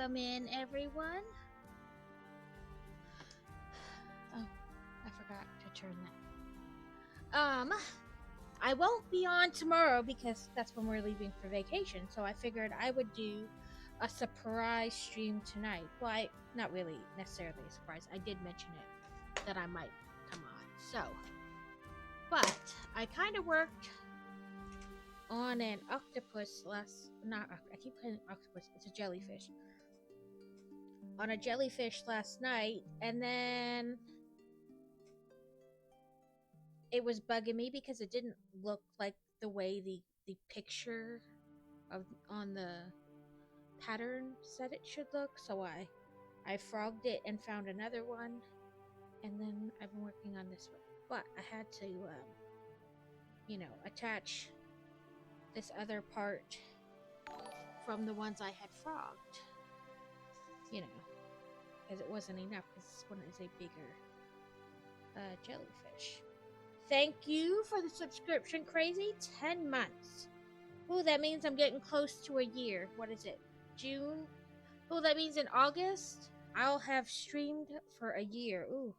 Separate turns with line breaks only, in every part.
Welcome in, everyone. Oh, I forgot to turn that. I won't be on tomorrow because that's when we're leaving for vacation. So I figured I would do a surprise stream tonight. Well, not really necessarily a surprise. I did mention it that I might come on. So, but I kind of worked on an octopus I keep calling it octopus. It's a jellyfish. On a jellyfish last night, and then it was bugging me because it didn't look like the way the picture of on the pattern said it should look. So I frogged it and found another one, and then I've been working on this one. But I had to, attach this other part from the ones I had frogged. Because it wasn't enough. Because this one is a bigger jellyfish. Thank you for the subscription, Crazy. 10 months. Ooh, that means I'm getting close to a year. What is it? June? Ooh, that means in August, I'll have streamed for a year. Ooh.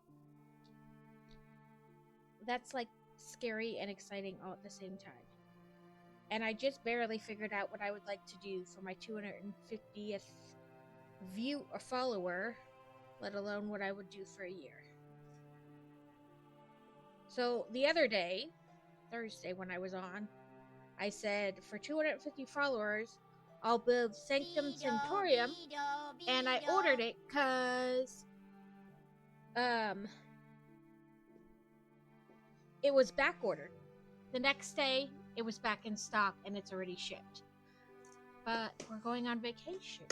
That's like scary and exciting all at the same time. And I just barely figured out what I would like to do for my 250th view or follower, let alone what I would do for a year. So the other day, Thursday when I was on, I said for 250 followers, I'll build Sanctum Sanctorium, and I ordered it because it was back ordered. The next day, it was back in stock and it's already shipped. But we're going on vacation,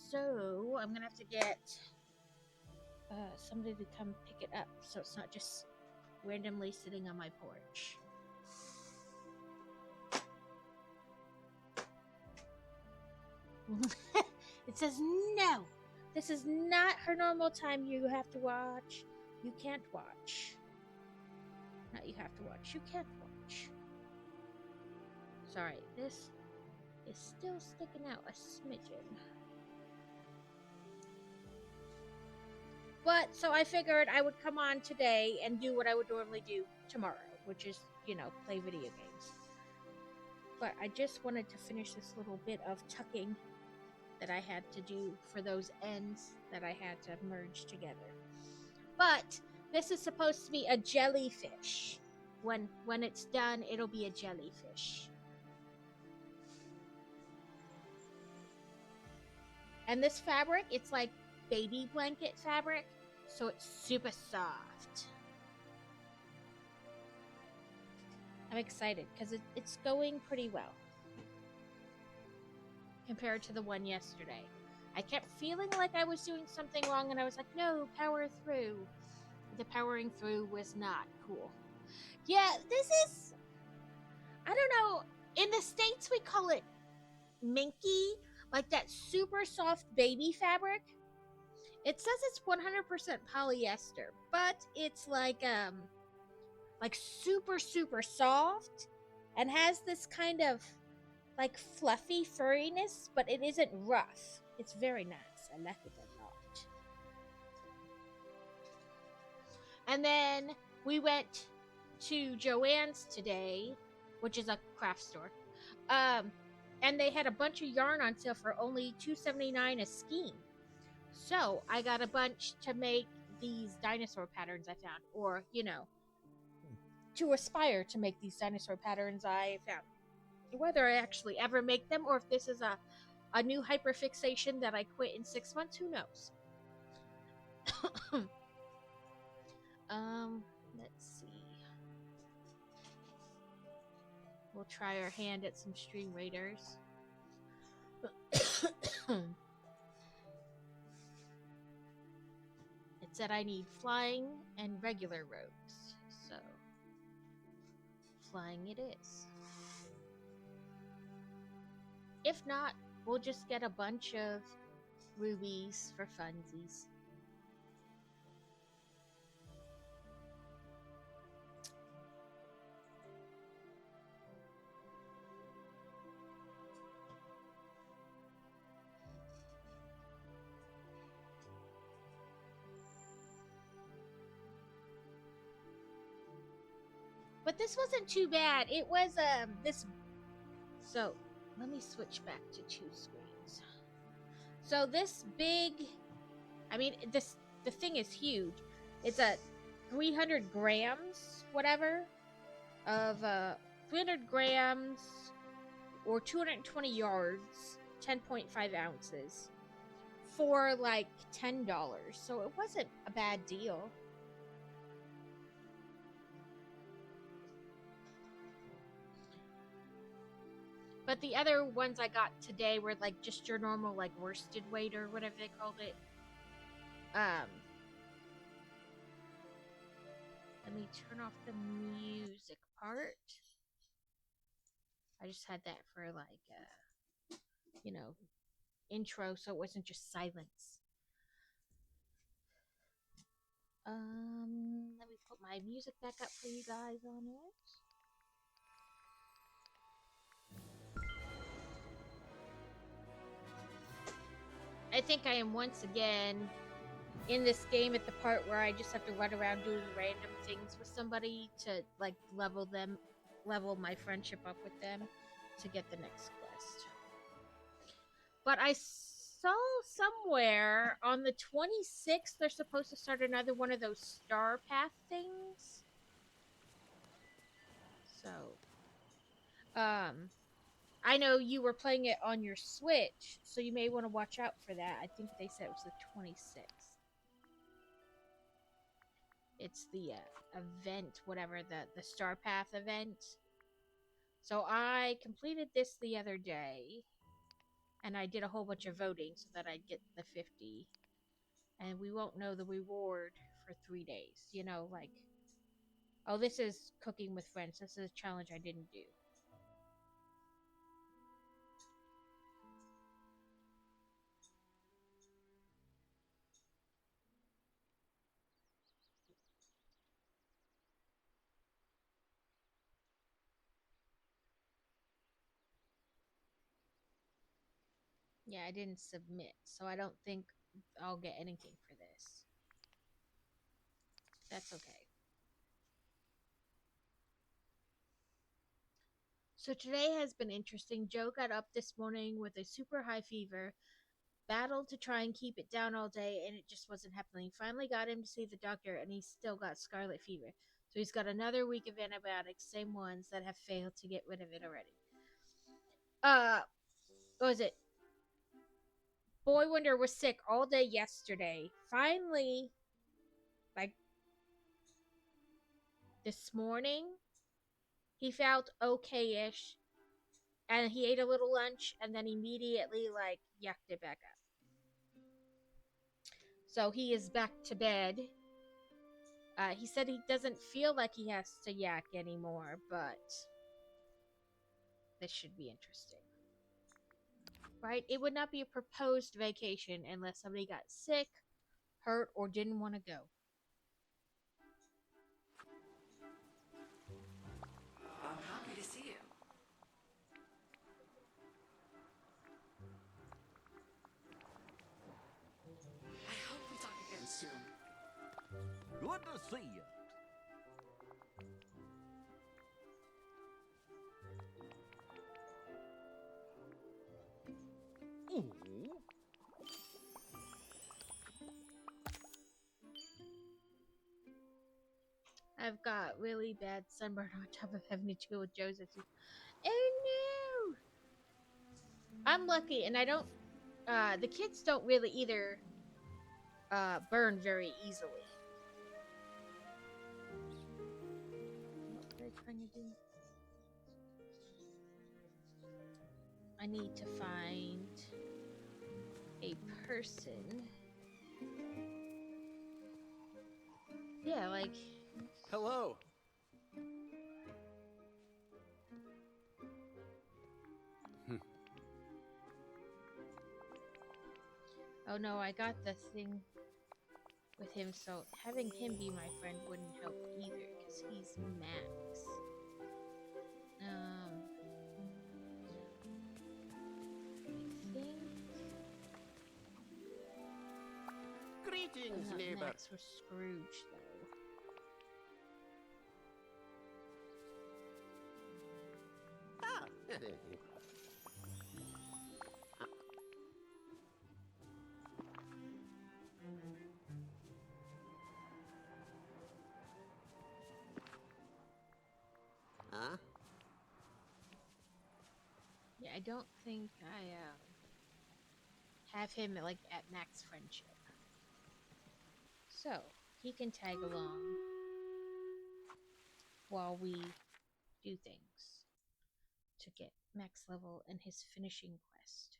so I'm gonna have to get somebody to come pick it up, so it's not just randomly sitting on my porch. It says no. This is not her normal time. You have to watch. You can't watch. Not you have to watch. You can't watch. Sorry, this is still sticking out a smidgen. But so I figured I would come on today and do what I would normally do tomorrow, which is, play video games. But I just wanted to finish this little bit of tucking that I had to do for those ends that I had to merge together. But this is supposed to be a jellyfish. When it's done, it'll be a jellyfish. And this fabric, it's like baby blanket fabric, so it's super soft. I'm excited because it's going pretty well compared to the one yesterday. I kept feeling like I was doing something wrong, and I was like, no, power through. The powering through was not cool. Yeah, this is, I don't know, in the States we call it minky, like that super soft baby fabric. It says it's 100% polyester, but it's like super, super soft and has this kind of like fluffy furriness, but it isn't rough. It's very nice. I like it a lot. And then we went to Joann's today, which is a craft store. And they had a bunch of yarn on sale for only $2.79 a skein. So I got a bunch to make these dinosaur patterns I found, or to aspire to make these dinosaur patterns I found. Whether I actually ever make them, or if this is a new hyperfixation that I quit in 6 months, who knows? Let's see. We'll try our hand at some Stream Raiders. It said I need flying and regular rogues, so flying it is. If not, we'll just get a bunch of rubies for funsies. But this wasn't too bad. It was this. So let me switch back to two screens. So this big, I mean, the thing is huge. It's a 300 grams, whatever, of 300 grams or 220 yards, 10.5 ounces for like $10. So it wasn't a bad deal. But the other ones I got today were like just your normal like worsted weight or whatever they called it. Let me turn off the music part. I just had that for like intro, so it wasn't just silence. Let me put my music back up for you guys on it. I think I am once again in this game at the part where I just have to run around doing random things with somebody to like level my friendship up with them to get the next quest. But I saw somewhere on the 26th they're supposed to start another one of those star path things. So I know you were playing it on your Switch, so you may want to watch out for that. I think they said it was the 26th. It's the event, whatever, the Star Path event. So I completed this the other day, and I did a whole bunch of voting so that I'd get the 50. And we won't know the reward for 3 days. You know, like, oh, this is cooking with friends. This is a challenge I didn't do. Yeah, I didn't submit, so I don't think I'll get anything for this. That's okay. So today has been interesting. Joe got up this morning with a super high fever, battled to try and keep it down all day, and it just wasn't happening. Finally got him to see the doctor, and he's still got scarlet fever. So he's got another week of antibiotics, same ones that have failed to get rid of it already. What was it? Boy Wonder was sick all day yesterday. Finally, like this morning, he felt okay-ish, and he ate a little lunch, and then immediately like yucked it back up. So he is back to bed. He said he doesn't feel like he has to yak anymore, but this should be interesting. Right? It would not be a proposed vacation unless somebody got sick, hurt, or didn't want to go.
I'm happy to see you. I hope we talk again soon.
Good to see you. Ooh.
I've got really bad sunburn on top of having to deal with Joseph. Oh no! I'm lucky, and I don't. The kids don't really either burn very easily. What was I trying to do? I need to find a person. Yeah, like.
Hello.
Oh no, I got the thing with him, so having him be my friend wouldn't help either, because he's Max. I think.
Greetings, neighbor.
Max was Scrooge, though.
Huh?
Yeah, I don't think I have him like at max friendship. So he can tag along while we do things to get max level in his finishing quest.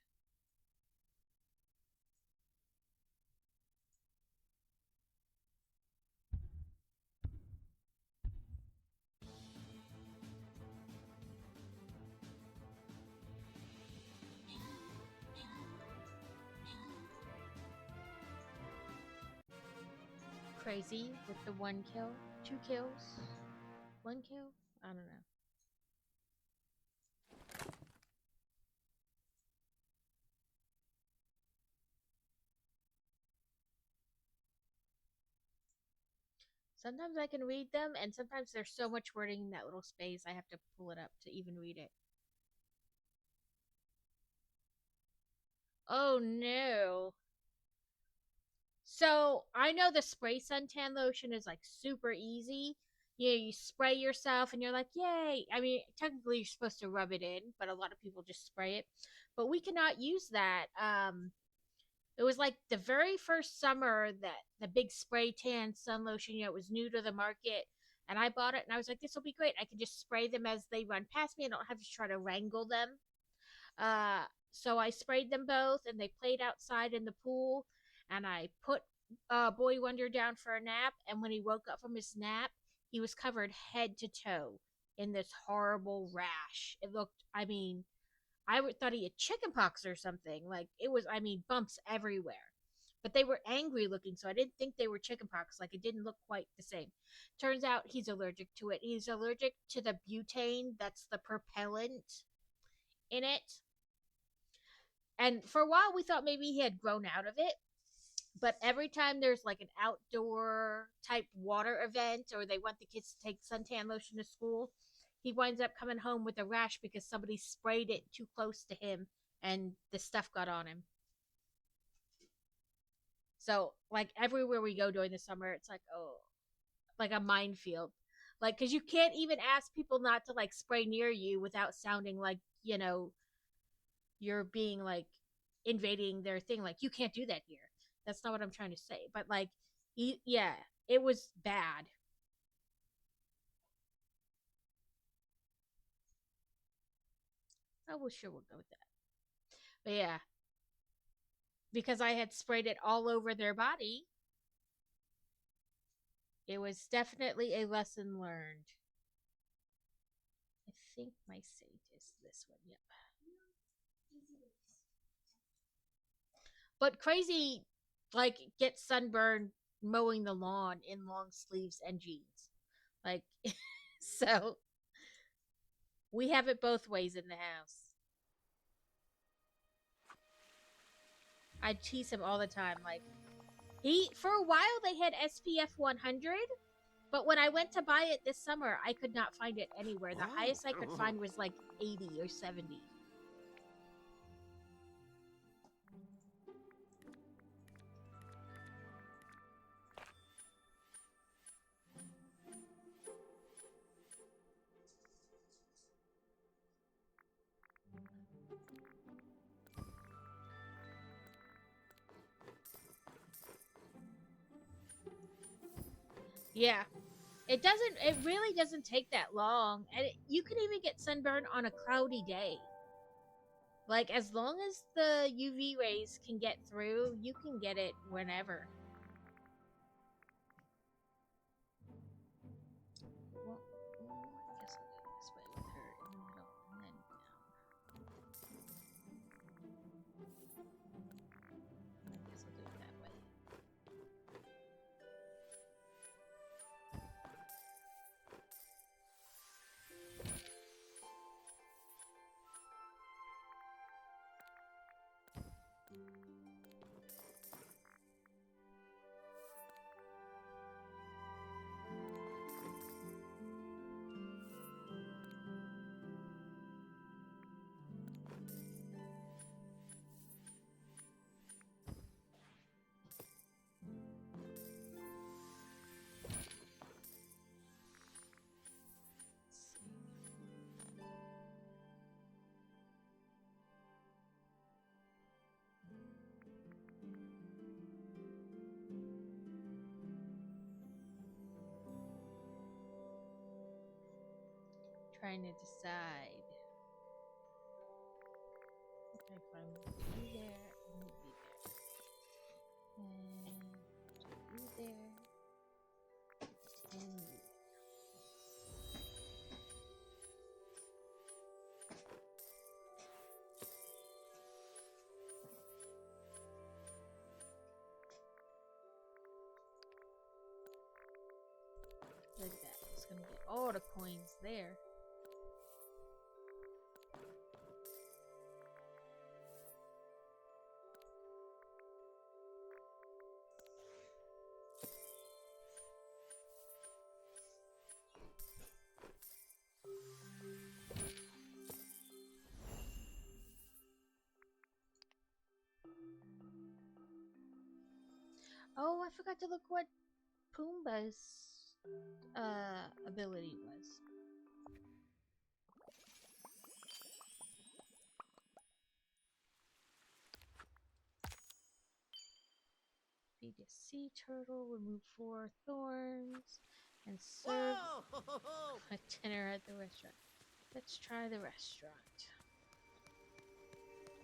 Crazy with the 1 kill, 2 kills, 1 kill. I don't know. Sometimes I can read them, and sometimes there's so much wording in that little space I have to pull it up to even read it. Oh no. So I know the spray suntan lotion is like super easy. You spray yourself and you're like, yay. I mean, technically you're supposed to rub it in, but a lot of people just spray it. But we cannot use that. It was like the very first summer that the big spray tan sun lotion, it was new to the market. And I bought it and I was like, this will be great. I can just spray them as they run past me. I don't have to try to wrangle them. So I sprayed them both and they played outside in the pool. And I put Boy Wonder down for a nap. And when he woke up from his nap, he was covered head to toe in this horrible rash. It looked, I mean, thought he had chickenpox or something. Like it was, I mean, bumps everywhere. But they were angry looking, so I didn't think they were chickenpox. Like it didn't look quite the same. Turns out he's allergic to it. He's allergic to the butane. That's the propellant in it. And for a while, we thought maybe he had grown out of it. But every time there's like an outdoor type water event or they want the kids to take suntan lotion to school, he winds up coming home with a rash because somebody sprayed it too close to him and the stuff got on him. So, like, everywhere we go during the summer, it's like, oh, like a minefield. Like, because you can't even ask people not to, like, spray near you without sounding like, you're being, like, invading their thing. Like, you can't do that here. That's not what I'm trying to say. But, like, yeah, it was bad. Oh, well, sure, we'll go with that. But yeah, because I had sprayed it all over their body, it was definitely a lesson learned. I think my sage is this one. Yep. But crazy, like, gets sunburned mowing the lawn in long sleeves and jeans. Like, so we have it both ways in the house. I tease him all the time. Like, for a while, they had SPF 100. But when I went to buy it this summer, I could not find it anywhere. The highest I could find was like 80 or 70. Yeah. It really doesn't take that long. And you can even get sunburn on a cloudy day. Like, as long as the UV rays can get through, you can get it whenever. Well, I guess I'll go this way with her in the middle and then down. I guess I'll do it that way. trying to decide. Okay, if I move you there, and move you there. And you there. And you. Like that. It's gonna get all the coins there. Oh, I forgot to look what Pumbaa's ability was. Feed a sea turtle, remove 4 thorns, and serve
Whoa!
a dinner at the restaurant. Let's try the restaurant.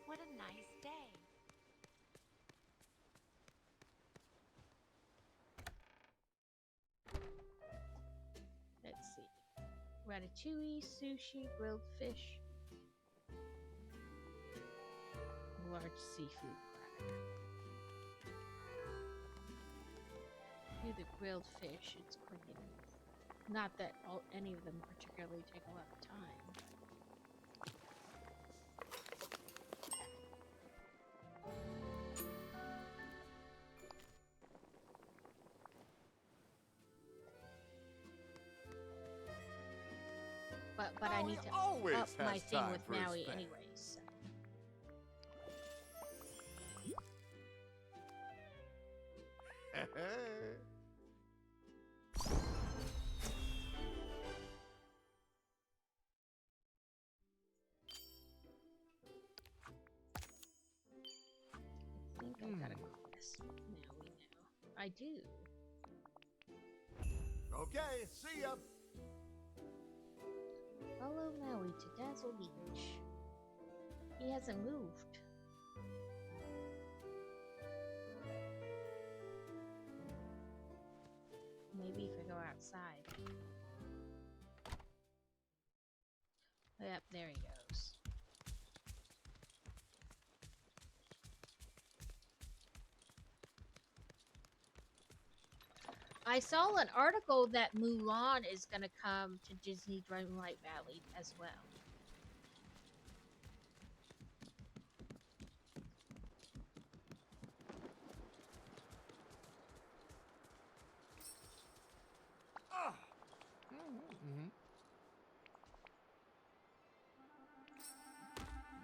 What a nice day.
Let's see. Ratatouille, sushi, grilled fish, large seafood platter. Do the grilled fish, it's quick enough. Not that any of them particularly take a lot of time. But I need to
always
up my
has
thing
time
with
for his
Maui
fam.
anyways. So. I think I gotta quest Maui now. I do.
Okay, see ya.
Follow Maui to Dazzle Beach. He hasn't moved. Maybe if I go outside. Yep, there he goes. I saw an article that Mulan is gonna come to Disney Dreamlight Valley as well.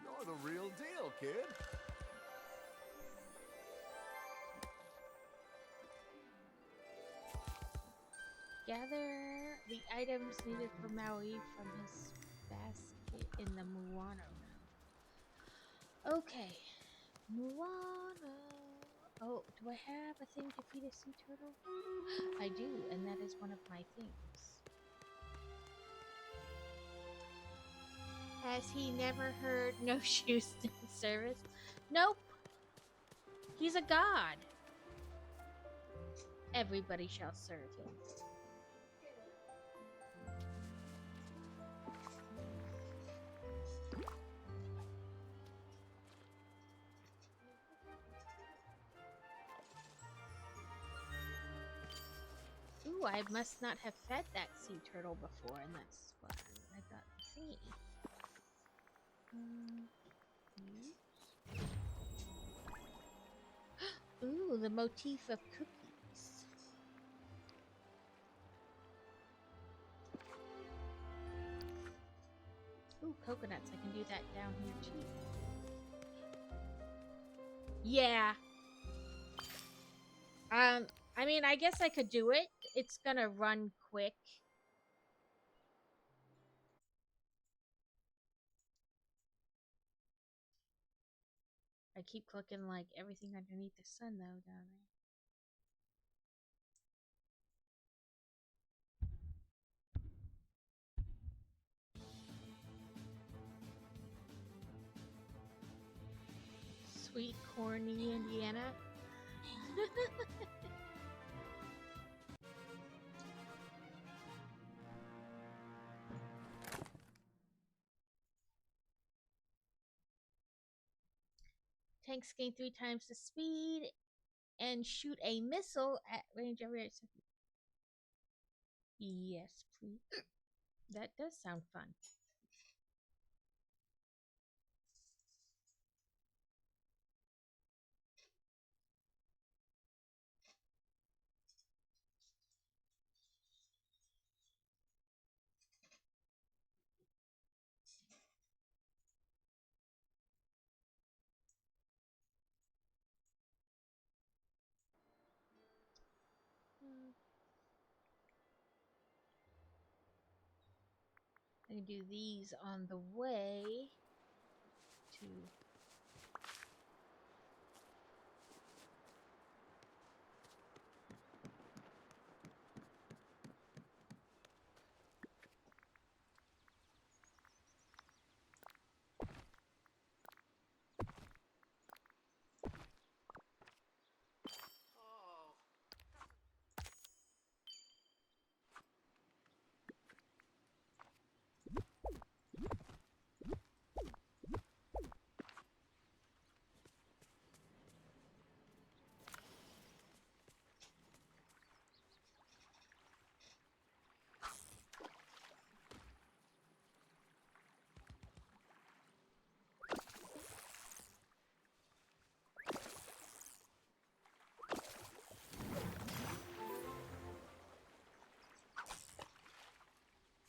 You're the real deal, kid.
Gather the items needed for Maui from his basket in the Moana room. Okay, Moana. Oh, do I have a thing to feed a sea turtle? I do, and that is one of my things. Has he never heard no shoes in service? Nope. He's a god. Everybody shall serve him. Ooh, I must not have fed that sea turtle before, and that's why I got the thingy. Ooh, the motif of cookies. Ooh, coconuts. I can do that down here too. Yeah. I mean, I guess I could do it. It's gonna run quick. I keep clicking like everything underneath the sun though, don't I? Sweet corny Indiana. Tanks gain 3 times the speed and shoot a missile at range every 8 seconds. Yes, please. That does sound fun. I can do these on the way to.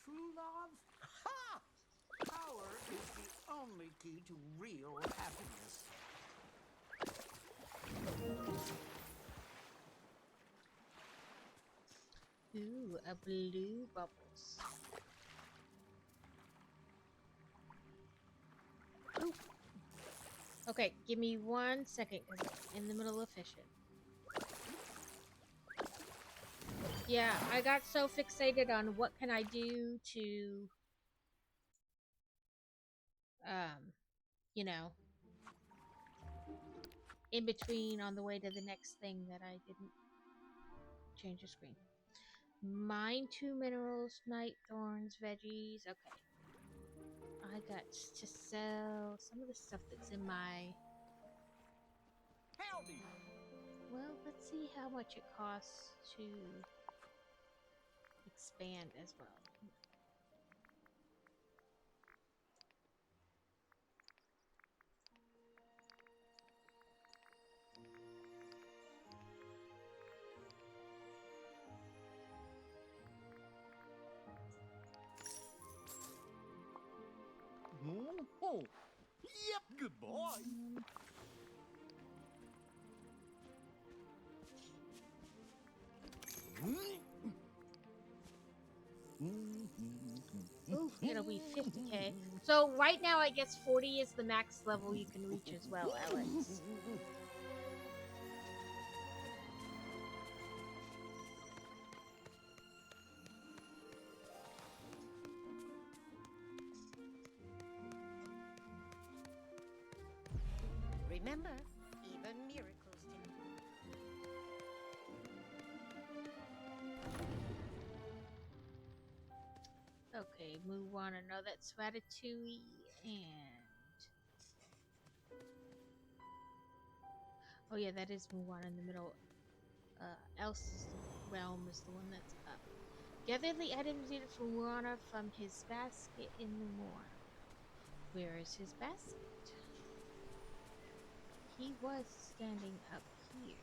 True love? Ha! Power is the only key to real happiness.
Ooh, a blue bubbles. Ooh. Okay, give me 1 second because I'm in the middle of fishing. Yeah, I got so fixated on what can I do to, you know, in between on the way to the next thing that I didn't change the screen. Mine 2 minerals, night thorns, veggies. Okay. I got to sell some of the stuff that's in my.
Howdy!
Well, let's see how much it costs to expand as well.
Oh, yep, good boy.
Ooh, it'll be 50k. So right now, I guess 40 is the max level you can reach as well, Alex.
Remember, even miracles can.
Okay, move on. I know that's Ratatouille and. Oh yeah, that is Mulan in the middle. Else's realm is the one that's up. Gather the items needed for Moana from his basket in the Moana. Where is his basket? He was standing up here.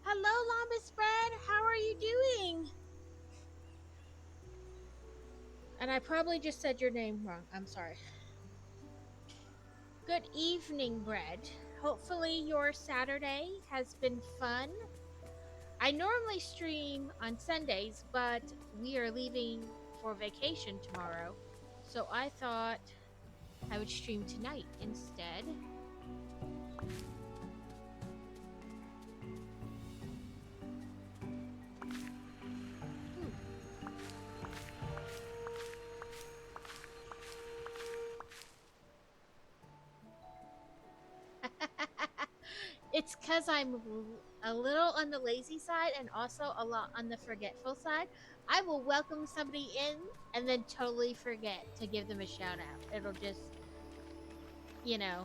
Hello, Llama Spread. How are you doing? And I probably just said your name wrong. I'm sorry. Good evening, Bread. Hopefully your Saturday has been fun. I normally stream on Sundays, but we are leaving for vacation tomorrow. So I thought I would stream tonight instead. it's because I'm a little on the lazy side and also a lot on the forgetful side. I will welcome somebody in and then totally forget to give them a shout out. It'll just, you know,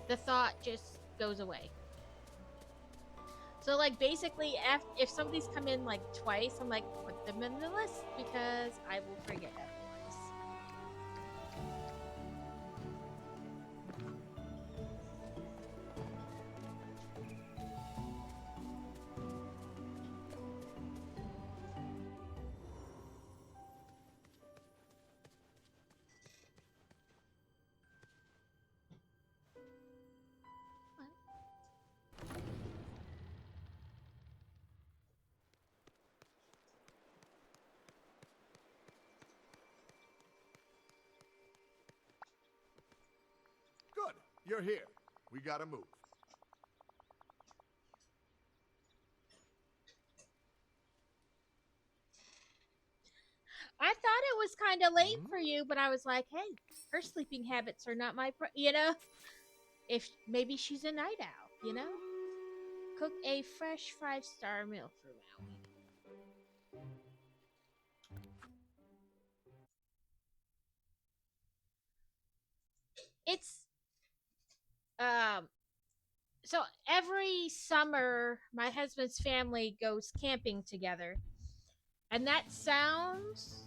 the thought just goes away. So, like, basically, if somebody's come in, like, twice, I'm like, put them in the list because I will forget otherwise.
Good. You're here. We gotta move.
I thought it was kind of late for you, but I was like, hey, her sleeping habits are not my, you know? If maybe she's a night owl, you know? Cook a fresh 5-star meal for Maui. It's so every summer my husband's family goes camping together. And that sounds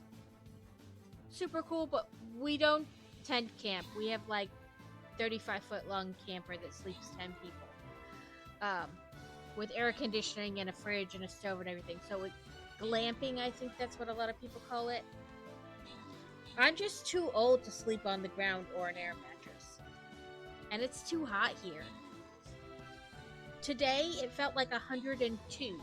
super cool, but we don't tent camp. We have like 35-foot long camper that sleeps 10 people. With air conditioning and a fridge and a stove and everything. So it, glamping, I think that's what a lot of people call it. I'm just too old to sleep on the ground or an air mattress. And it's too hot here. Today, it felt like 102.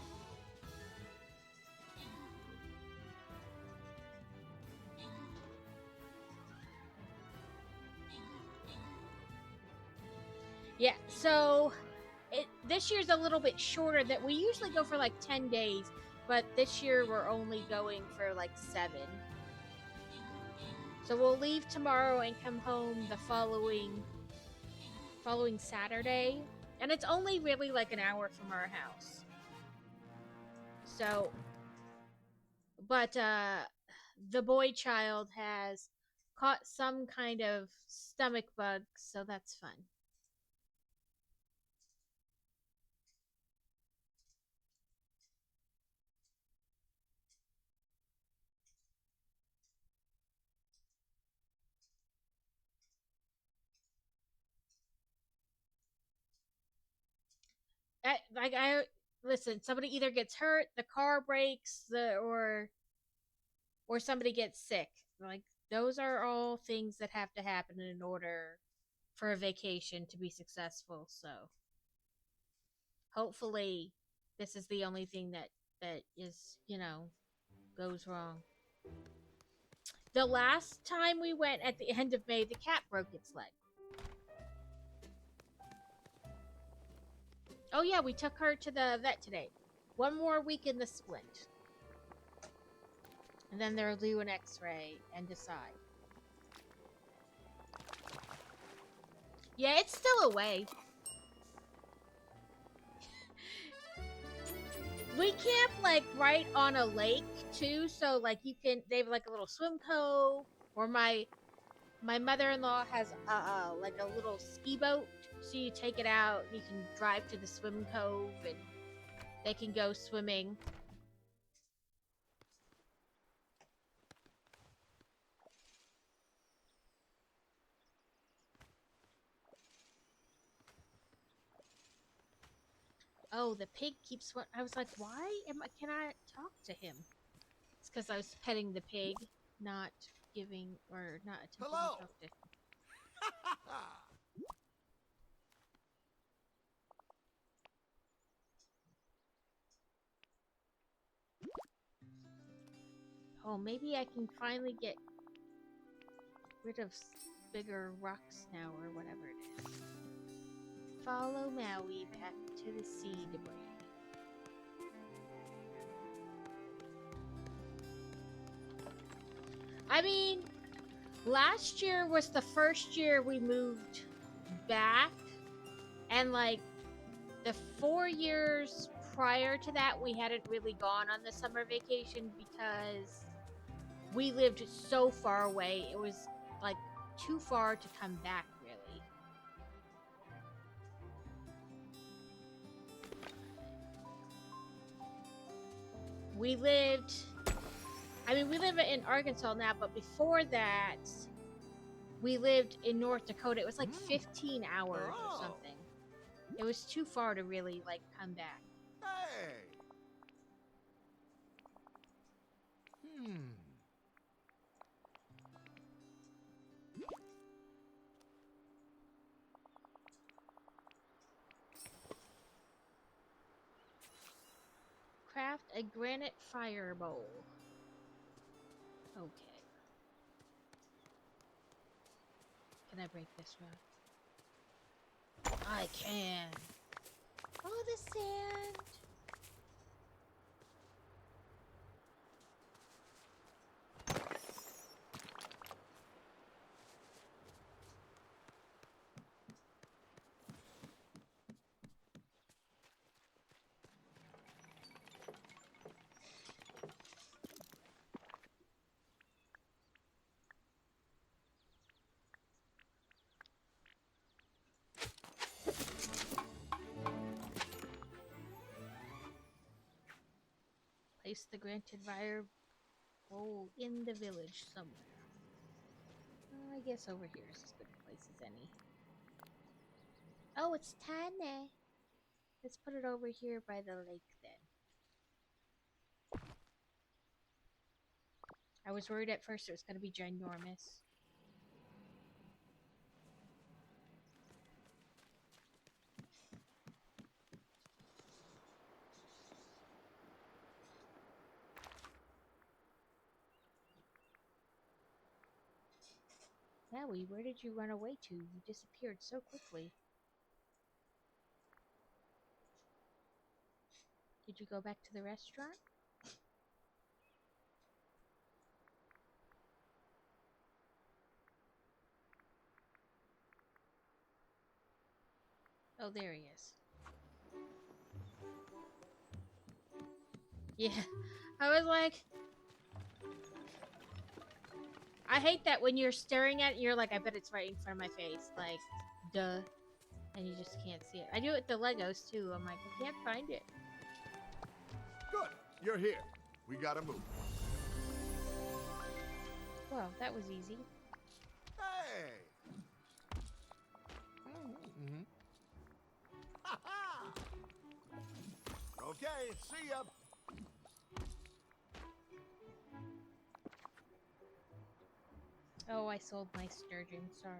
Yeah, so this year's a little bit shorter. That we usually go for like 10 days, but this year we're only going for like 7. So we'll leave tomorrow and come home the following Saturday, and it's only really like an hour from our house. So, but the boy child has caught some kind of stomach bug, so that's fun. I listen. Somebody either gets hurt, the car breaks, or somebody gets sick. Like those are all things that have to happen in order for a vacation to be successful. So hopefully, this is the only thing that is goes wrong. The last time we went at the end of May, the cat broke its leg. Oh yeah, we took her to the vet today. 1 more week in the splint. And then they'll do an x-ray and decide. Yeah, it's still away. We camp like right on a lake too, so like they have like a little swim cove, or my mother-in-law has like a little ski boat. So you take it out, you can drive to the swim cove, and they can go swimming. Oh, the pig keeps what I was like, why can I talk to him? It's because I was petting the pig, not giving or not attempting
Hello.
to talk to him. Oh, maybe I can finally get rid of bigger rocks now, or whatever it is. Follow Maui back to the sea debris. I mean, last year was the first year we moved back, And like the 4 years prior to that, we hadn't really gone on the summer vacation because we lived so far away. It was like too far to come back, really. We lived, we live in Arkansas now, but before that, we lived in North Dakota. It was like 15 hours or
Oh.
something. It was too far to really like come back.
Hey.
Craft a granite fire bowl. Okay. Can I break this one? I can. Oh, the sand. Place the granted fire bowl in the village somewhere. I guess over here is as good a place as any. Oh, it's tiny. Let's put it over here by the lake then. I was worried at first it was going to be ginormous. Maui, where did you run away to? You disappeared so quickly. Did you go back to the restaurant? Oh, there he is. Yeah, I was like... I hate that when you're staring at it, you're like, I bet it's right in front of my face. Like, duh. And you just can't see it. I do it with the Legos, too. I'm like, I can't find it.
Good. You're here. We gotta move.
Well, that was easy.
Hey. Ha-ha. Okay, see ya.
Oh, I sold my sturgeon. Sorry.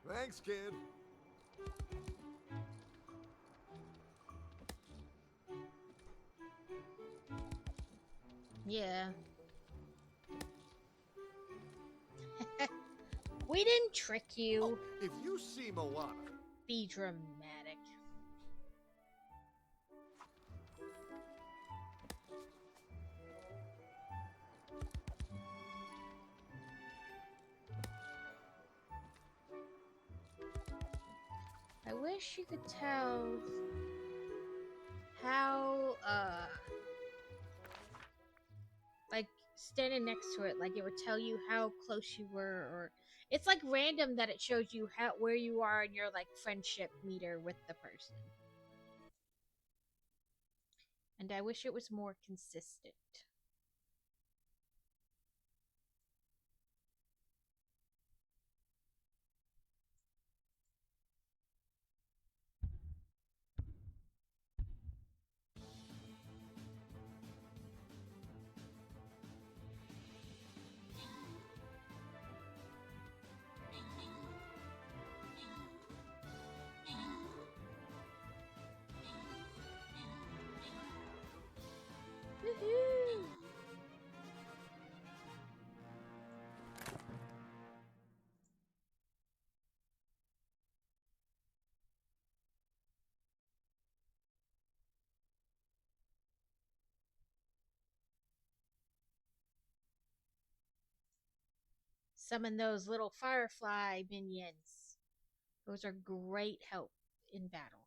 Thanks, kid.
Yeah. We didn't trick you.
If you see Moana,
Be dramatic. I wish you could tell how, like, standing next to it, like, it would tell you how close you were, or it's like random that it shows you where you are in your like friendship meter with the person. And I wish it was more consistent. Woohoo! summon those little firefly minions. Those are great help in battle.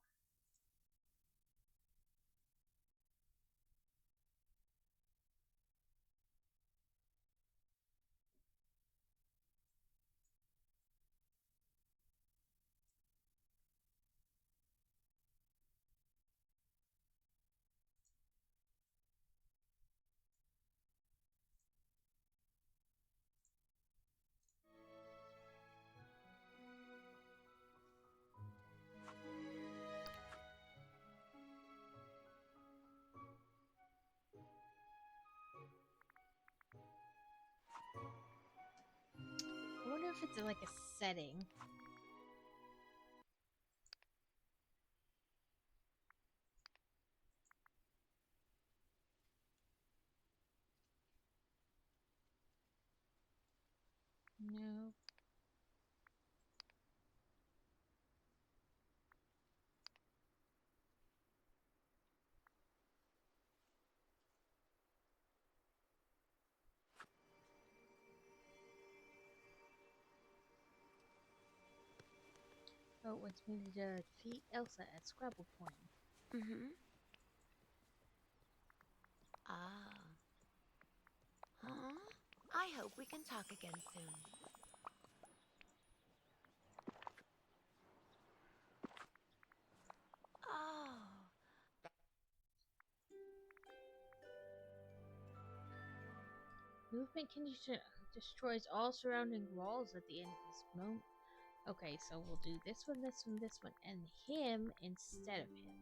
I wonder if it's like a setting. No. Oh, it wants me to defeat Elsa at Scrabble Point.
Mm-hmm. Ah. Huh? I hope we can talk again soon. Oh.
Movement condition destroys all surrounding walls at the end of this moment. Okay, so we'll do this one, and him instead of him.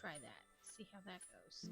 Try that. See how that goes.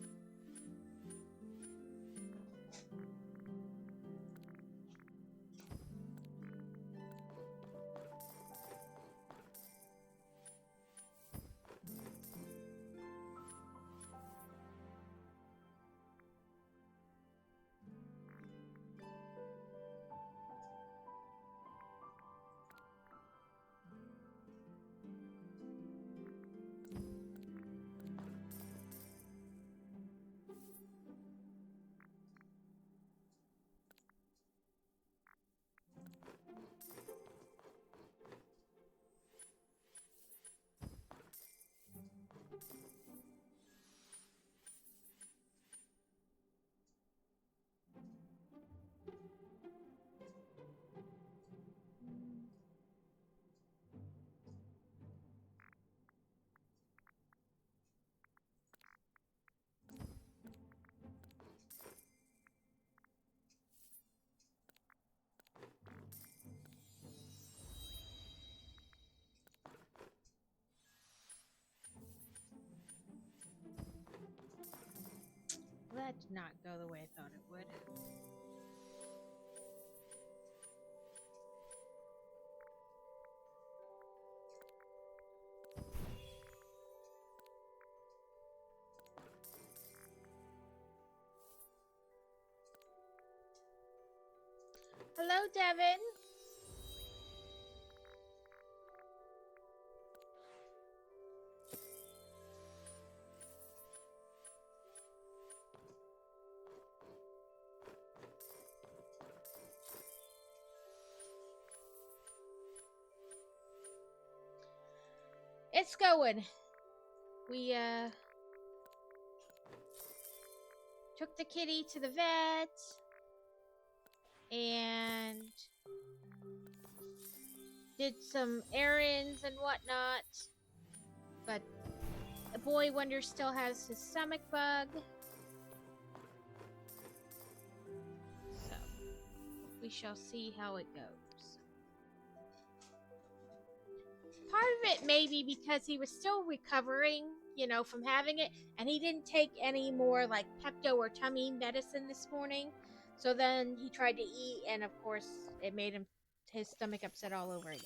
That did not go the way I thought it would. Hello, Devin. It's going. We took the kitty to the vet and did some errands and whatnot. But Boy Wonder still has his stomach bug. So we shall see how it goes. Part of it may be because he was still recovering, from having it, and he didn't take any more like Pepto or tummy medicine this morning. So then he tried to eat, and of course, it made his stomach upset all over again.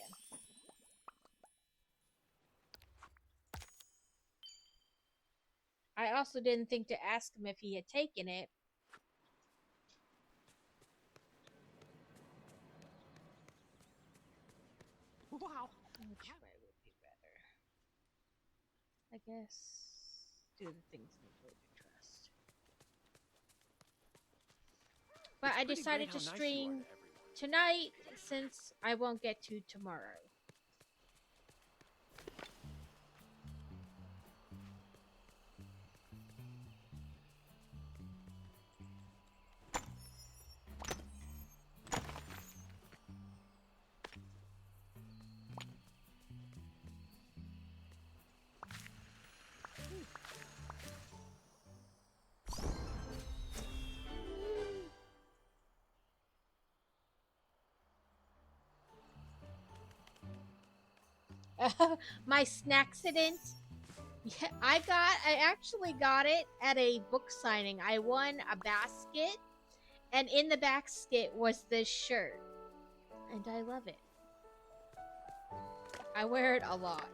I also didn't think to ask him if he had taken it.
Wow.
Which way would be better? I guess do the things in the trust. But
It's
I
pretty
decided
great
to
how nice you are
stream
everyone.
tonight since I won't get to tomorrow. My snacksident. Yeah, I actually got it at a book signing. I won a basket, and in the basket was this shirt. And I love it. I wear it a lot.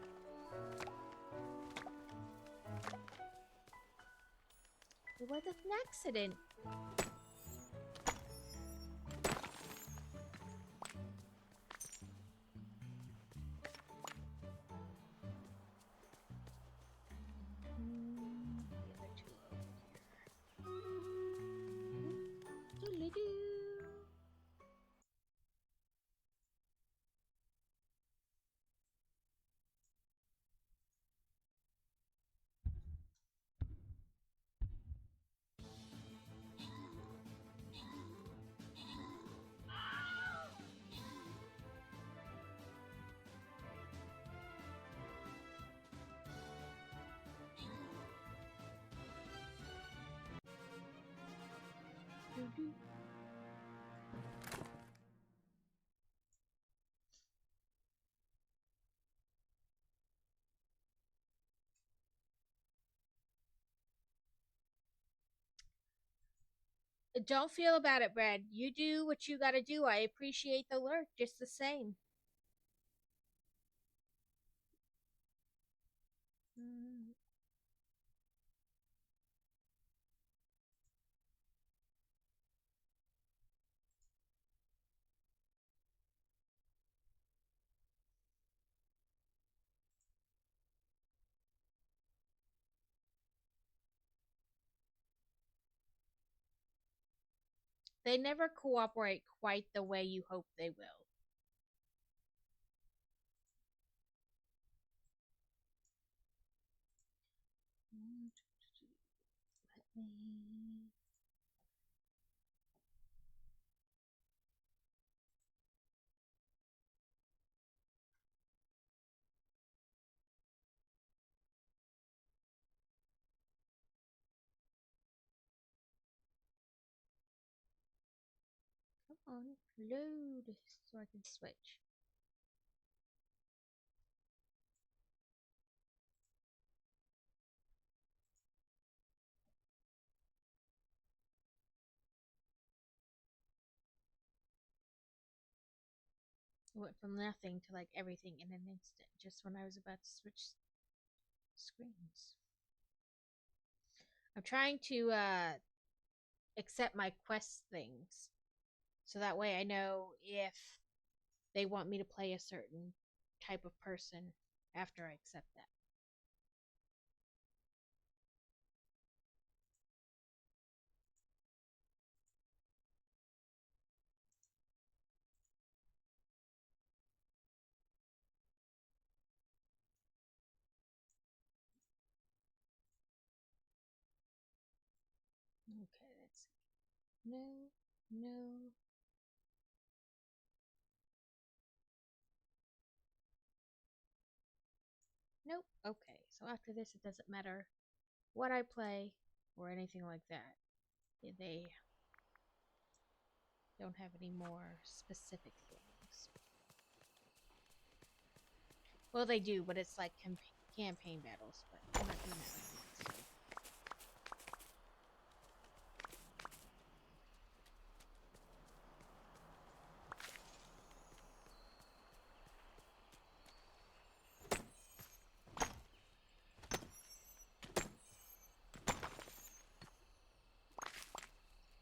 It was an accident. The other two are over here. Doodly-doo. Doo-doo. Don't feel about it, Brad. You do what you gotta do. I appreciate the lurk just the same. Mm. They never cooperate quite the way you hope they will. Let me. Come on, load so I can switch. It went from nothing to like everything in an instant, just when I was about to switch screens. I'm trying to accept my quest things, so that way I know if they want me to play a certain type of person after I accept that. Okay, let's see. No, no. Nope. Okay, so after this, it doesn't matter what I play or anything like that. They don't have any more specific things. Well, they do, but it's like campaign battles. But I'm not doing that right now. So.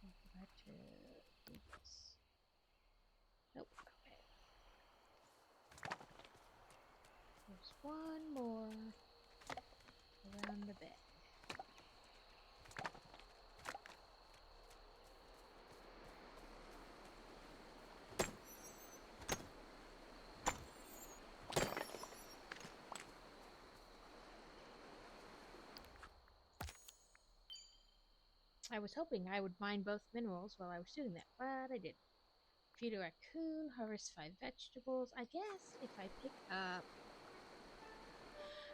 I forgot to do this. Nope. Okay. There's one more around the bed. I was hoping I would mine both minerals while I was doing that, but I didn't. Feed a raccoon, harvest 5 vegetables. I guess if I pick up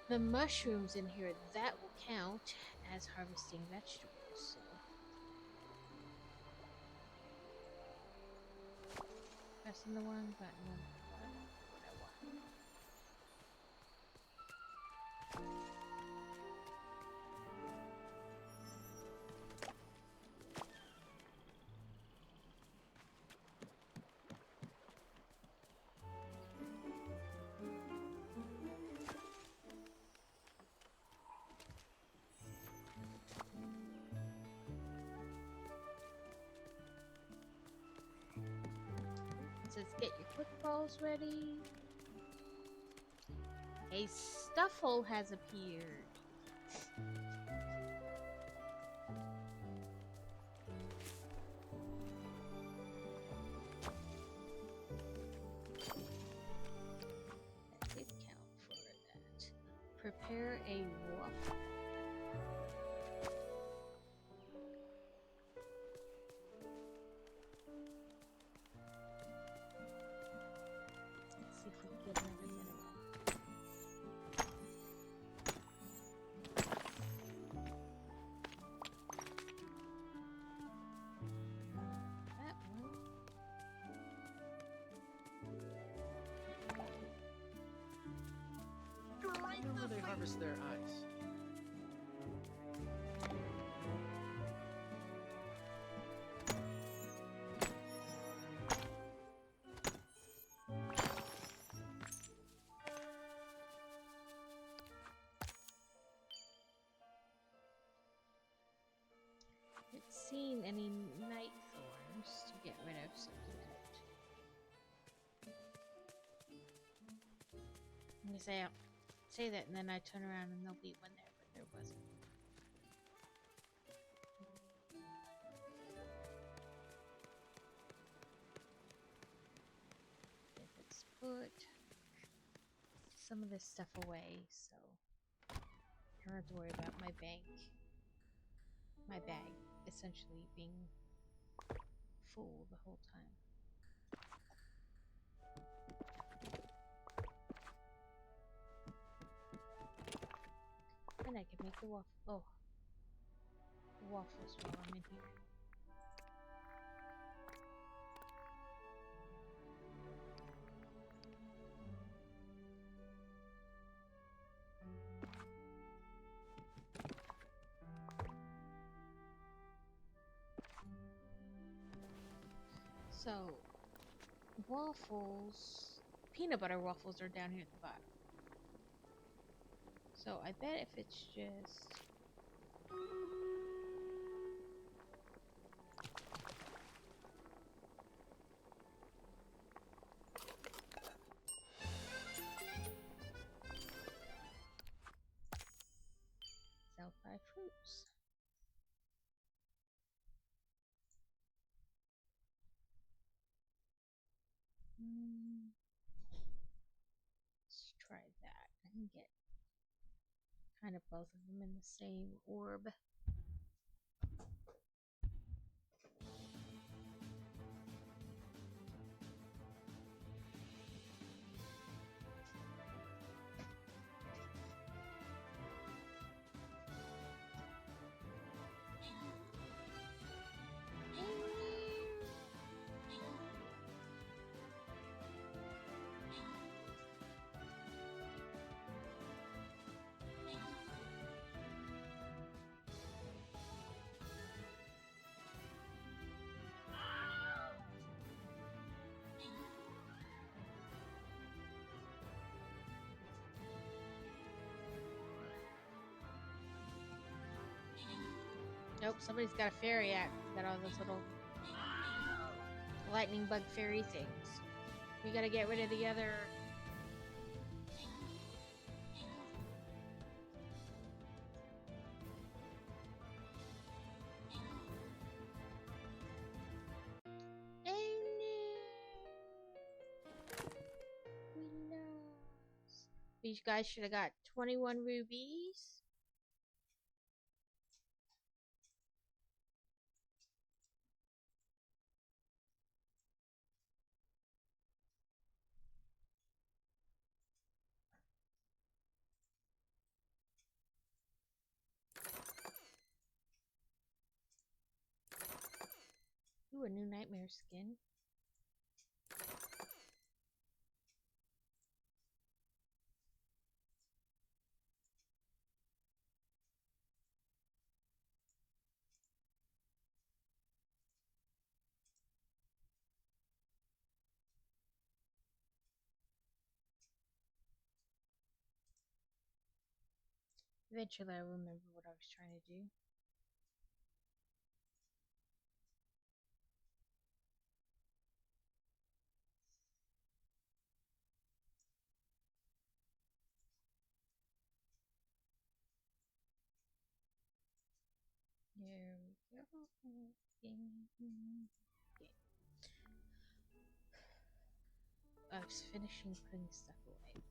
the mushrooms in here, that will count as harvesting vegetables. So pressing the one button when I want what I want. It says get your quick balls ready. A Stuffle has appeared. That did count for that. Prepare a waffle. Let's see if we can get another mineral. That one.
I know where they harvest their ice.
Haven't seen any night thorns to get rid of, so I'm gonna say that, and then I turn around and there'll be one there, but there wasn't. Let's put some of this stuff away, so I don't have to worry about my bag essentially being full the whole time. And I can make the waffles while I'm in here. So, peanut butter waffles are down here at the bottom. So I bet if it's just sell 5 fruits. Let's try that and get kind of both of them in the same orb. Nope, somebody's got a fairy axe. Got all those little lightning bug fairy things. We gotta get rid of the other. Oh no! We lost. These guys should have got 21 rubies. Ooh, a new nightmare skin. Eventually, I'll remember what I was trying to do. Here we go. I was finishing putting stuff away.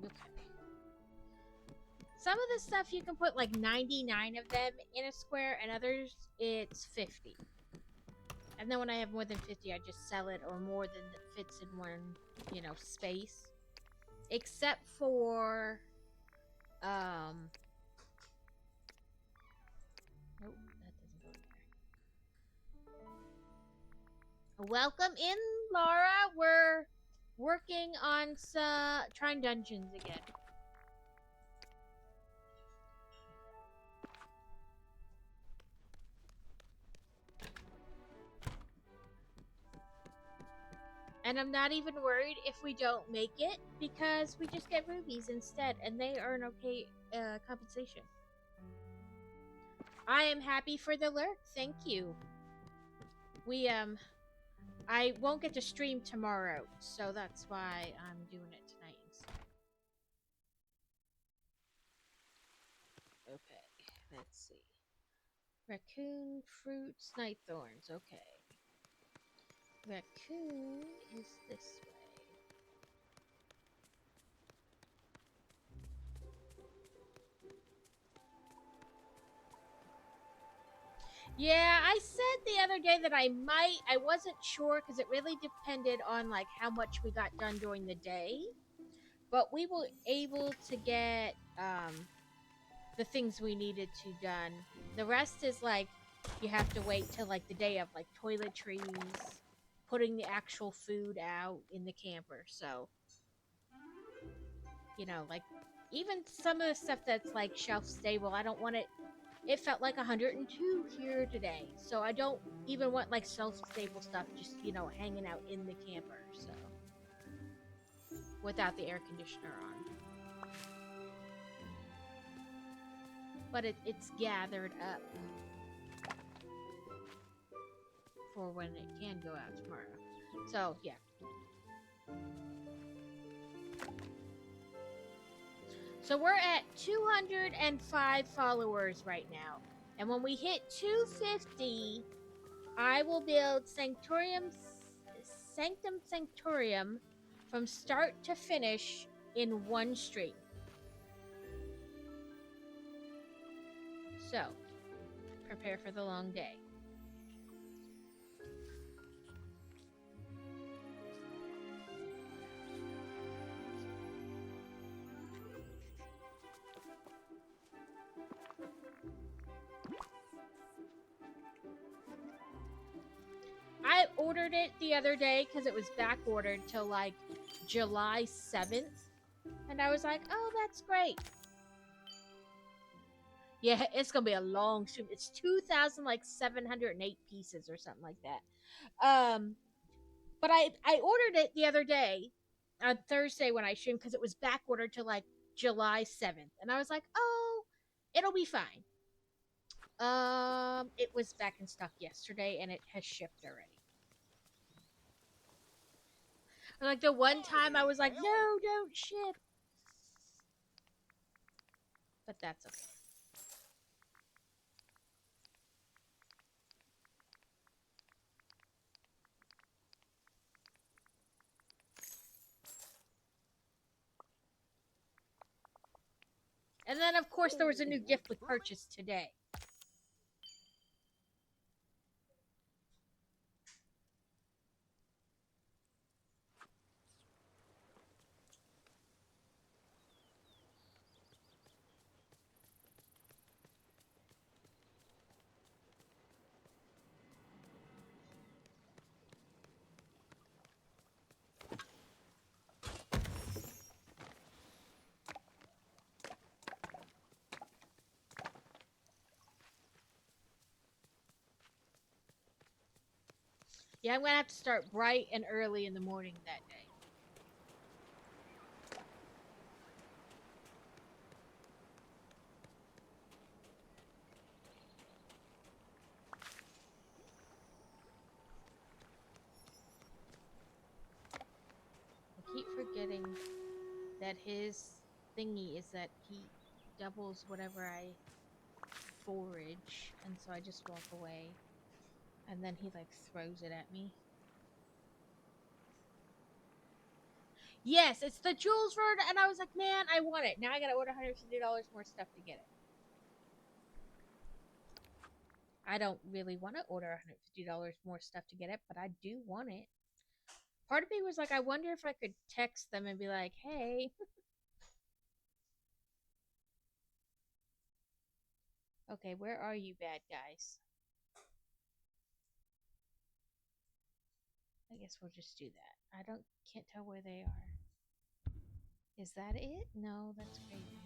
Okay. Some of the stuff you can put like 99 of them in a square, and others it's 50. And then when I have more than 50, I just sell it, or more than that fits in one, space. Except for, nope, that doesn't go in there. Welcome in, Laura. We're working on trying dungeons again. And I'm not even worried if we don't make it, because we just get rubies instead, and they earn okay compensation. I am happy for the lurk. Thank you. I won't get to stream tomorrow, so that's why I'm doing it tonight instead. Okay, let's see. Raccoon, fruits, night thorns. Okay. Raccoon is this way. Yeah, I said the other day that I wasn't sure, because it really depended on like how much we got done during the day. But we were able to get the things we needed to done. The rest is like you have to wait till like the day of, like toiletries, putting the actual food out in the camper. So, like even some of the stuff that's like shelf stable, I don't want it. It felt like 102 here today, so I don't even want like shelf-stable stuff just hanging out in the camper. So without the air conditioner on, but it's gathered up for when it can go out tomorrow. So yeah. So we're at 205 followers right now. And when we hit 250, I will build Sanctum Sanctorium from start to finish in one stream. So, prepare for the long day. I ordered it the other day because it was back ordered till like July 7th. And I was like, oh, that's great. Yeah, it's going to be a long stream. It's 2,708 pieces or something like that. But I ordered it the other day on Thursday when I streamed because it was back ordered to like July 7th, and I was like, oh, it'll be fine. It was back in stock yesterday, and it has shipped already. And like the one time I was like, no, don't ship. But that's okay. And then, of course, there was a new gift with purchase today. Yeah, I'm gonna have to start bright and early in the morning that day. I keep forgetting that his thingy is that he doubles whatever I forage, and so I just walk away, and then he like throws it at me. Yes, it's the Jules Verne, and I was like, man, I want it. Now I gotta order $150 more stuff to get it. I don't really want to order $150 more stuff to get it, but I do want it. Part of me was like, I wonder if I could text them and be like, hey. Okay, where are you bad guys? I guess we'll just do that. Can't tell where they are. Is that it? No, that's crazy.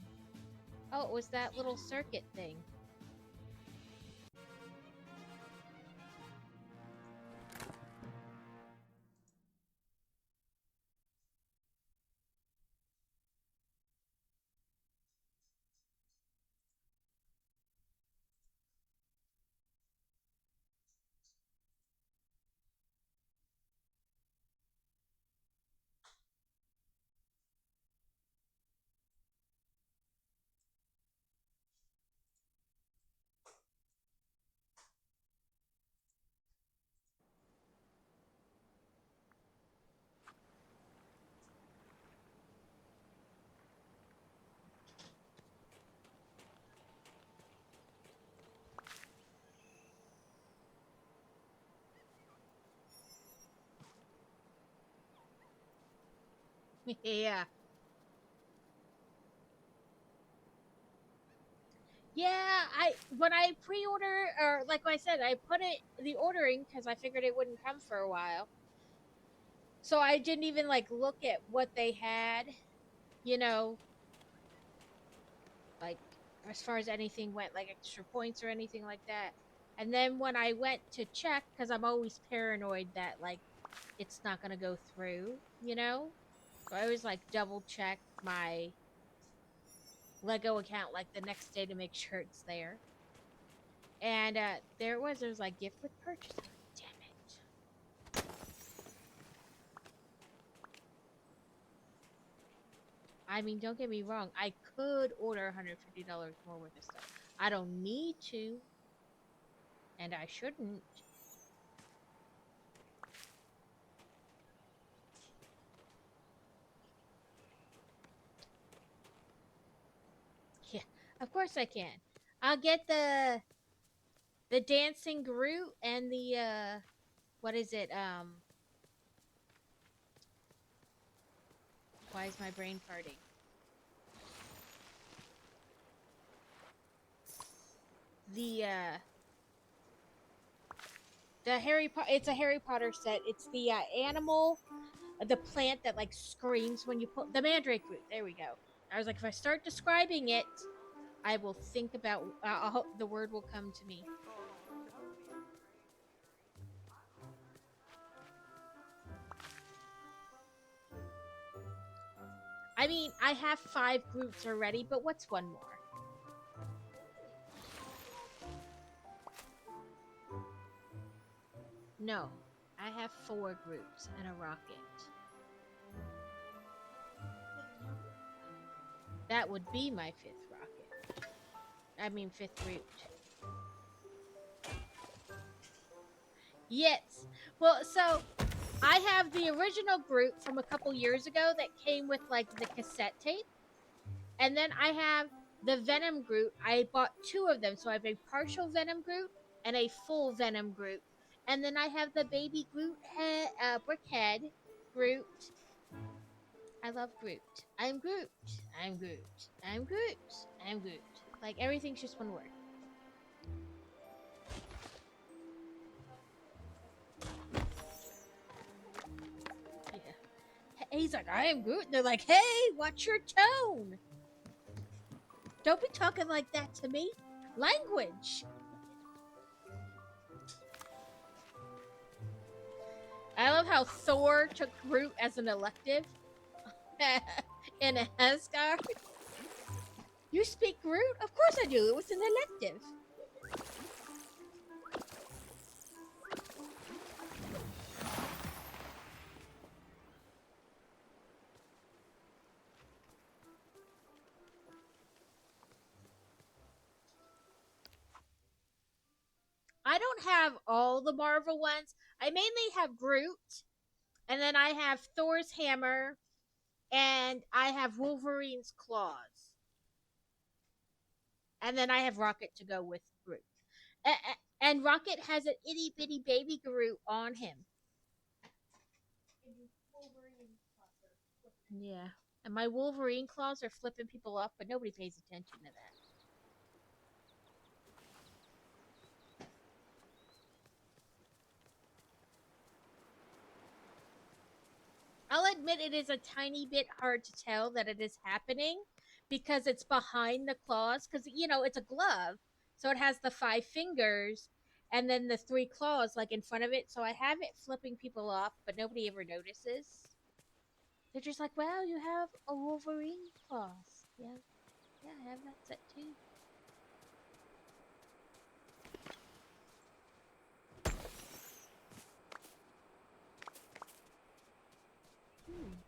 Oh, it was that little circuit thing. Yeah. Yeah, when I pre-order, or like I said, I put it the ordering because I figured it wouldn't come for a while. So I didn't even like look at what they had, you know, like as far as anything went, like extra points or anything like that. And then when I went to check, because I'm always paranoid that like it's not gonna go through, you know, so I always like double check my Lego account like the next day to make sure it's there. And there it was like gift with purchase. Damn it. I mean, don't get me wrong. I could order $150 more worth of stuff. I don't need to. And I shouldn't. Yeah, of course I can. I'll get the dancing Groot and the what is it? Why is my brain farting? The Harry Potter. It's a Harry Potter set. It's the animal, the plant that like screams when you pull the mandrake root. There we go. I was like, if I start describing it, I will think about. The word will come to me. I mean, I have 5 groups already, but what's one more? No, I have 4 groups and a rocket. That would be my 5th rocket. I mean, 5th group. Yes. Well, so I have the original group from a couple years ago that came with like the cassette tape. And then I have the Venom Groot. I bought 2 of them. So I have a partial Venom Groot and a full Venom Groot. And then I have the baby Groot Brickhead Groot. I love Groot. I'm Groot. I'm Groot. I'm Groot. I'm Groot. Like everything's just one word. Yeah. He's like, I am Groot. And they're like, hey, watch your tone. Don't be talking like that to me. Language. I love how Thor took Groot as an elective in Asgard. You speak Groot? Of course I do. It was an elective. I don't have all the Marvel ones. I mainly have Groot, and then I have Thor's hammer, and I have Wolverine's claws. And then I have Rocket to go with Groot. And Rocket has an itty bitty baby Groot on him. Yeah. And my Wolverine claws are flipping people up, but nobody pays attention to that. I'll admit it is a tiny bit hard to tell that it is happening because it's behind the claws. Because, you know, it's a glove. So it has the 5 fingers and then the 3 claws like in front of it. So I have it flipping people off, but nobody ever notices. They're just like, well, you have a Wolverine claws. Yeah. Yeah, I have that set too.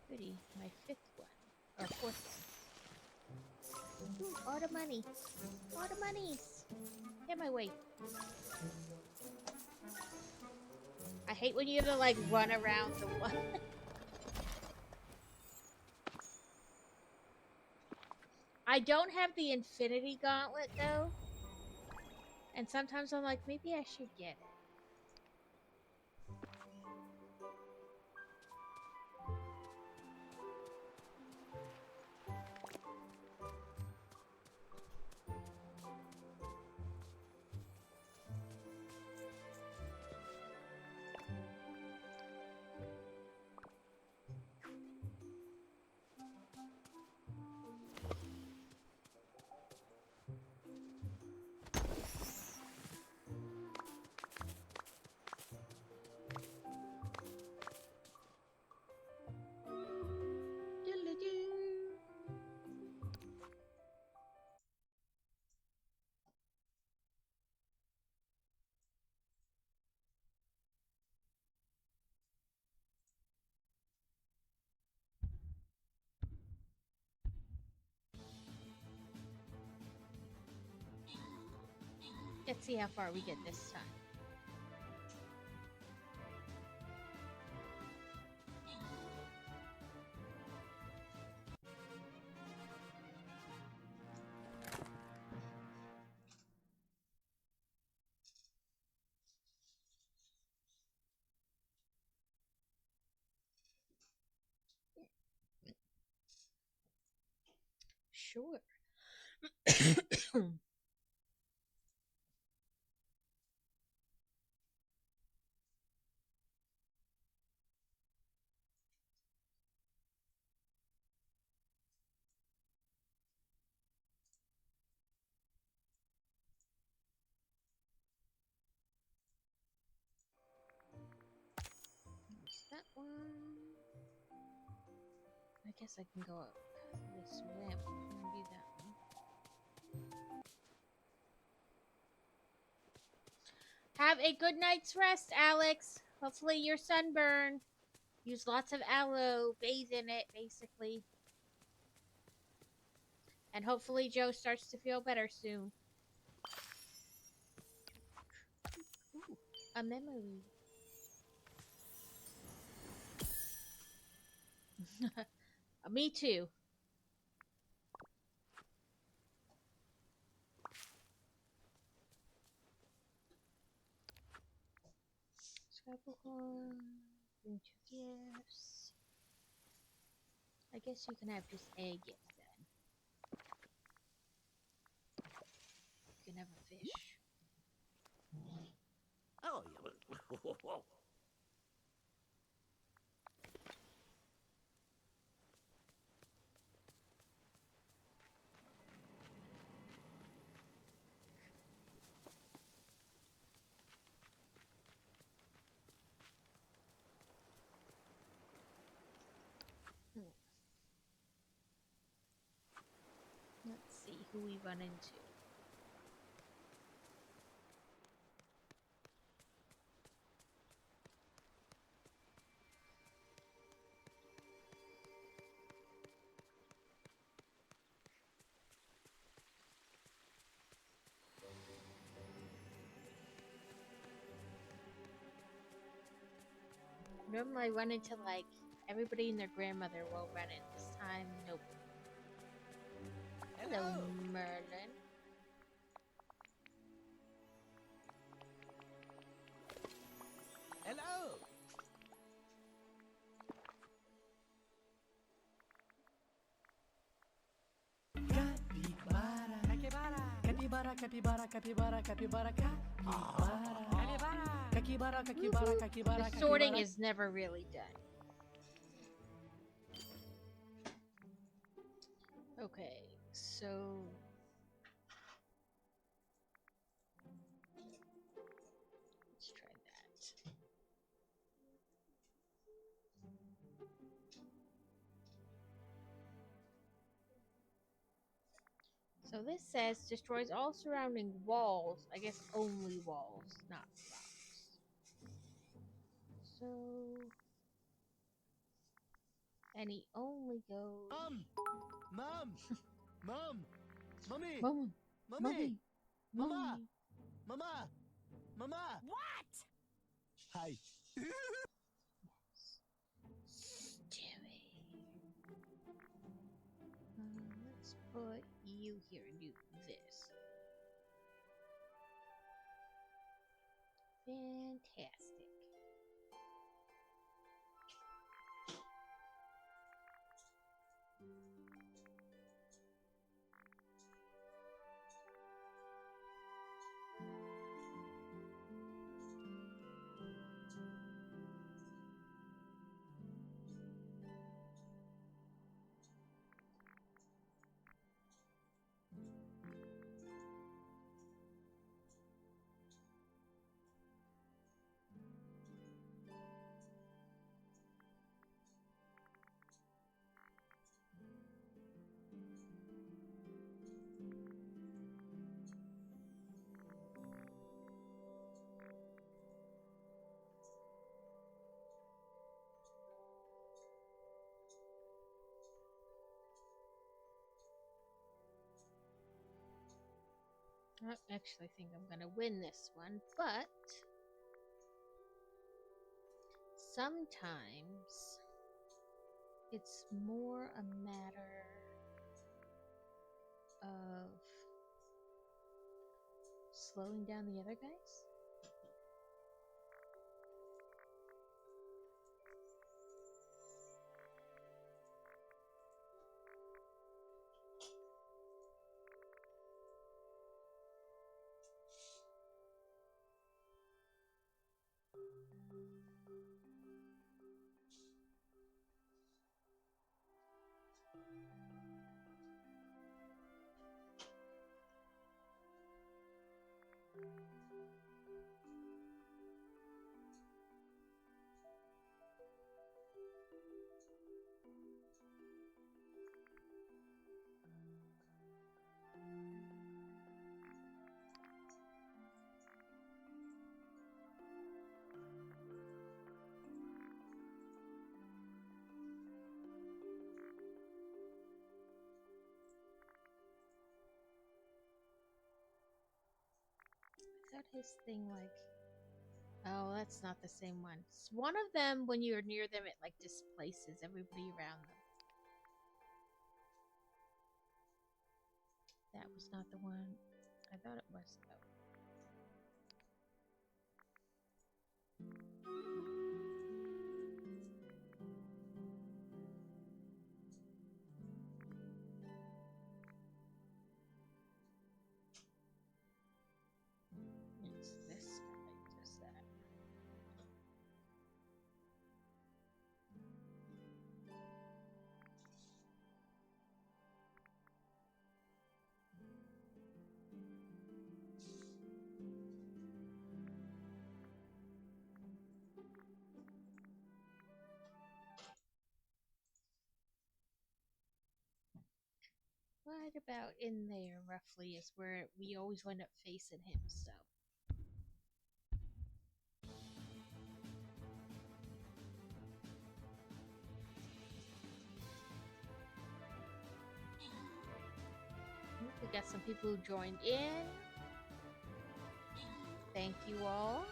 Goody. My 5th one. Or 4th one. Ooh, all the money. All the monies. Get my way. I hate when you have to like run around the one. I don't have the Infinity Gauntlet though. And sometimes I'm like, maybe I should get it. Let's see how far we get this time. Sure. There's that one. I guess I can go up this ramp. I'm gonna do that one. Have a good night's rest, Alex. Hopefully your sunburn. Use lots of aloe. Bathe in it, basically. And hopefully Joe starts to feel better soon. Ooh, a memory. Me too. Scrapbook one. Bring 2 gifts. I guess you can have just a gift then. You can have a fish.
Oh, yeah.
Let's see who we run into. Normally I run into like everybody and their grandmother will run in. This time, nope. Hello, Merlin.
Hello.
Capybara, capybara, capybara, capybara, capybara, capybara, capybara, capybara.
The sorting is never really done. Okay, so let's try that. So this says destroys all surrounding walls. I guess only walls, not rocks. So, and he only goes.
Mom, mommy,
Mom,
mommy,
Mama,
mama, mama.
What?
Hi.
Stewie. Let's put you here and do this. Fantastic. I actually think I'm gonna win this one, but sometimes it's more a matter of slowing down the other guys. that his thing like? Oh, that's not the same one. It's one of them, when you're near them, it like displaces everybody around them. That was not the one. I thought it was, though. It's this guy, just that. Right about in there, roughly, is where we always wind up facing him, so. We got some people who joined in. Thank you all.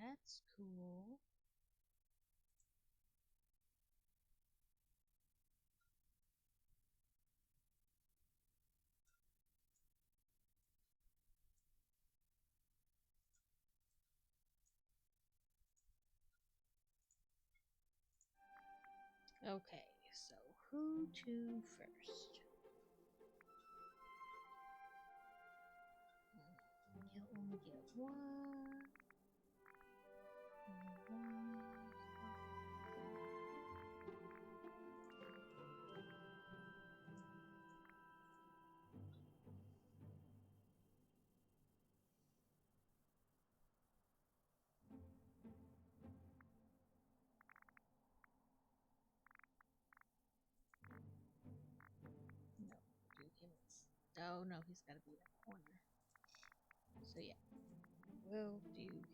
That's cool. Okay, so who to first? You'll only get one. No, do him. Oh no, he's got to be in the corner. So yeah, we'll do him.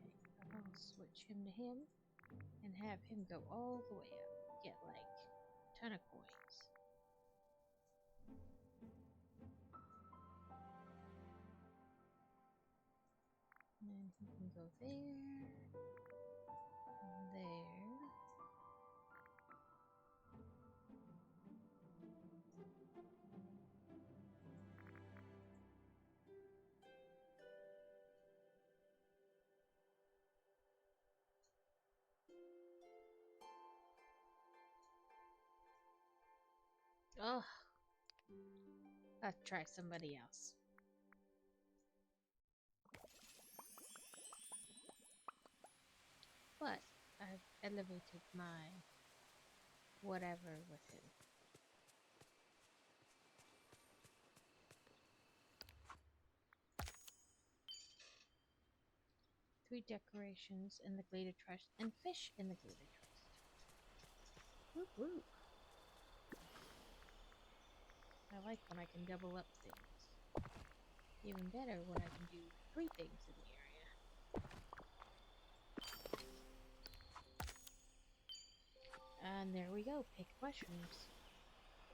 Okay, I'll switch him to him and have him go all the way up. Get like a ton of coins. And he can go there. There. Oh, I'll try somebody else. But I've elevated my whatever with him. Three decorations in the Glader Trust and fish in the Glader Trust. Whoop whoop. I like when I can double up things. Even better when I can do 3 things in the area. And there we go, pick mushrooms.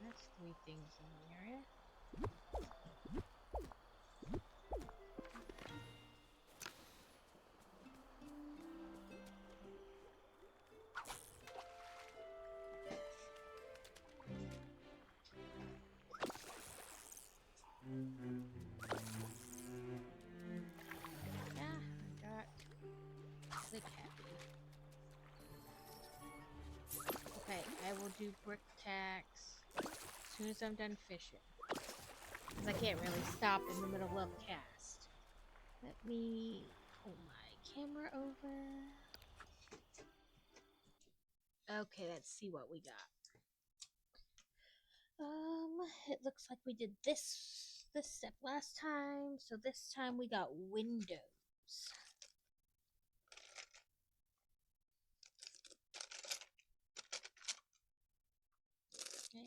That's 3 things in the area. Yeah, I got click happy. Okay, I will do brick tax as soon as I'm done fishing. Because I can't really stop in the middle of cast. Let me pull my camera over. Okay, let's see what we got. It looks like we did this step last time, so this time we got windows. And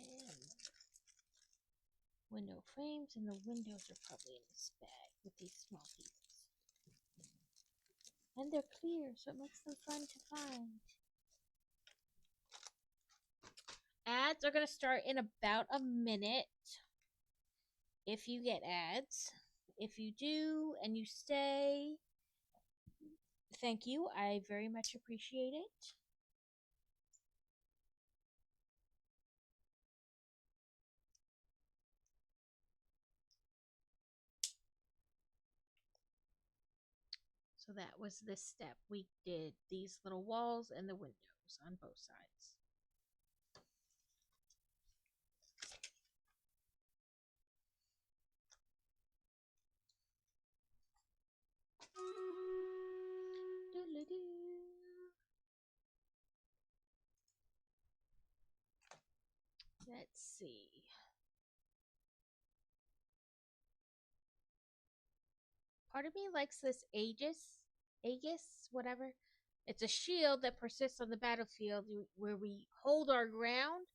window frames, and the windows are probably in this bag with these small pieces. And they're clear, so it makes them fun to find. Ads are going to start in about a minute. If you get ads. If you do and you stay, thank you. I very much appreciate it. So that was this step. We did these little walls and the windows on both sides. Doodly-doo. Let's see. Part of me likes this Aegis, whatever. It's a shield that persists on the battlefield where we hold our ground,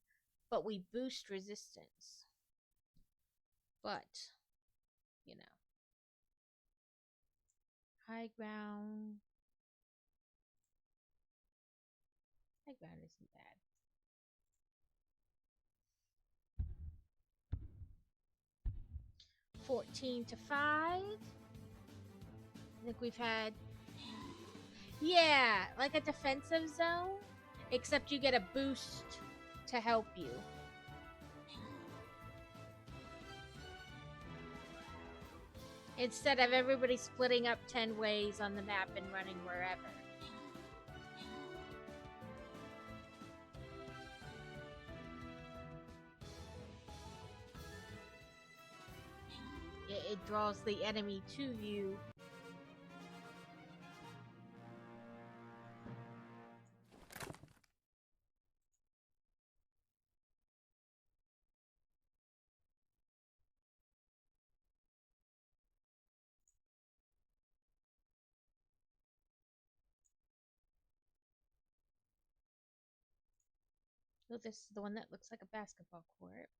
but we boost resistance. But, you know. High ground. High ground isn't bad. $14 to 5. I think we've had, yeah, like a defensive zone, except you get a boost to help you. Instead of everybody splitting up 10 ways on the map and running wherever. It draws the enemy to you. So this is the one that looks like a basketball court.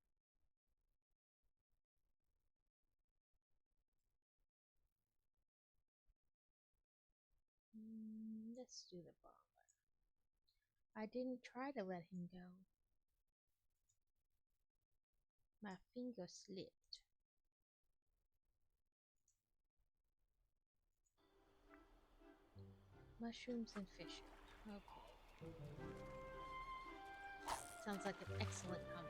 Let's do the bomber. I didn't try to let him go. My finger slipped. Mushrooms and fish. Okay. Sounds like an excellent combo.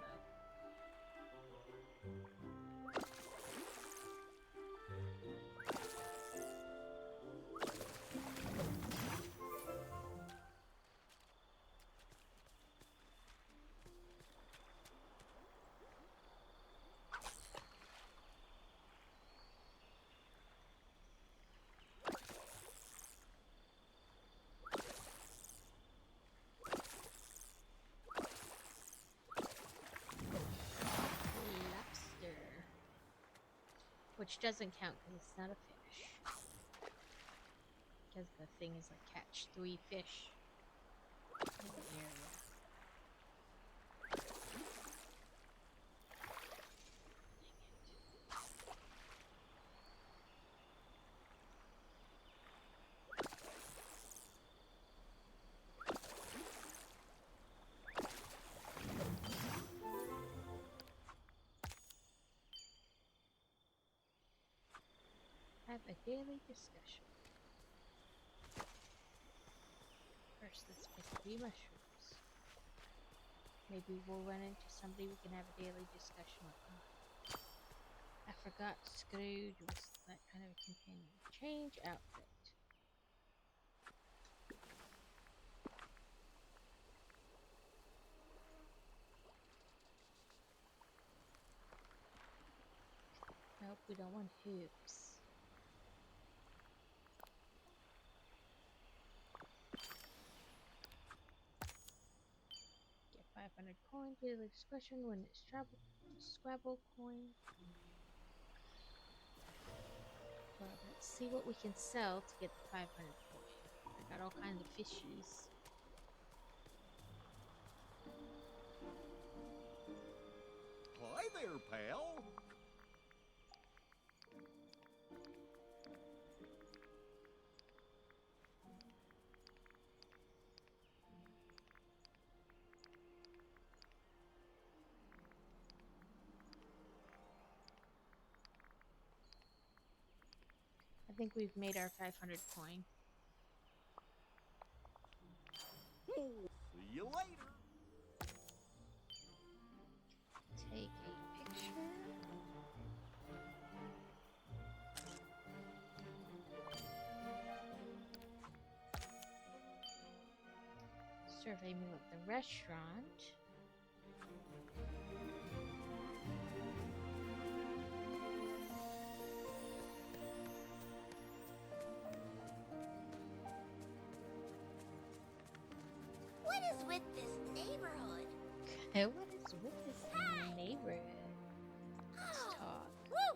Lobster. Which doesn't count because it's not a fish. Because the thing is like catch 3 fish in the area. Have a daily discussion. First, let's pick 3 mushrooms. Maybe we'll run into somebody we can have a daily discussion with. I forgot Scrooge was that kind of a companion. Change outfit. Nope, we don't want hoops. Get 500 coin, daily discussion when it's Scrabble coin. Well, let's see what we can sell to get the 500 coin. I got all kinds of fishies.
Hi there, pal.
I think we've made our 500 coin.
See you later.
Take a picture. Survey me with the restaurant.
What is with this neighborhood?
What is with this neighborhood? Let's
Oh,
talk.
woo!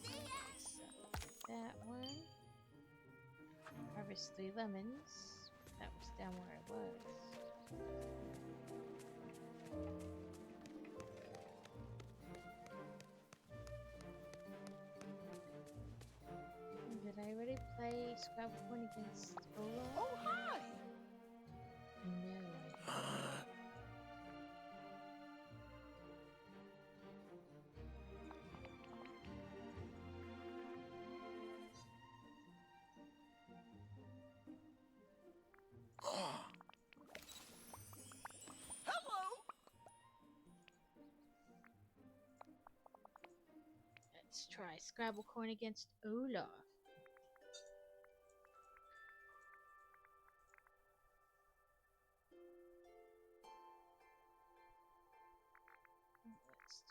See ya!
So, that one. Harvest 3 lemons. That was down where I was. Did I already play Scrabble Coin against Ola?
Oh, hi!
No.
Hello!
Let's try Scrabble Coin against Olaf. Let's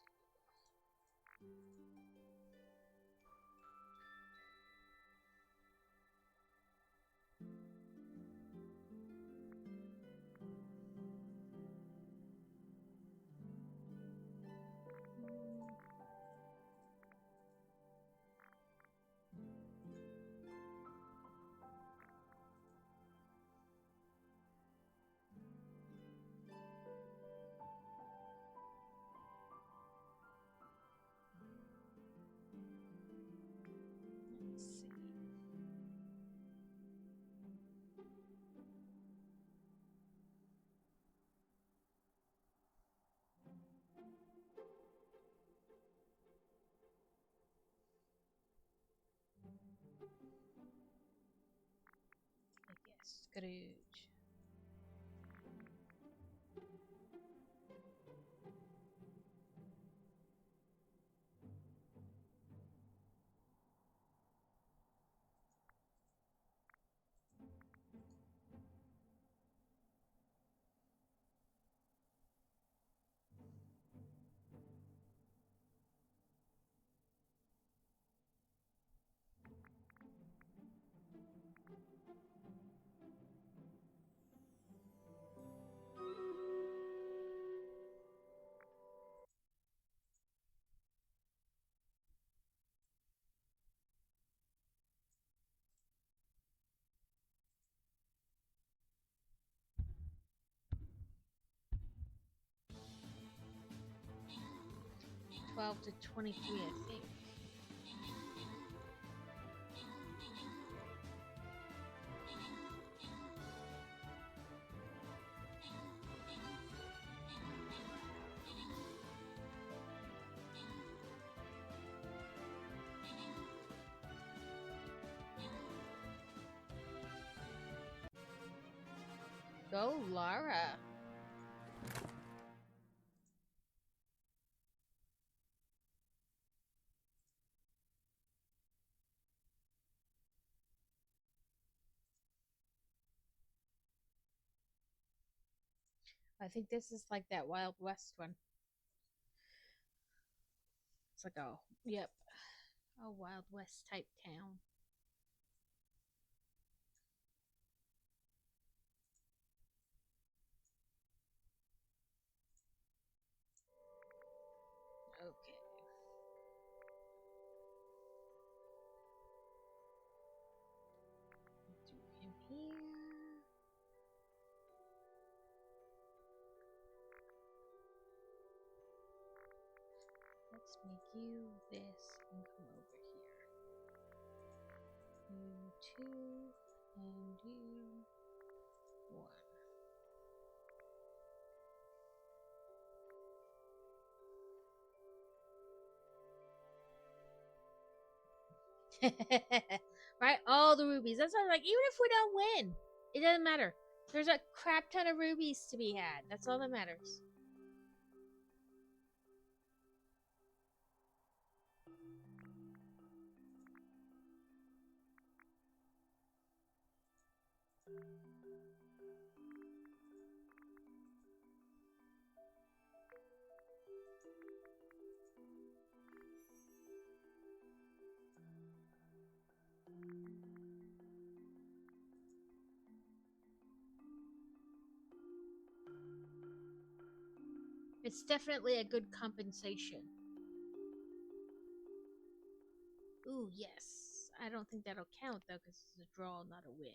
do. I guess Scrooge. $12 to $23, I think. Go, Lara. I think this is like that Wild West one. It's like yep, a Wild West type town. Okay. Do him here. Let's make you this and come over here. You 2 and you 1. Right? All the rubies. That's why I'm like, even if we don't win, it doesn't matter. There's a crap ton of rubies to be had. That's all that matters. It's definitely a good compensation. Ooh, yes. I don't think that'll count though, because it's a draw, not a win.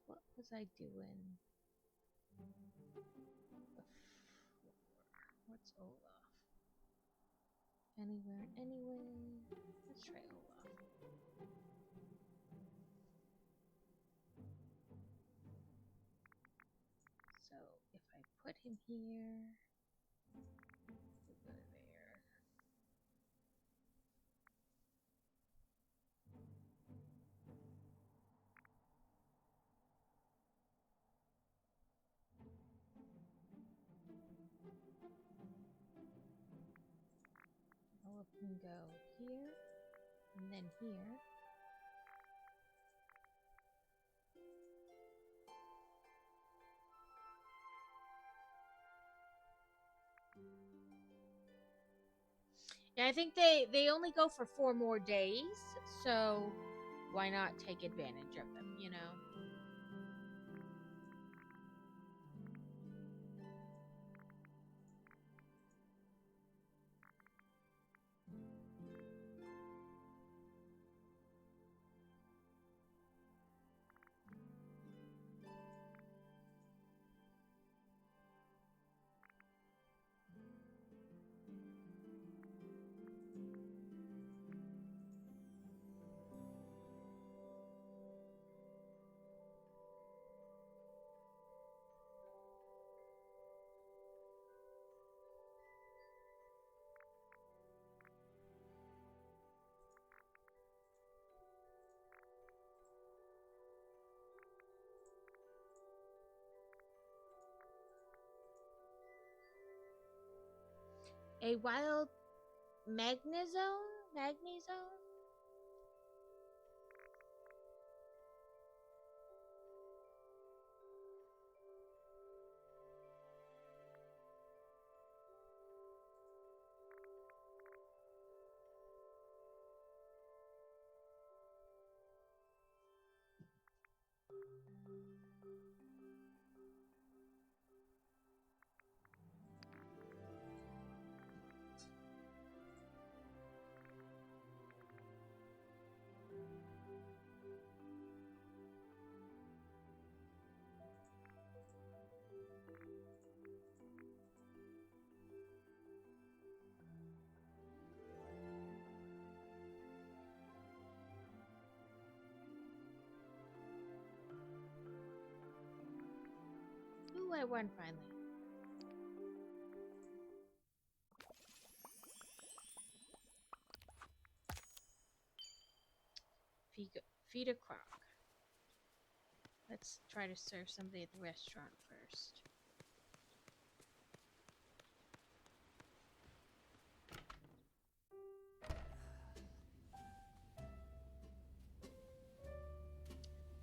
What was I doing before? What's Olaf? Anywhere, anyway. Let's try Olaf. So if I put him here, we'll go there. Olaf can go here, and then here. Yeah, I think they only go for 4 more days, so why not take advantage of them, you know? A wild magnezone? Magnezone? Ooh, I won finally. Feed a croc. Let's try to serve somebody at the restaurant first.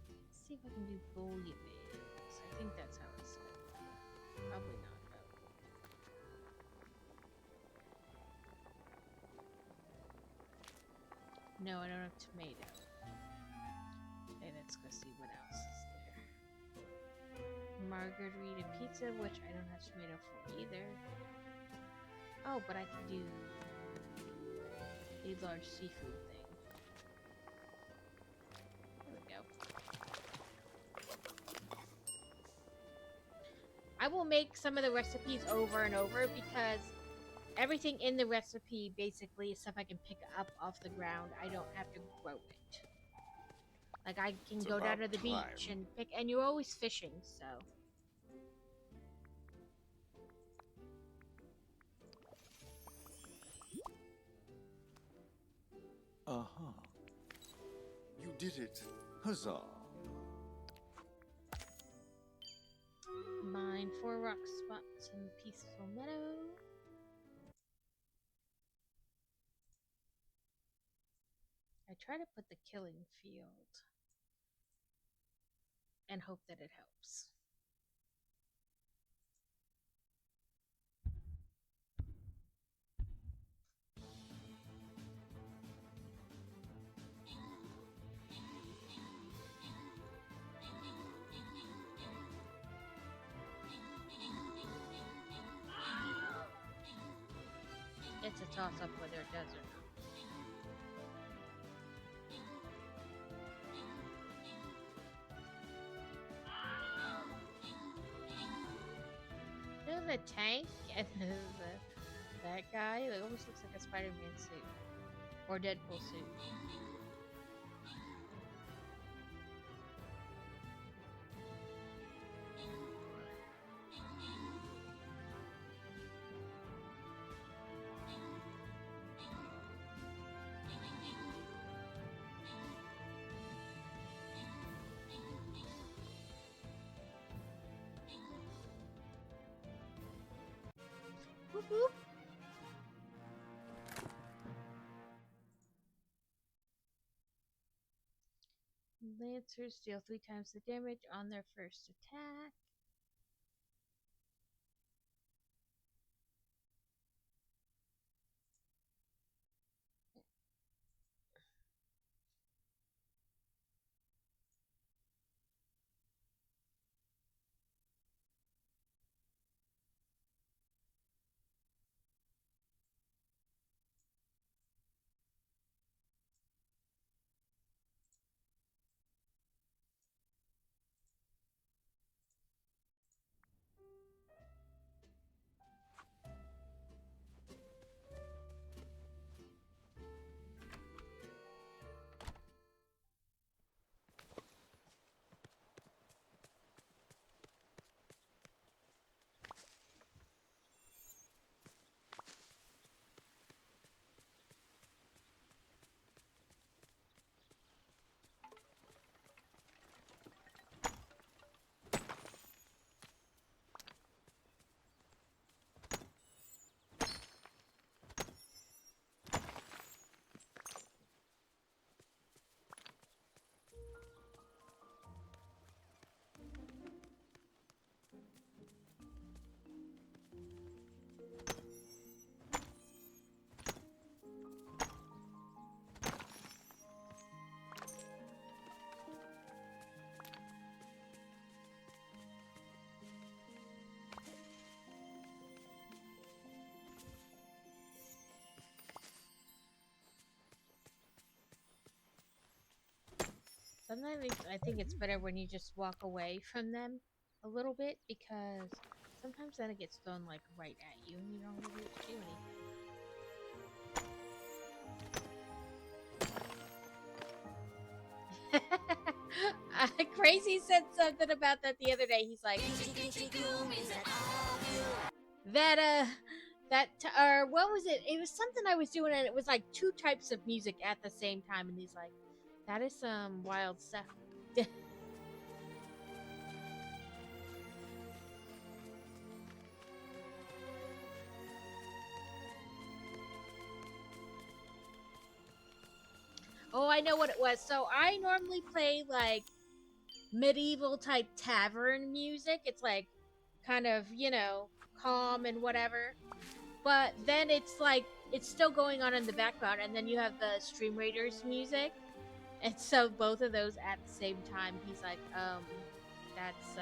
Let's see if I can do bouillabaisse. I think that's how it's said. Probably not, though. No, I don't have tomato. Okay, let's go see what else is there. Margarita pizza, which I don't have tomato for either. Oh, but I can do a large seafood thing. There we go. I will make some of the recipes over and over because everything in the recipe basically is stuff I can pick up off the ground. I don't have to grow it. Like I can go down to the beach and pick, and you're always fishing, so.
Aha. You did it. Huzzah.
Mine 4 rock spots in peaceful meadow. I try to put the killing field and hope that it helps. It's a toss-up whether it does or not. You know the tank and that guy? It almost looks like a Spider-Man suit. Or Deadpool suit. Whoop whoop. Lancers deal 3 times the damage on their first attack. Sometimes I think it's better when you just walk away from them a little bit because sometimes then it gets thrown like right at you and you don't really get to do anything. Crazy said something about that the other day. He's like, or what was it? It was something I was doing, and it was like two types of music at the same time. And he's like, that is some wild stuff. Oh, I know what it was. So I normally play like medieval type tavern music. It's like kind of, calm and whatever. But then it's like it's still going on in the background, and then you have the Stream Raiders music. And so both of those at the same time, he's like, that's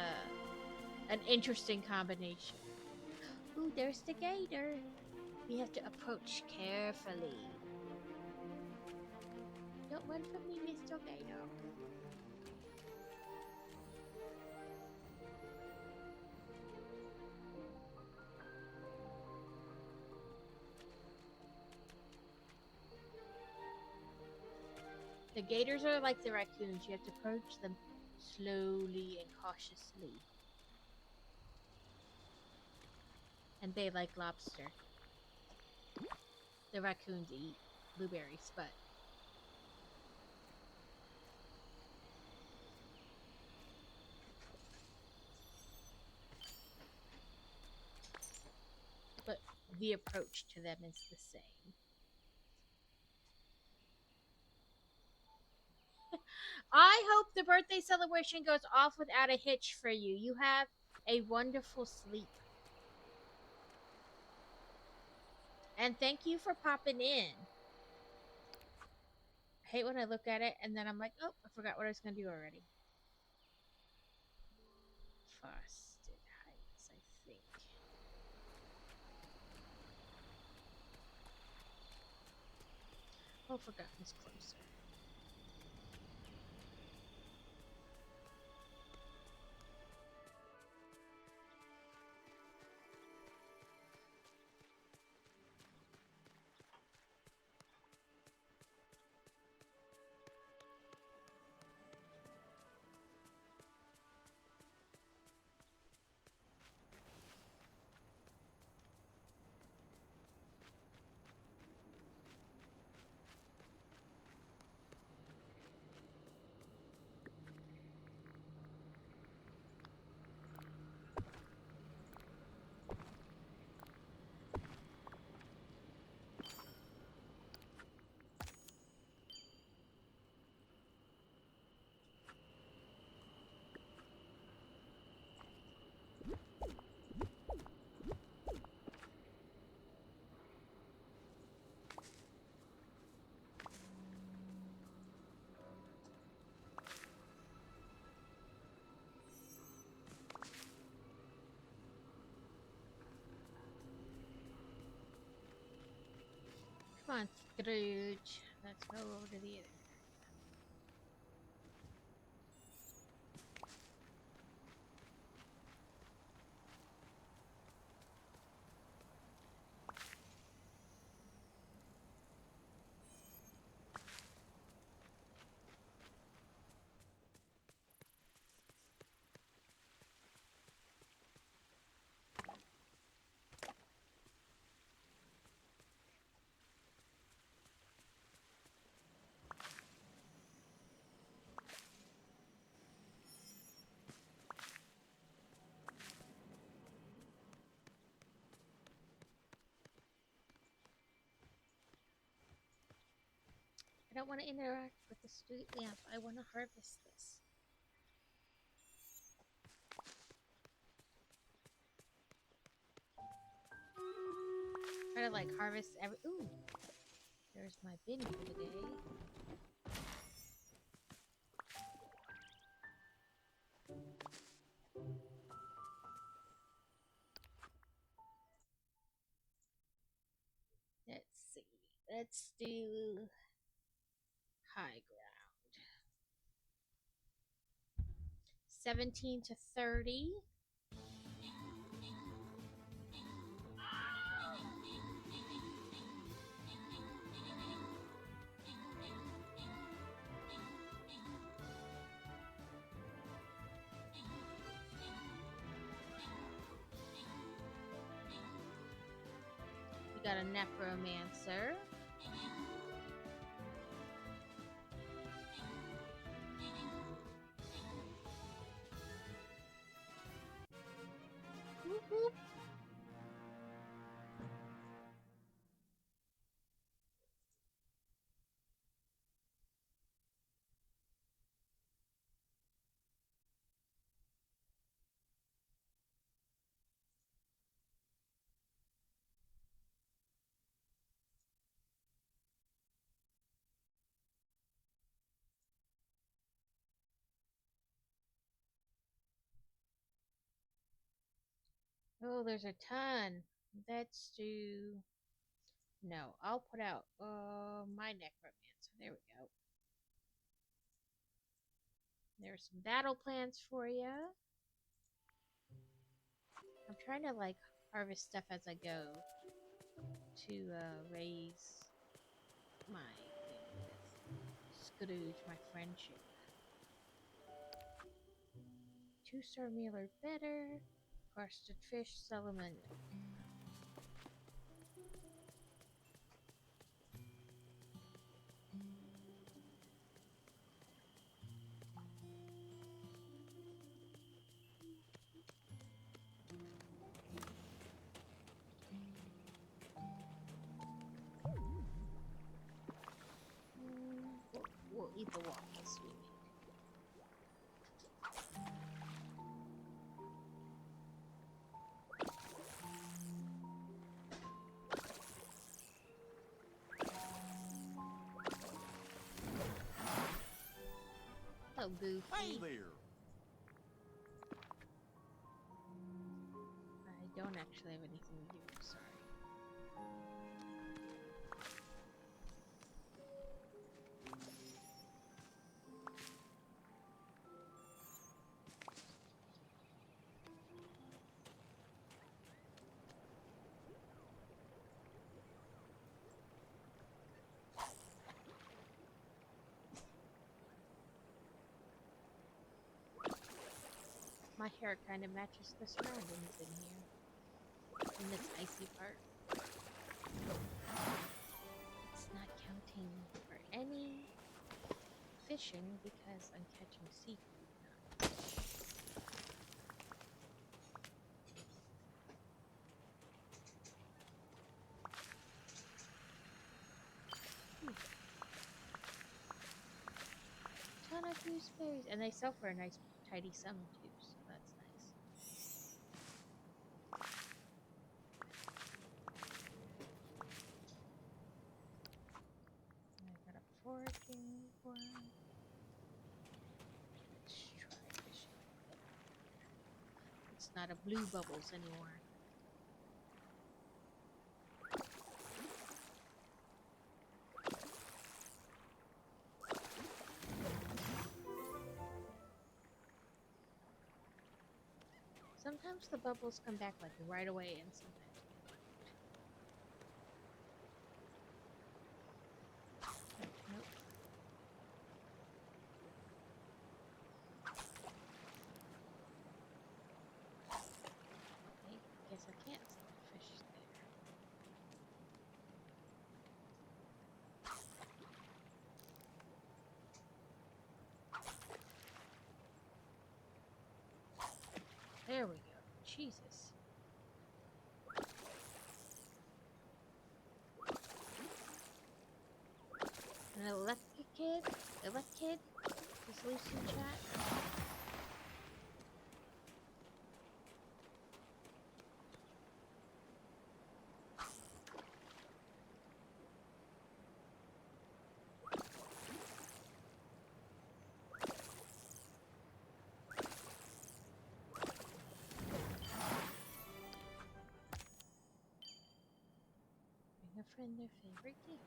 an interesting combination. Ooh, there's the gator. We have to approach carefully. Don't run from me, Mr. Gator. The gators are like the raccoons. You have to approach them slowly and cautiously. And they like lobster. The raccoons eat blueberries, but the approach to them is the same. I hope the birthday celebration goes off without a hitch for you. You have a wonderful sleep. And thank you for popping in. I hate when I look at it and then I'm like, oh, I forgot what I was going to do already. Frosted Heights, I think. Oh, Forgotten's closer. Come on, Scrooge. Let's go over to the other. I don't want to interact with the street lamp. I want to harvest this. Try to like harvest every. Ooh, there's my bin for the day. Let's see. Let's do high ground. 17 to 30. We got a necromancer. Whoop, whoop. Oh, there's a ton. Let's do. No, I'll put out my necromancer. There we go. There's some battle plans for you. I'm trying to like harvest stuff as I go to raise my thing with Scrooge, my friendship. 2-star meal or better. Roasted fish, salmon. We'll eat the waffles we made. Oh, Goofy.
Hey there.
I don't actually have anything to do. Sorry. My hair kind of matches the surroundings in here. In this icy part. It's not counting for any fishing because I'm catching seafood, not fish. Ton of gooseberries, and they sell for a nice tidy sum too, so that's nice. And I got a foraging one. Let's try fishing. It's not a blue bubbles anymore. Sometimes the bubbles come back like right away, and sometimes they don't. Nope. Okay, guess I can't sell the fish there. There we go. Jesus. And a left kid? A left kid? Is loose in chat? Bring a friend their favorite gift.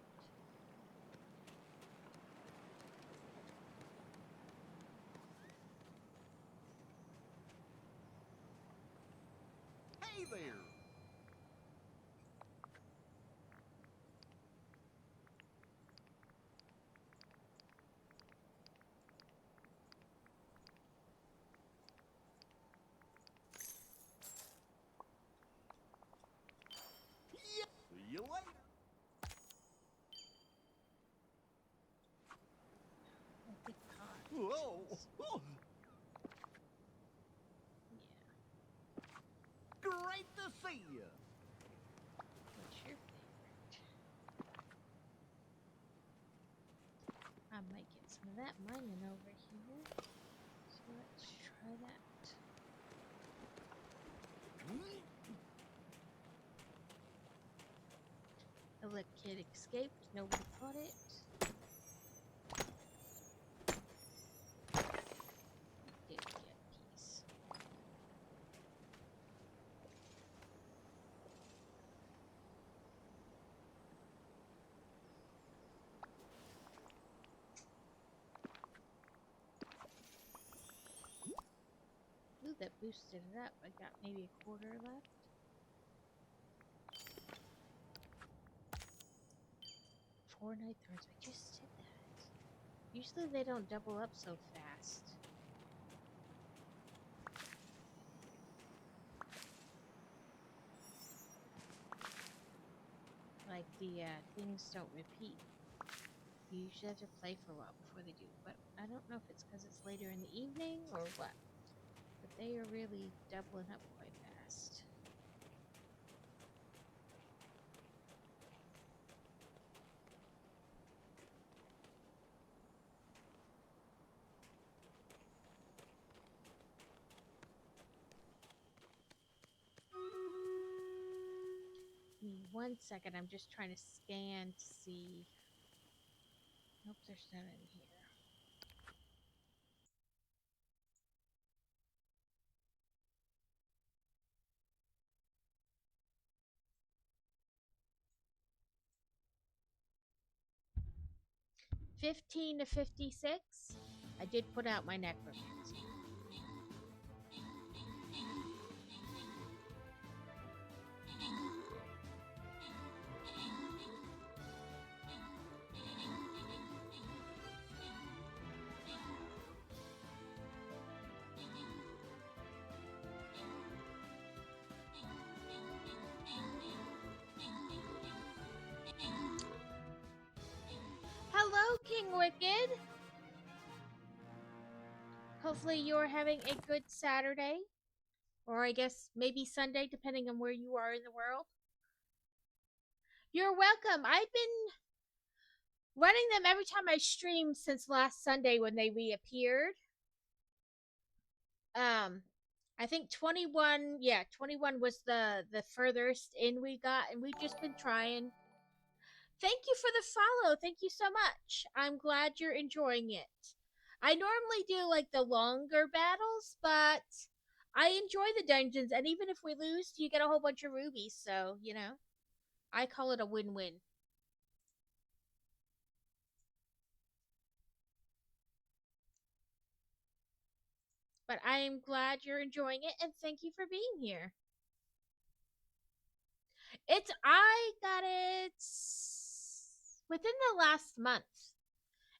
Whoa! Oh,
Yeah.
great to see you.
What's your favorite? I might get some of that mining over here. So let's try that. The little kid escaped. Nobody caught it. Did get a piece. Ooh, that boosted it up. I got maybe a quarter left. 4 night thorns. I just did that. Usually they don't double up so fast. Like the things don't repeat. You usually have to play for a while before they do. But I don't know if it's because it's later in the evening or what. But they are really doubling up quite fast. Give me 1 second. I'm just trying to scan to see. Nope, there's none in here. $15 to $56. I did put out my necromancy. Hello, King Wicked. Hopefully you're having a good Saturday. Or I guess maybe Sunday, depending on where you are in the world. You're welcome. I've been running them every time I stream since last Sunday when they reappeared. I think 21 was the furthest in we got, and we've just been trying. Thank you for the follow. Thank you so much. I'm glad you're enjoying it. I normally do like the longer battles, but I enjoy the dungeons, and even if we lose, you get a whole bunch of rubies, so, you know, I call it a win-win. But I am glad you're enjoying it, and thank you for being here. I got it within the last month,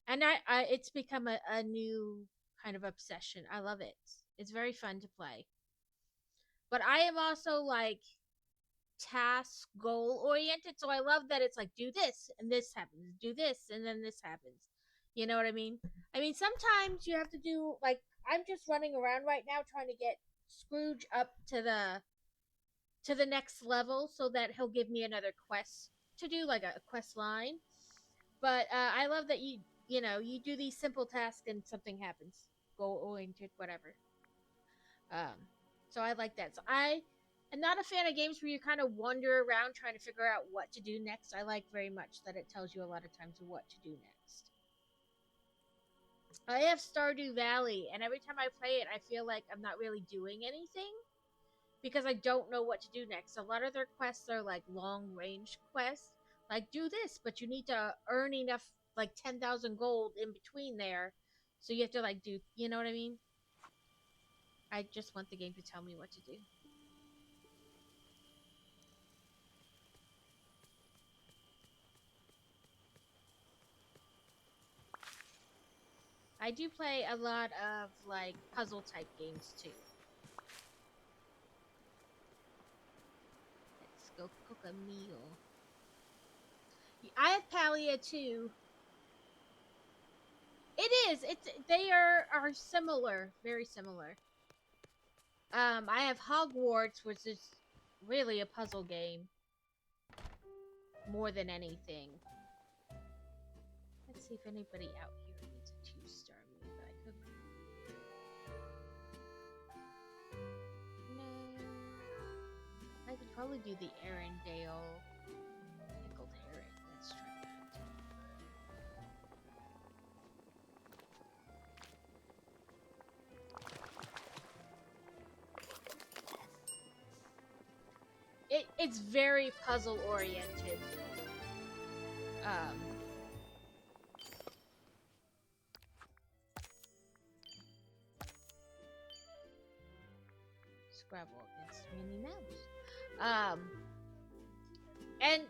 and it's become a new kind of obsession. I love it. It's very fun to play. But I am also like task goal oriented, so I love that it's like do this and this happens, do this and then this happens. You know what I mean? I mean, sometimes you have to do like I'm just running around right now trying to get Scrooge up to the next level so that he'll give me another quest to do, like a quest line. But I love that you do these simple tasks and something happens, goal oriented, whatever. So I like that. So I am not a fan of games where you kind of wander around trying to figure out what to do next. I like very much that it tells you a lot of times what to do next. I have Stardew Valley, and every time I play it, I feel like I'm not really doing anything because I don't know what to do next. A lot of their quests are like long range quests, like do this, but you need to earn enough, like 10,000 gold in between there, so you have to like do, you know what I mean? I just want the game to tell me what to do. I do play a lot of like puzzle type games too. Let's go cook a meal. I have Palia too. It is. They are similar, very similar. I have Hogwarts, which is really a puzzle game more than anything. Let's see if anybody out here needs a 2-star move that I could. No, I could probably do the Arendelle pickled herring. Let's try that. It's very puzzle oriented. Scrabble against Minnie Mouse. And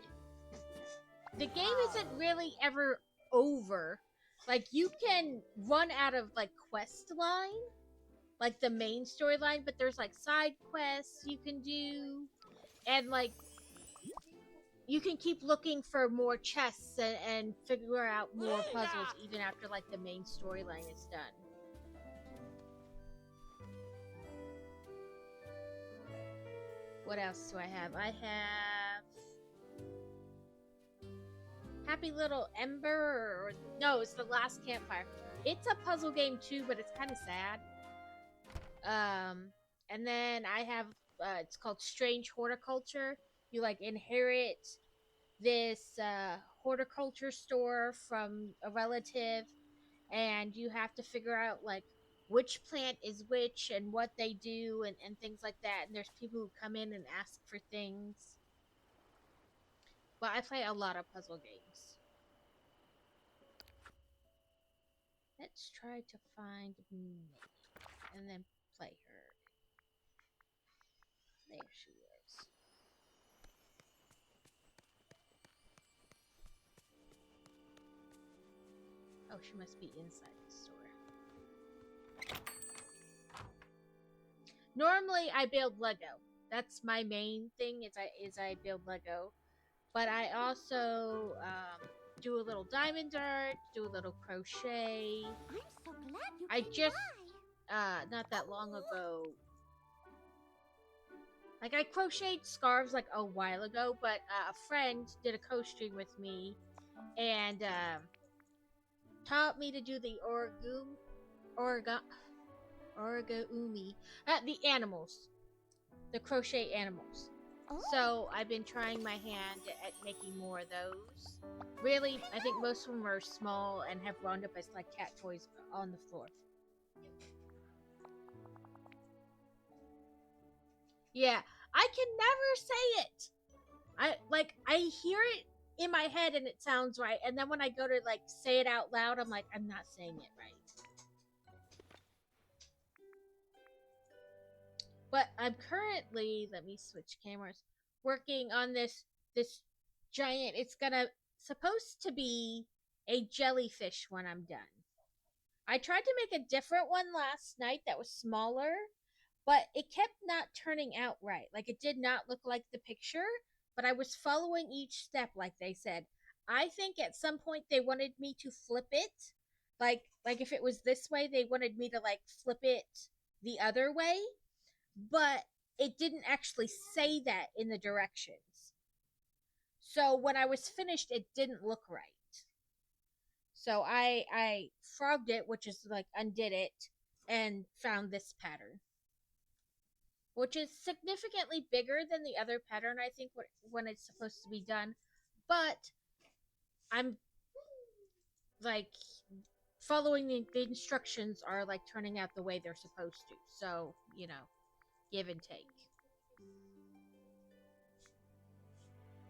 the game isn't really ever over. Like, you can run out of like quest line, like the main storyline, but there's like side quests you can do. And, like, you can keep looking for more chests and figure out more puzzles even after, like, the main storyline is done. What else do I have? I have Happy Little Ember, no, it's The Last Campfire. It's a puzzle game too, but it's kind of sad. And then I have it's called Strange Horticulture. You like inherit this horticulture store from a relative, and you have to figure out like which plant is which and what they do and things like that. And there's people who come in and ask for things. But I play a lot of puzzle games. Let's try to find Minnie and then play her. There she is. Oh, she must be inside the store. Normally, I build Lego. That's my main thing. Is I build Lego, but I also do a little diamond art, do a little crochet.
I'm so glad you
I
came
just
by.
not that long ago. Like, I crocheted scarves, like, a while ago, but a friend did a co-stream with me and taught me to do the origami, the animals, the crochet animals.
Oh.
So I've been trying my hand at making more of those. Really, I think most of them are small and have wound up as, like, cat toys on the floor. Yeah, I can never say it. I hear it in my head and it sounds right, and then when I go to like say it out loud, I'm like, I'm not saying it right. But I'm currently, let me switch cameras, working on this giant. It's supposed to be a jellyfish when I'm done. I tried to make a different one last night that was smaller, but it kept not turning out right. Like, it did not look like the picture, but I was following each step like they said. I think at some point they wanted me to flip it. Like if it was this way, they wanted me to like flip it the other way, but it didn't actually say that in the directions. So when I was finished, it didn't look right. So I frogged it, which is like undid it, and found this pattern, which is significantly bigger than the other pattern, I think, when it's supposed to be done. But I'm, like, following the instructions are, like, turning out the way they're supposed to. So, you know, give and take.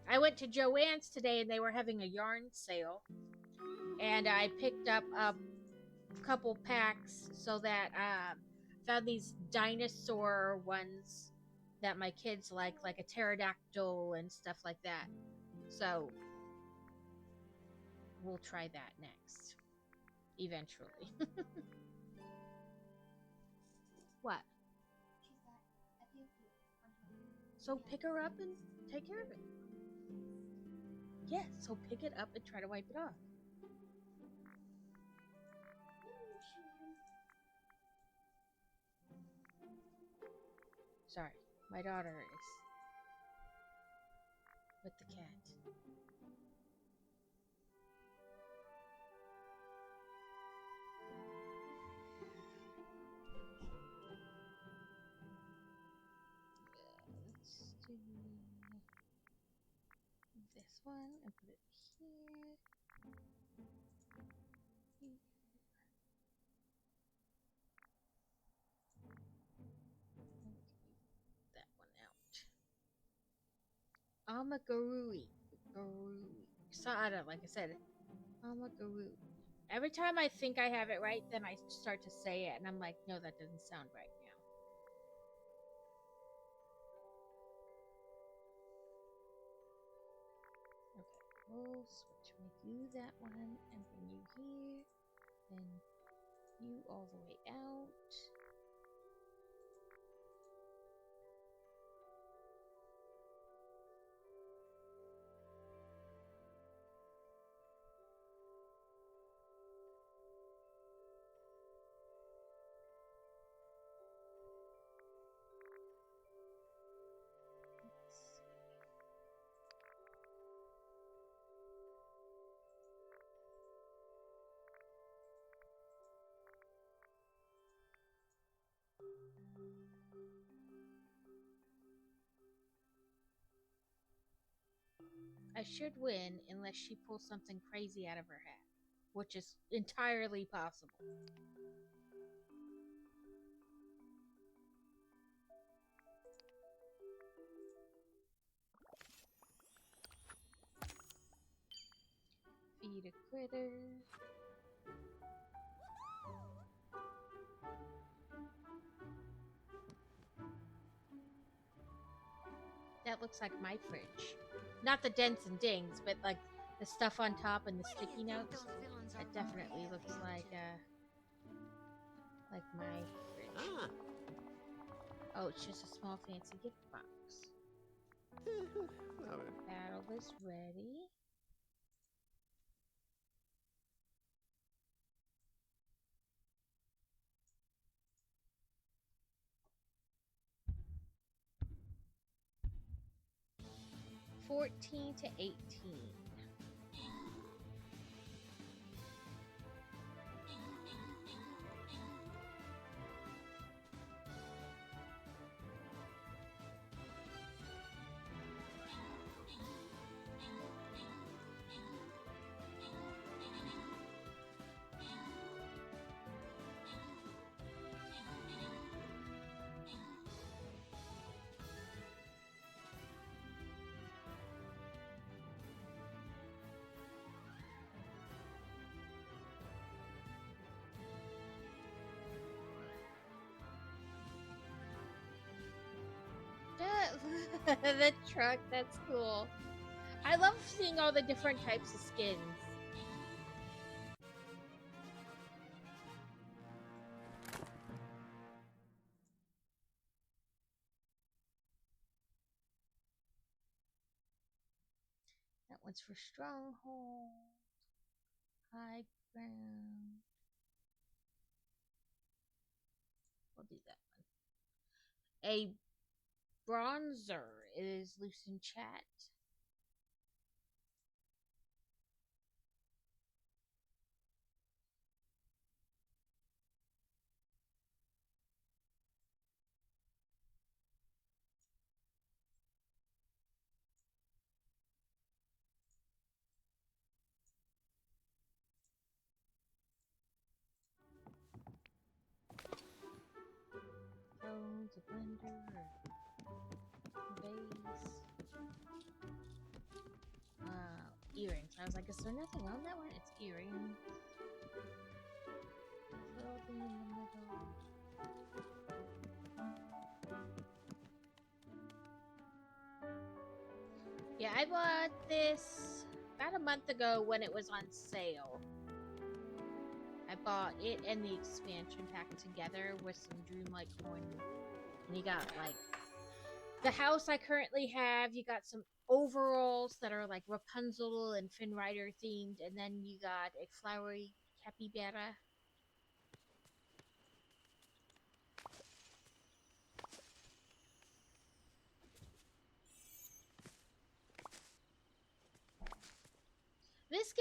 I went to Joann's today, and they were having a yarn sale. And I picked up a couple packs so that, found these dinosaur ones that my kids like a pterodactyl and stuff like that. So we'll try that next, eventually. What? So pick her up and take care of it. Yes, so pick it up and try to wipe it off. Sorry, my daughter is with the cat. Let's do this one and put it here. That one out. Amagarui. Garui. So I don't like I said. Amagarui. Every time I think I have it right, then I start to say it, and I'm like, no, that doesn't sound right now. Okay, we'll switch. Make you that one, and bring you here, then you all the way out. I should win unless she pulls something crazy out of her hat, which is entirely possible. Feed a critter. That looks like my fridge. Not the dents and dings, but like the stuff on top and the
Where do you
sticky
think
notes.
those villains
It
are
definitely
really
looks
affiliated?
like my fridge.
Ah.
Oh, it's just a small fancy gift box.
Love it.
Battle is ready. $14 to $18. The truck, that's cool. I love seeing all the different types of skins. That one's for Stronghold. High Ground. We'll do that one. A bronzer is loose in chat. Bones, a blender, vase. Earrings. I was like, is there nothing on that one? It's earrings. Clothing in the middle. Yeah, I bought this about a month ago when it was on sale. I bought it and the expansion pack together with some Dreamlight coin. And you got like the house I currently have, you got some overalls that are like Rapunzel and Finn Rider themed, and then you got a flowery capybara.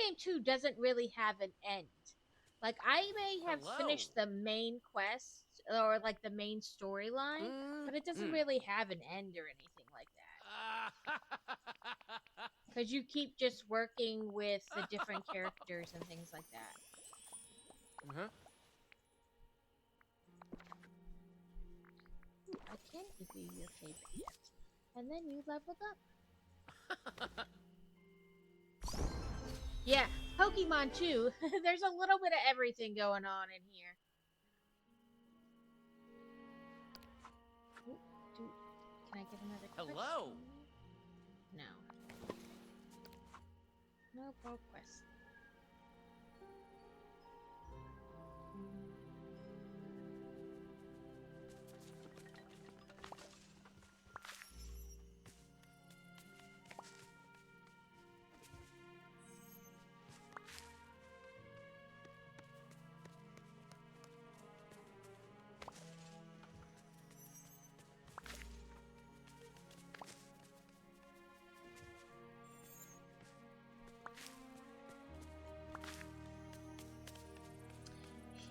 game too doesn't really have an end. Like I may have finished the main quest or like the main storyline, but it doesn't really have an end or anything like that. Because you keep just working with the different characters and things like that.
Uh-huh.
Ooh, I can give you your favorite gift. And then you leveled up. Yeah, Pokemon too. There's a little bit of everything going on in here. Ooh, can I get another quest?
Hello.
No. No pro quest.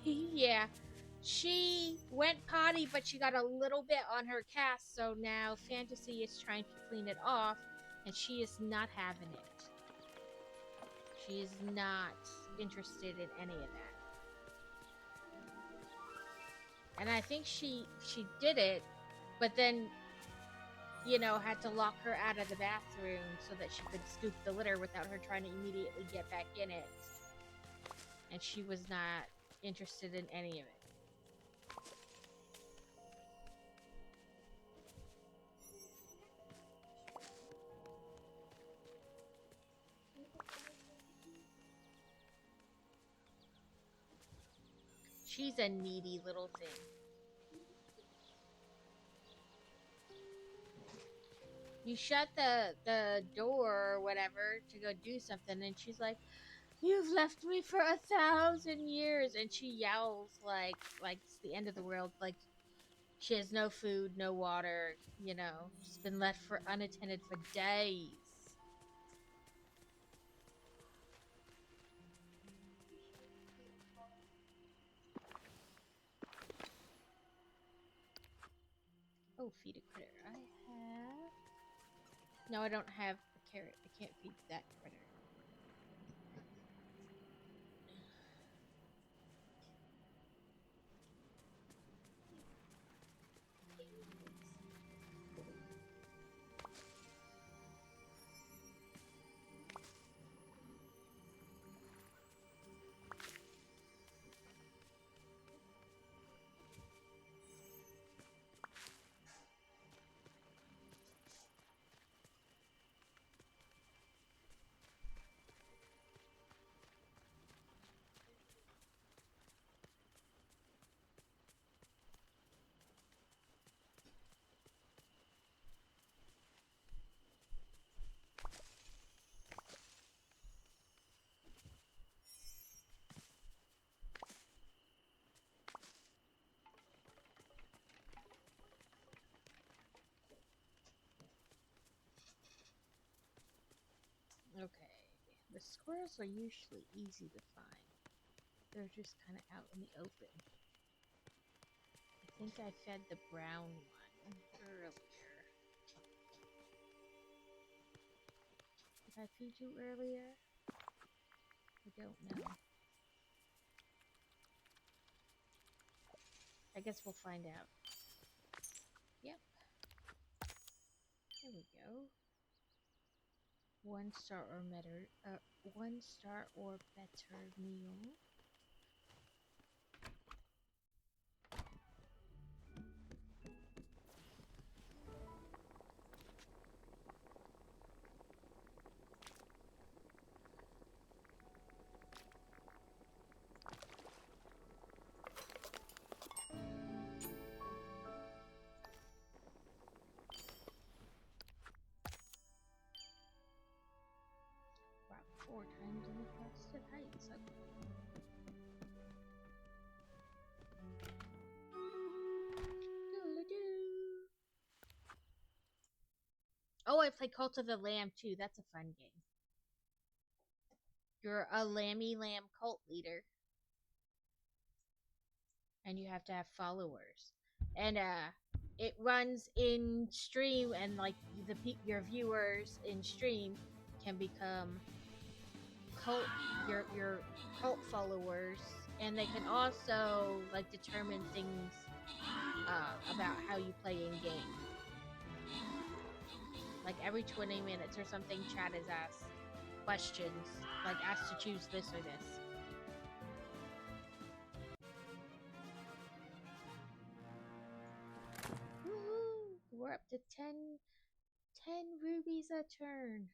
Yeah, she went potty, but she got a little bit on her cast, so now Fantasy is trying to clean it off, and she is not having it. She is not interested in any of that. And I think she did it, but then, you know, had to lock her out of the bathroom so that she could scoop the litter without her trying to immediately get back in it. And she was not interested in any of it. She's a needy little thing. You shut the door or whatever to go do something, and she's like, "You've left me for 1,000 years," and she yells like it's the end of the world. Like she has no food, no water. You know, she's been left for unattended for days. Oh, feed a critter. I have. No, I don't have a carrot. I can't feed that critter. Okay, the squirrels are usually easy to find. They're just kind of out in the open. I think I fed the brown one earlier. Did I feed you earlier? I don't know. I guess we'll find out. Yep. There we go. 1 star or better, 1 star or better meal. Wow, 4 times in the frosted heights. Okay. Doodle-doo. Oh, I play Cult of the Lamb too. That's a fun game. You're a Lammy Lamb cult leader, and you have to have followers. And it runs in stream, and like your viewers in stream can become cult your cult followers, and they can also like determine things about how you play in game. Like every 20 minutes or something, chat is asked questions, like asked to choose this or this. Woohoo! We're up to 10 rubies a turn.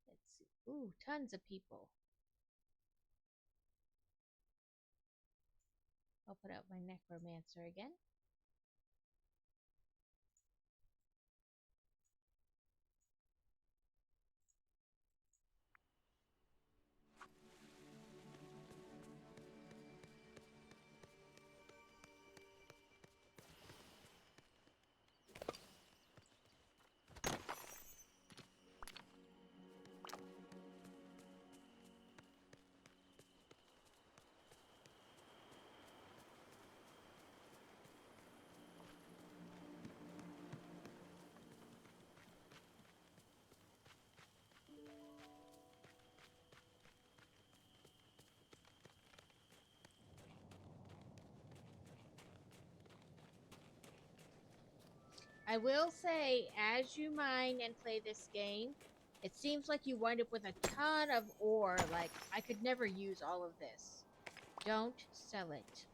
Let's see. Ooh, tons of people. I'll put out my necromancer again. I will say, as you mine and play this game, it seems like you wind up with a ton of ore. Like, I could never use all of this. Don't sell it.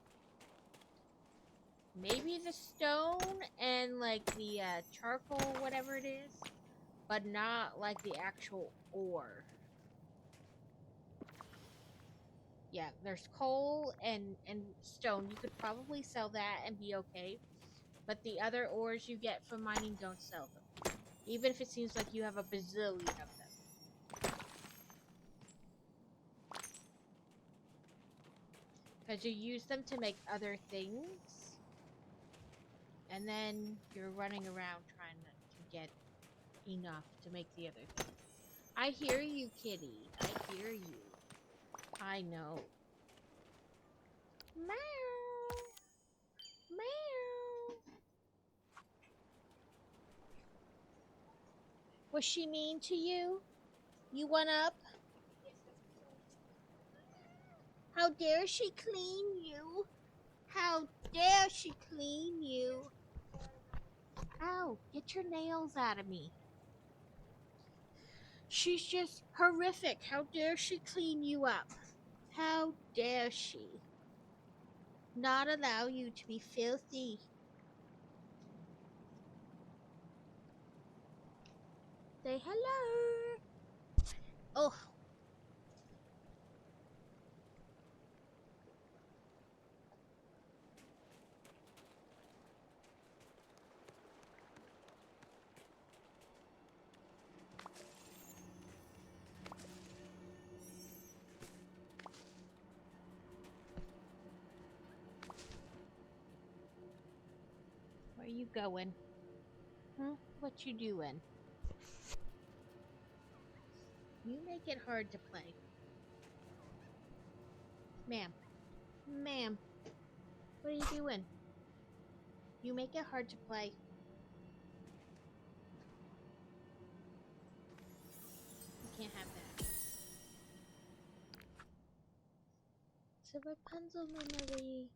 Maybe the stone and, like, the charcoal, whatever it is, but not, like, the actual ore. Yeah, there's coal and stone. You could probably sell that and be okay. But the other ores you get from mining, don't sell them. Even if it seems like you have a bazillion of them. Because you use them to make other things. And then you're running around trying to get enough to make the other things. I hear you, kitty. I hear you. I know. Meow. Meow. Was she mean to you? You went up? How dare she clean you? How dare she clean you? Ow, get your nails out of me. She's just horrific. How dare she clean you up? How dare she not allow you to be filthy? Say hello. Oh. Where you going? Huh? What you doing? You make it hard to play. Ma'am. Ma'am. What are you doing? You make it hard to play. You can't have that. It's a Rapunzel memory.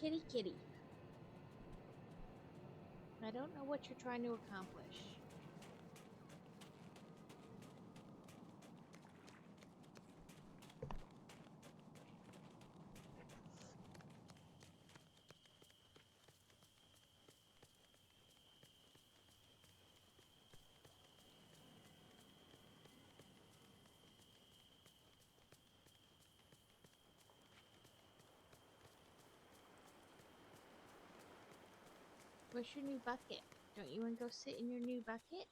kitty, kitty. I don't know what you're trying to accomplish. Where's your new bucket? Don't you want to go sit in your new bucket?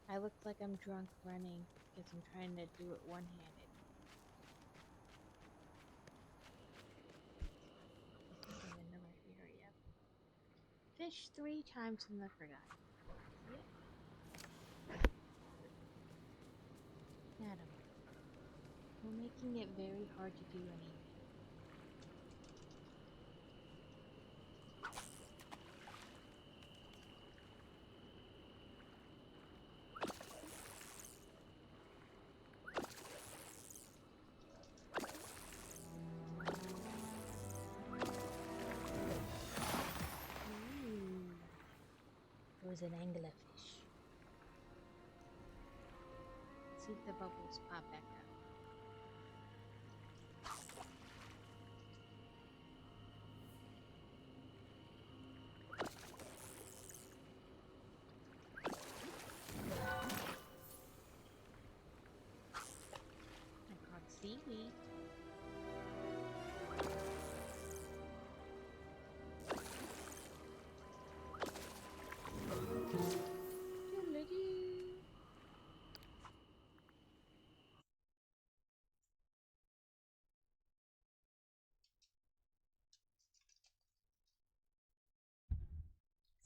I look like I'm drunk running because I'm trying to do it one-handed. I think I'm in the right area. Fish 3 times in the forgotten. Yep. Adam, we're making it very hard to do anything. It was an anglerfish. Let's see if the bubbles pop back up. I caught seaweed. Doodle-doo.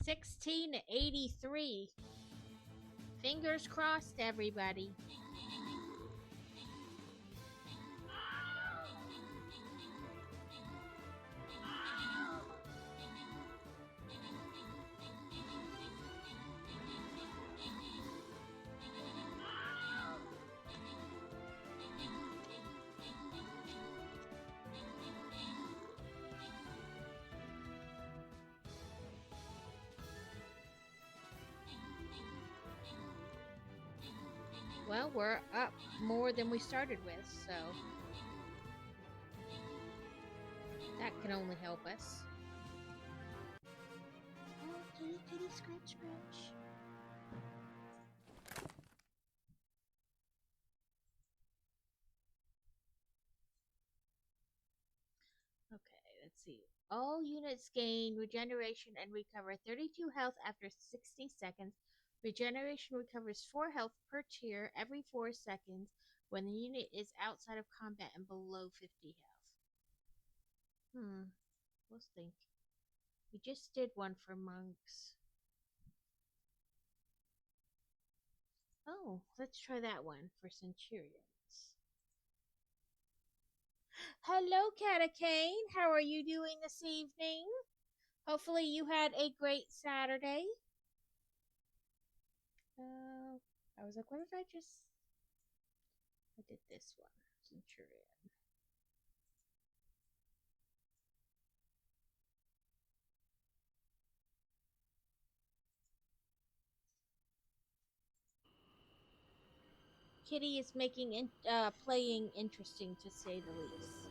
1683. Fingers crossed, everybody. Well, we're up more than we started with, so that can only help us. Oh, kitty, kitty, scratch, scratch. Okay, let's see. All units gain regeneration and recover 32 health after 60 seconds. Regeneration recovers 4 health per tier every 4 seconds when the unit is outside of combat and below 50 health. Let's think. We just did one for monks. Oh, let's try that one for centurions. Hello, Catacane. How are you doing this evening? Hopefully you had a great Saturday. I was like, what did I just... I did this one. Centurion. Kitty is making playing interesting, to say the least.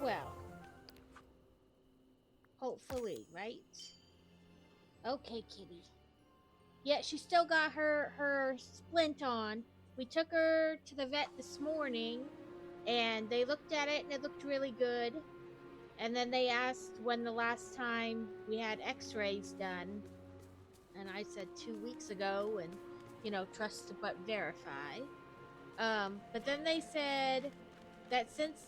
Well, hopefully, right? Okay, Kitty. Yeah, she still got her splint on. We took her to the vet this morning, and they looked at it, and it looked really good. And then they asked when the last time we had x-rays done. And I said 2 weeks ago, and, you know, trust but verify. But then they said that since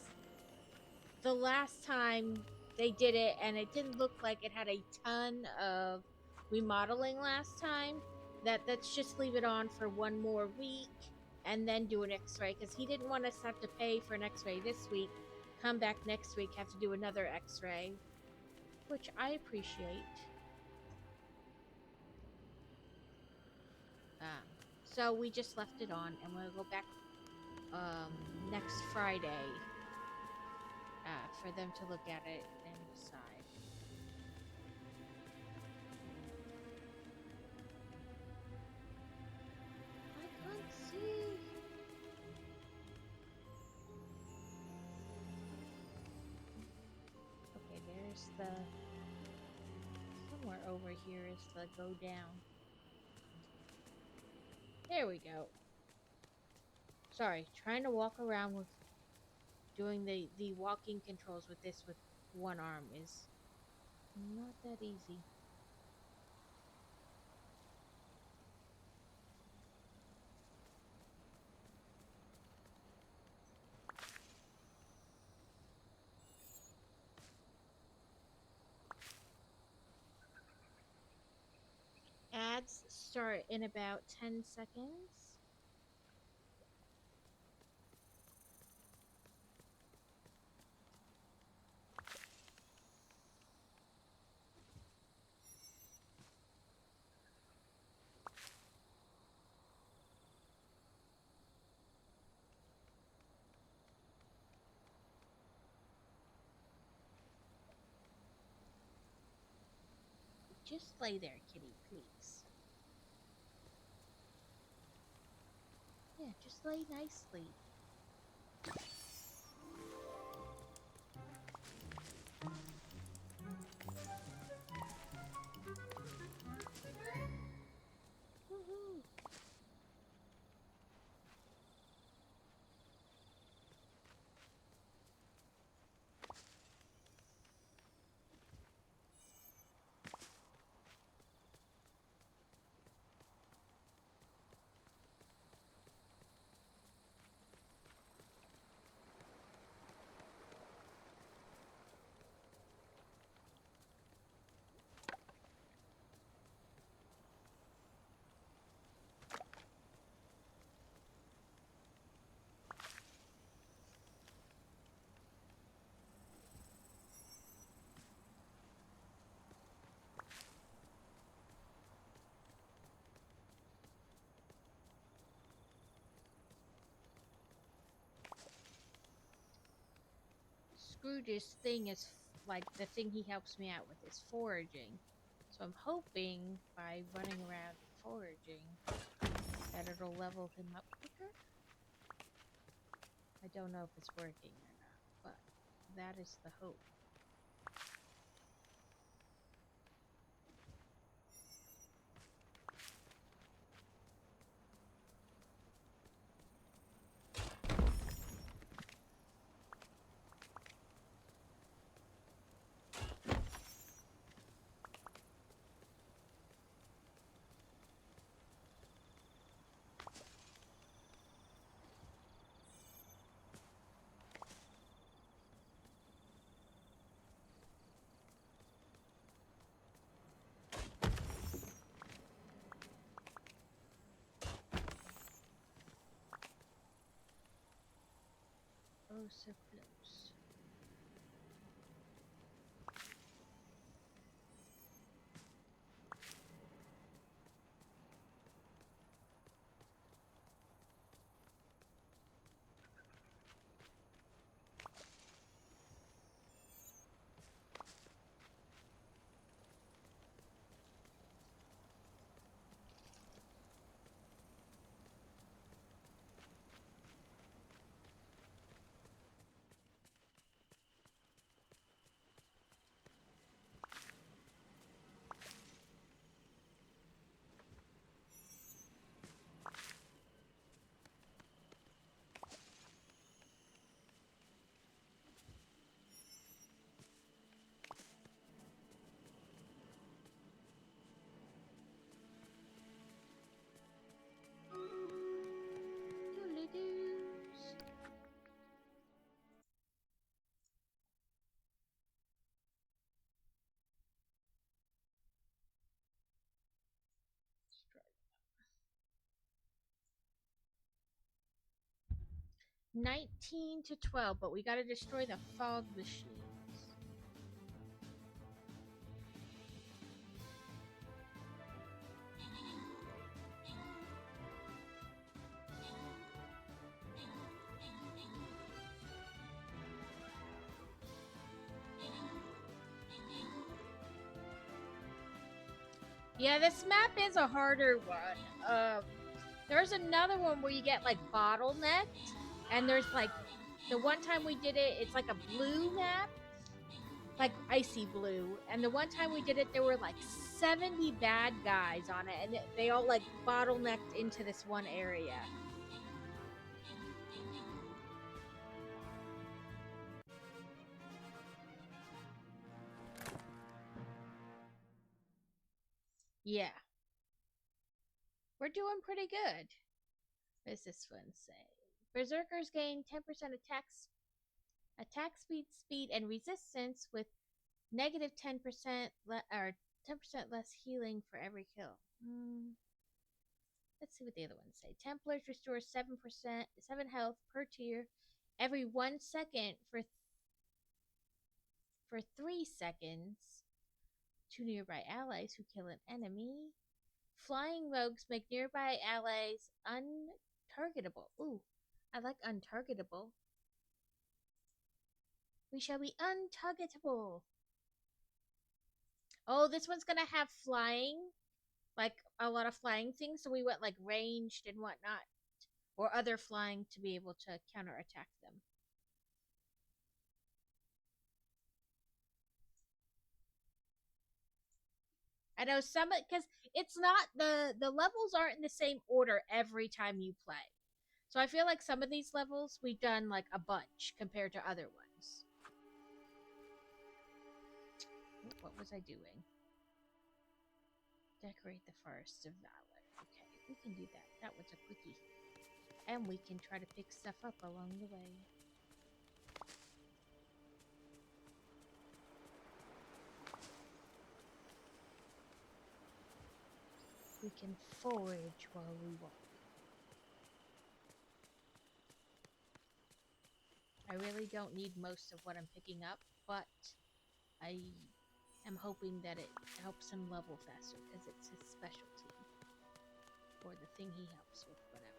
the last time they did it, and it didn't look like it had a ton of remodeling last time, let's just leave it on for one more week and then do an x-ray, because he didn't want us to have to pay for an x-ray this week, come back next week, have to do another x-ray, which I appreciate. So we just left it on, and we'll go back next Friday for them to look at it and decide. I can't see. Okay, there's the... Somewhere over here is the go down. There we go. Sorry, trying to walk around with doing the walking controls with this with one arm is not that easy. Ads start in about 10 seconds. Just lay there, kitty, please. Yeah, just lay nicely. Woohoo! Scrooge's thing is like the thing he helps me out with is foraging. So I'm hoping by running around foraging that it'll level him up quicker. I don't know if it's working or not, but that is the hope. Oh, so close. 19 to 12, but we gotta destroy the fog machines. Yeah, this map is a harder one. There's another one where you get like bottlenecked, and there's like the one time we did it, it's like a blue map, like icy blue, and the one time we did it, there were like 70 bad guys on it, and they all like bottlenecked into this one area. Yeah. We're doing pretty good. What does this one say? Berserkers gain 10% attack speed, and resistance with negative 10% or 10% less healing for every kill. Let's see what the other ones say. Templars restore 7 health per tier every 1 second for 3 seconds to nearby allies who kill an enemy. Flying rogues make nearby allies untargetable. Ooh, I like untargetable. We shall be untargetable. Oh, this one's gonna have flying, like a lot of flying things. So we went like ranged and whatnot, or other flying to be able to counterattack them. I know some, because it's not the levels aren't in the same order every time you play. So I feel like some of these levels we've done like a bunch compared to other ones. What was I doing? Decorate the Forest of Valor. Okay, we can do that. That was a quickie. And we can try to pick stuff up along the way. We can forage while we walk. I really don't need most of what I'm picking up, but I am hoping that it helps him level faster because it's his specialty. Or the thing he helps with, whatever.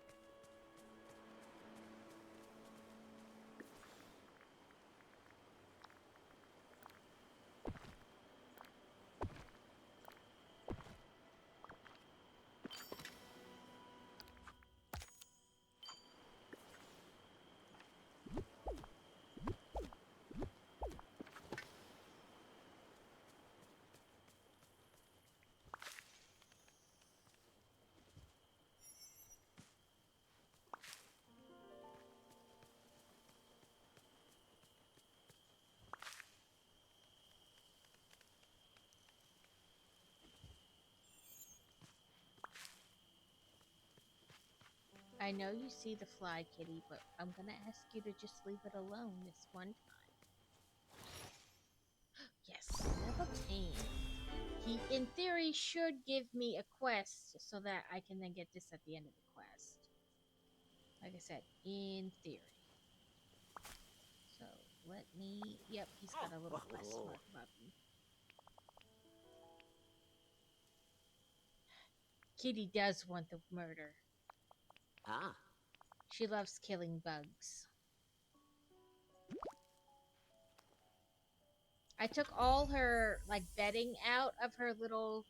I know you see the fly, Kitty, but I'm gonna ask you to just leave it alone this one time. Yes, level 10. He, in theory, should give me a quest so that I can then get this at the end of the quest. Like I said, in theory. So, let me... Yep, he's got a little quest mark button. Kitty does want the murder.
Ah.
She loves killing bugs. I took all her, like, bedding out of her little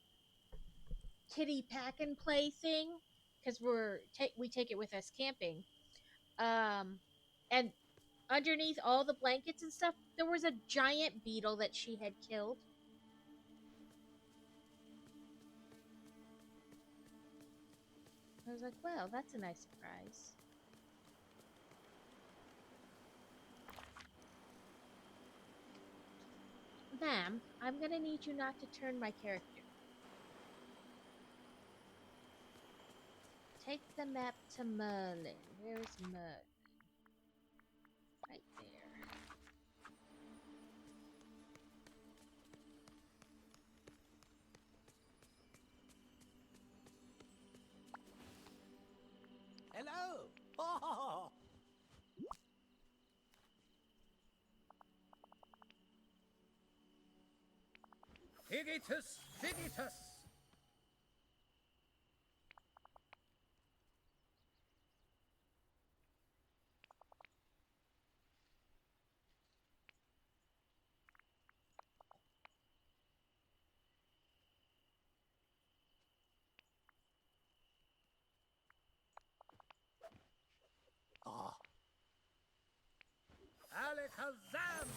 kitty pack and play thing, because we take it with us camping. And underneath all the blankets and stuff, there was a giant beetle that she had killed. I was like, well, that's a nice surprise. Ma'am, I'm gonna need you not to turn my character. Take the map to Merlin. Where is Merlin? Right there.
Hello. Oh. Figitus, Figitus!
Ah,
Alakazam!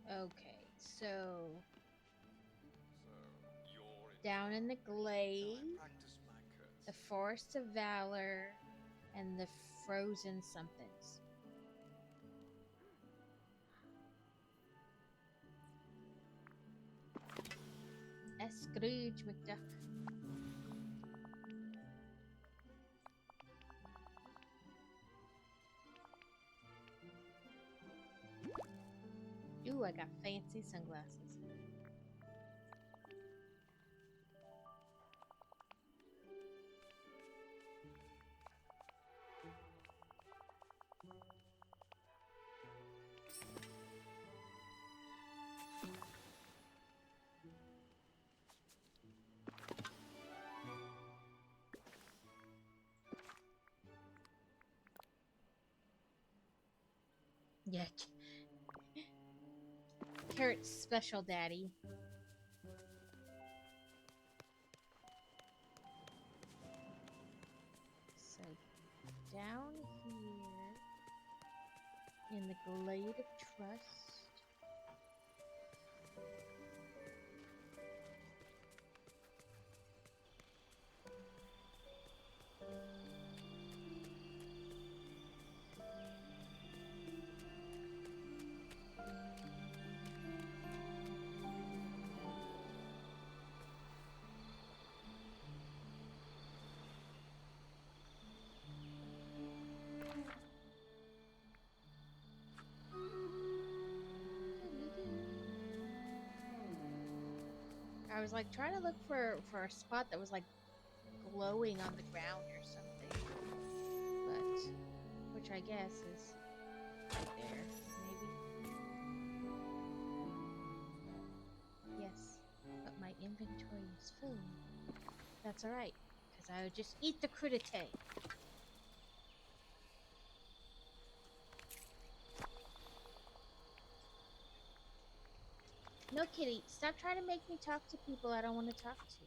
Okay, so
you're
down in the glade,
practice my
the
courtesy.
Forest of Valor, and the Frozen somethings. Scrooge McDuck. Ooh, I got fancy sunglasses. Yeah. Carrot's special, Daddy. So, down here in the Glade of Trust. I was like trying to look for a spot that was like glowing on the ground or something, but which I guess is right there, maybe. Yes, but my inventory is full. That's all right, because I would just eat the crudité. No, Kitty, stop trying to make me talk to people I don't want to talk to.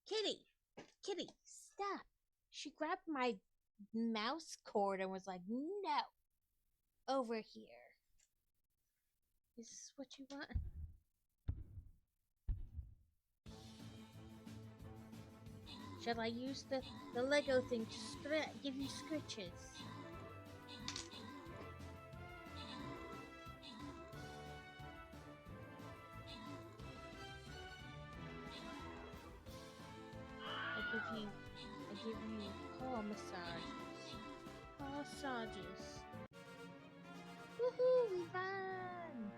Kitty, Kitty, stop. She grabbed my mouse cord and was like, no, over here. Is this what you want? Shall I use the Lego thing to give you scritches? I give you paw massages. Paw massages. Woohoo, we won!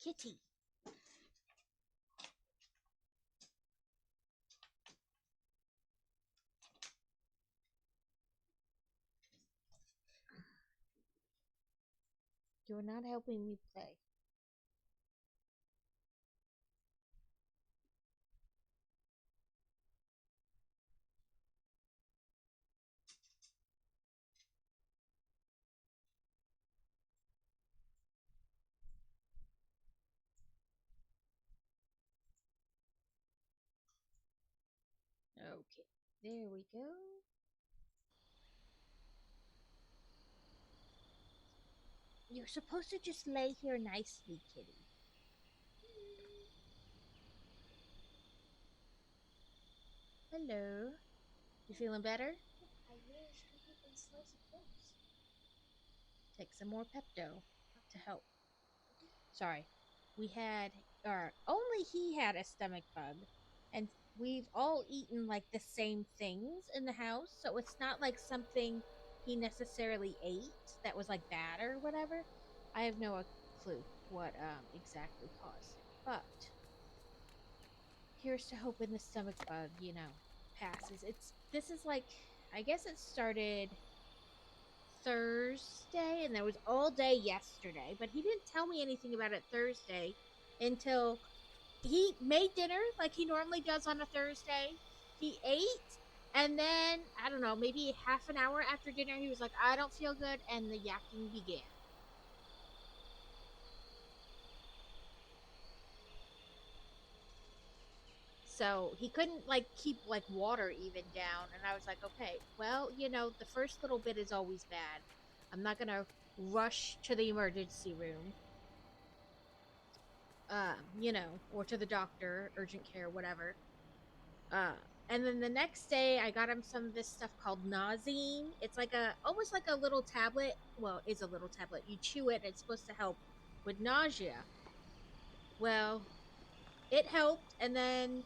Kitty. You're not helping me play. Okay, there we go. You're supposed to just lay here nicely, Kitty. Hello. You feeling better?
I wish I could eat a slice of toast.
Take some more Pepto to help. Sorry. We had, or only he had a stomach bug. And we've all eaten like the same things in the house. So it's not like something he necessarily ate that was like bad or whatever. I have no clue what exactly caused it. But here's to hoping the stomach bug, passes. This is like, I guess it started Thursday and there was all day yesterday, but he didn't tell me anything about it Thursday until he made dinner like he normally does on a Thursday. He ate, and then, I don't know, maybe half an hour after dinner, he was like, I don't feel good, and the yakking began. So he couldn't like keep like water even down, and I was like, okay, well, the first little bit is always bad. I'm not gonna rush to the emergency room, or to the doctor, urgent care, whatever. And then the next day, I got him some of this stuff called Nausine. It's like almost like a little tablet. Well, it's a little tablet. You chew it, and it's supposed to help with nausea. Well, it helped, and then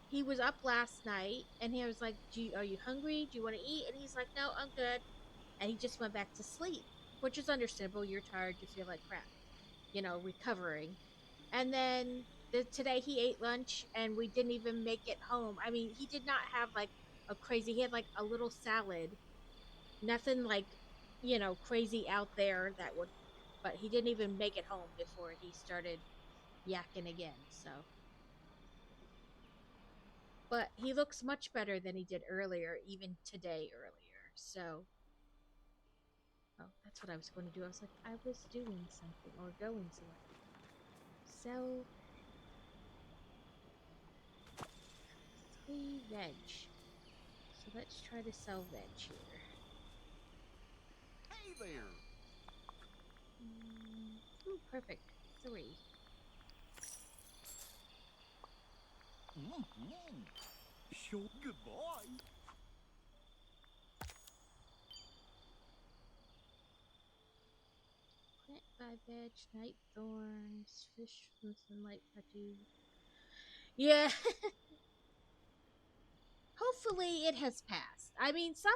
he was up last night, and he was like, are you hungry? Do you want to eat? And he's like, no, I'm good. And he just went back to sleep, which is understandable. You're tired. You feel like crap, recovering. And then today he ate lunch, and we didn't even make it home. I mean, he did not have like he had like a little salad. Nothing like, crazy out there but he didn't even make it home before he started yakking again, so. But he looks much better than he did earlier, even today earlier, so. Oh, that's what I was going to do. I was like, I was doing something or going somewhere. So, 3 veg. So let's try to sell veg here.
Hey there!
Perfect. 3.
Sure, goodbye.
Plant 5 veg, night thorns, fish from sunlight, patu. Yeah. Hopefully it has passed. I mean, some,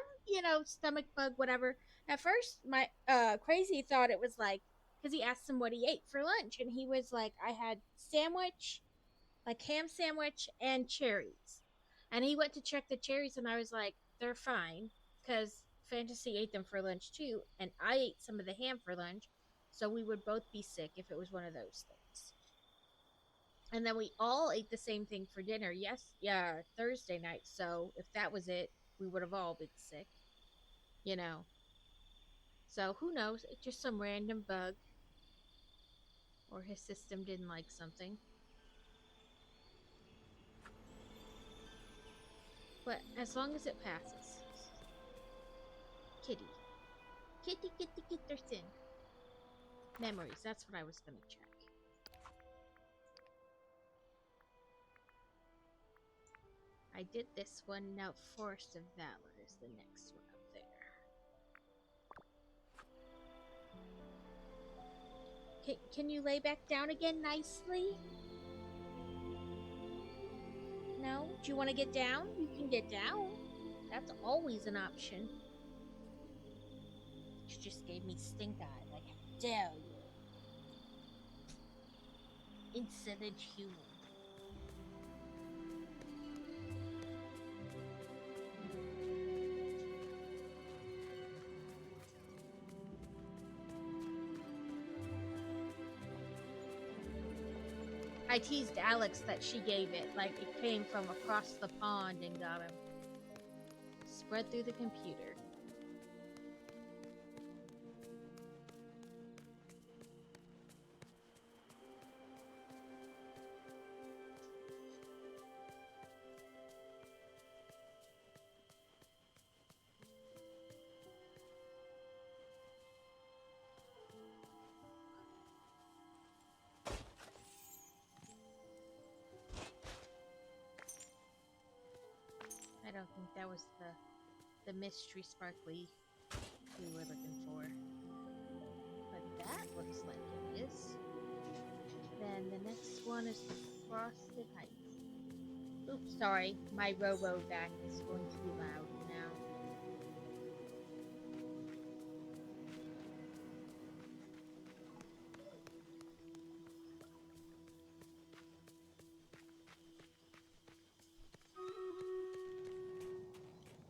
stomach bug, whatever. At first, my crazy thought it was like, because he asked him what he ate for lunch, and he was like, I had sandwich, like ham sandwich and cherries. And he went to check the cherries, and I was like, they're fine, because Fantasy ate them for lunch too, and I ate some of the ham for lunch, so we would both be sick if it was one of those things. And then we all ate the same thing for dinner. Thursday night. So if that was it, we would have all been sick. So who knows? It's just some random bug. Or his system didn't like something. But as long as it passes. Kitty. Kitty, kitty, kitterson. Memories. That's what I was going to check. I did this one. Now Forest of Valor is the next one up there. Can you lay back down again nicely? No? Do you want to get down? You can get down. That's always an option. She just gave me stink eye. Like, how dare you? Insolent human. I teased Alex that she gave it, like it came from across the pond and got him. Spread through the computer. don't think that was the mystery sparkly we were looking for. But that looks like it is. Then the next one is the Frosted Heights. Oops, sorry. My robo vac is going to be loud now.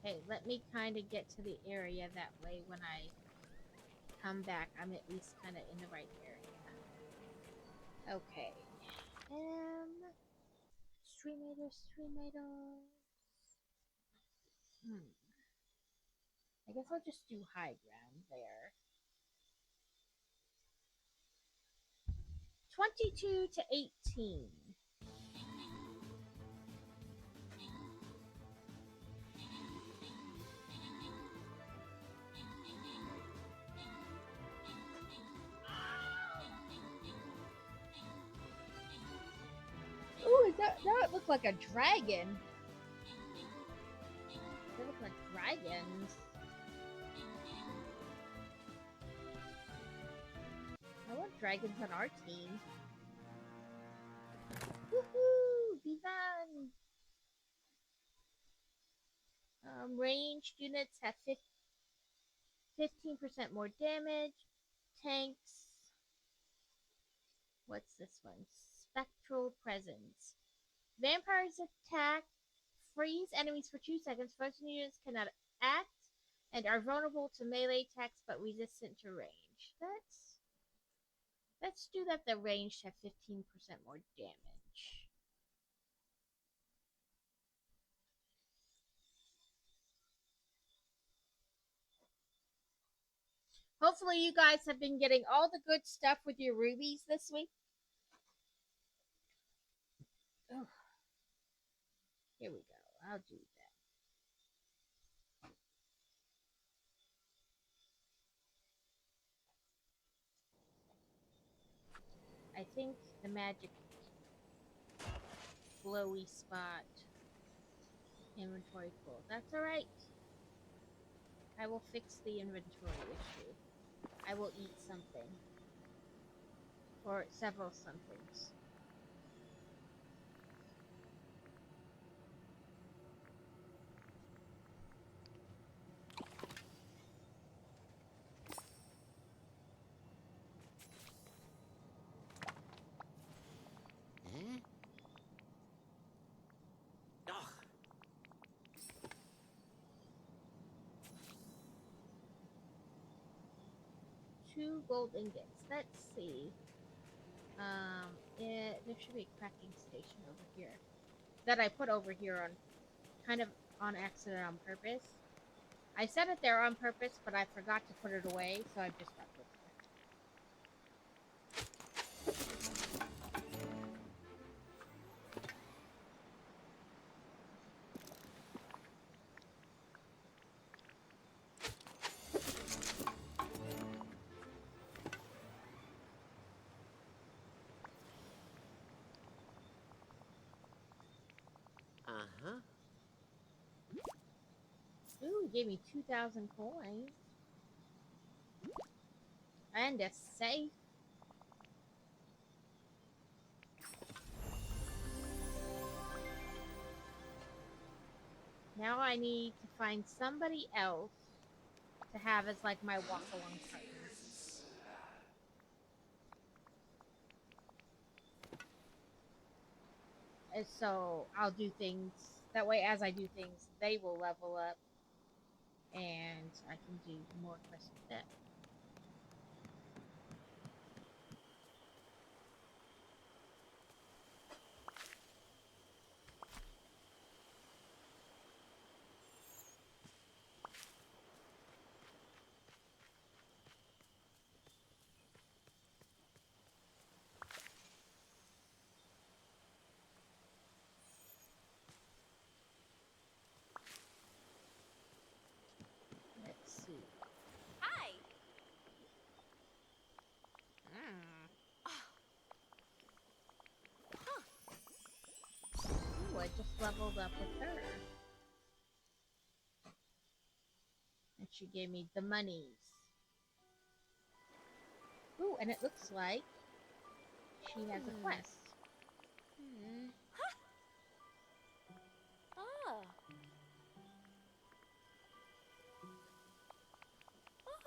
Okay, let me kind of get to the area that way when I come back. I'm at least kind of in the right area. Okay. Streamatos. I guess I'll just do high ground there. 22 to 18. Ooh, that look like a dragon? They look like dragons. I want dragons on our team. Woohoo! Be fun! Ranged units have 15% more damage. Tanks. What's this one? Spectral Presence. Vampires attack, freeze enemies for 2 seconds. Frozen units cannot act and are vulnerable to melee attacks but resistant to range. Let's do that. The ranged have 15% more damage. Hopefully you guys have been getting all the good stuff with your rubies this week. Oh. Here we go. I'll do that. I think the magic glowy spot inventory full. That's alright. I will fix the inventory issue. I will eat something. Or several somethings.
Eh? Ugh.
2 gold ingots. Let's see. There should be a cracking station over here that I put over here on kind of on accident on purpose. I set it there on purpose, but I forgot to put it away, so I just left it
Uh-huh.
Ooh, he gave me 2,000 coins. And a safe. Now I need to find somebody else to have as like my walk-along partner. And so I'll do things that way. As I do things, they will level up, and I can do more quests with them. Let's see.
Hi.
Ooh, I just leveled up with her. she gave me the monies. Ooh, and it looks like she has a quest.
Oh.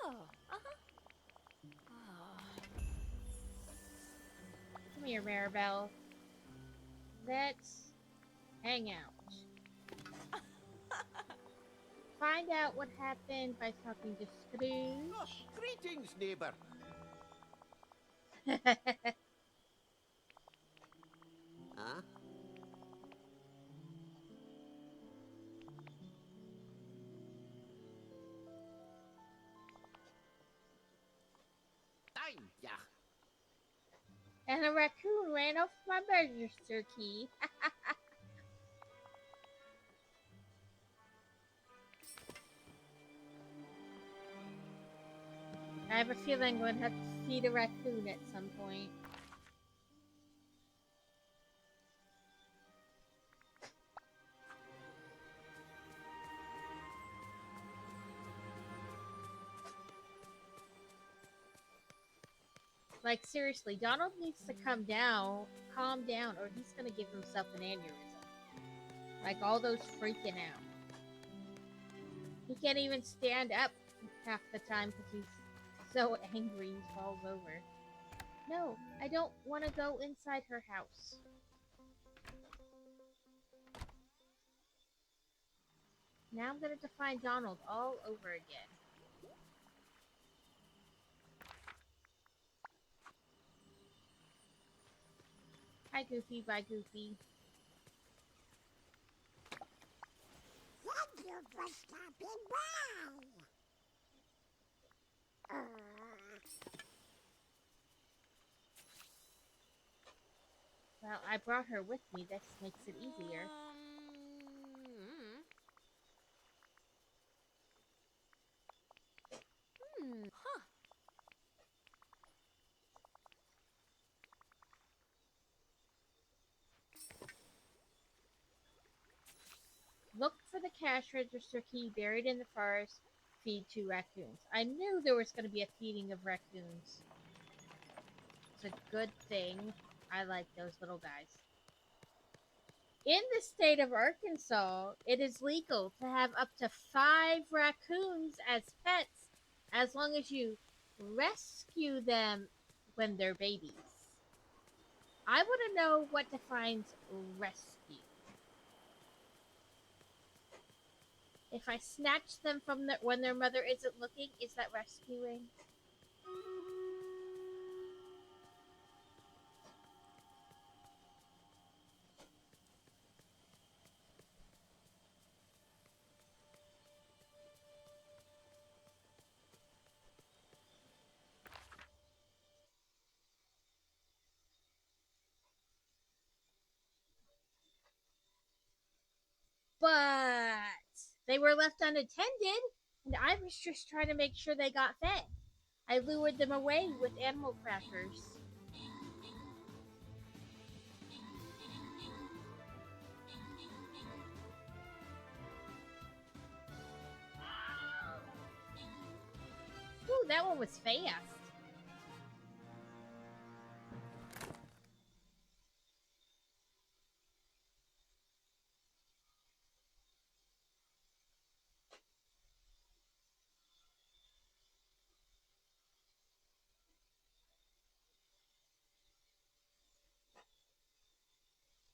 Oh. Uh-huh. Oh.
Come here, Maribel. Let's hang out. Find out what happened by talking to
Oh,
Scrooge.
greetings, neighbor. Huh? Time, yeah.
And a raccoon ran off my register key. I have a feeling I'm going to have to feed a raccoon at some point. Like, seriously, Donald needs to calm down, or he's gonna give himself an aneurysm. Like, all those freaking out. He can't even stand up half the time because he's so angry he falls over. No, I don't want to go inside her house. Now I'm gonna have to find Donald all over again. Hi, Goofy. Bye, Goofy.
Thank you for stopping by.
Well, I brought her with me. This makes it easier.
Huh.
Look for the cash register key buried in the forest. Feed 2 raccoons. I knew there was going to be a feeding of raccoons. It's a good thing. I like those little guys. In the state of Arkansas, it is legal to have up to 5 raccoons as pets as long as you rescue them when they're babies. I want to know what defines rescue. If I snatch them from when their mother isn't looking, is that rescuing? But they were left unattended, and I was just trying to make sure they got fed. I lured them away with animal crackers. Ooh, that one was fast.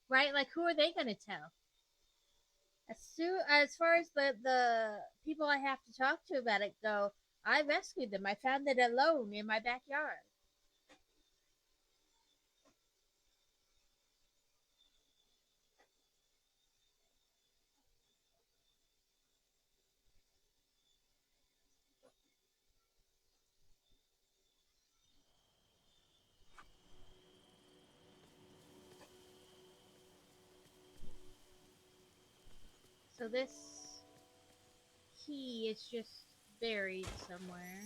Right? Like, who are they going to tell? As far as the people I have to talk to about it go, I rescued them. I found it alone in my backyard. So this key is just buried somewhere.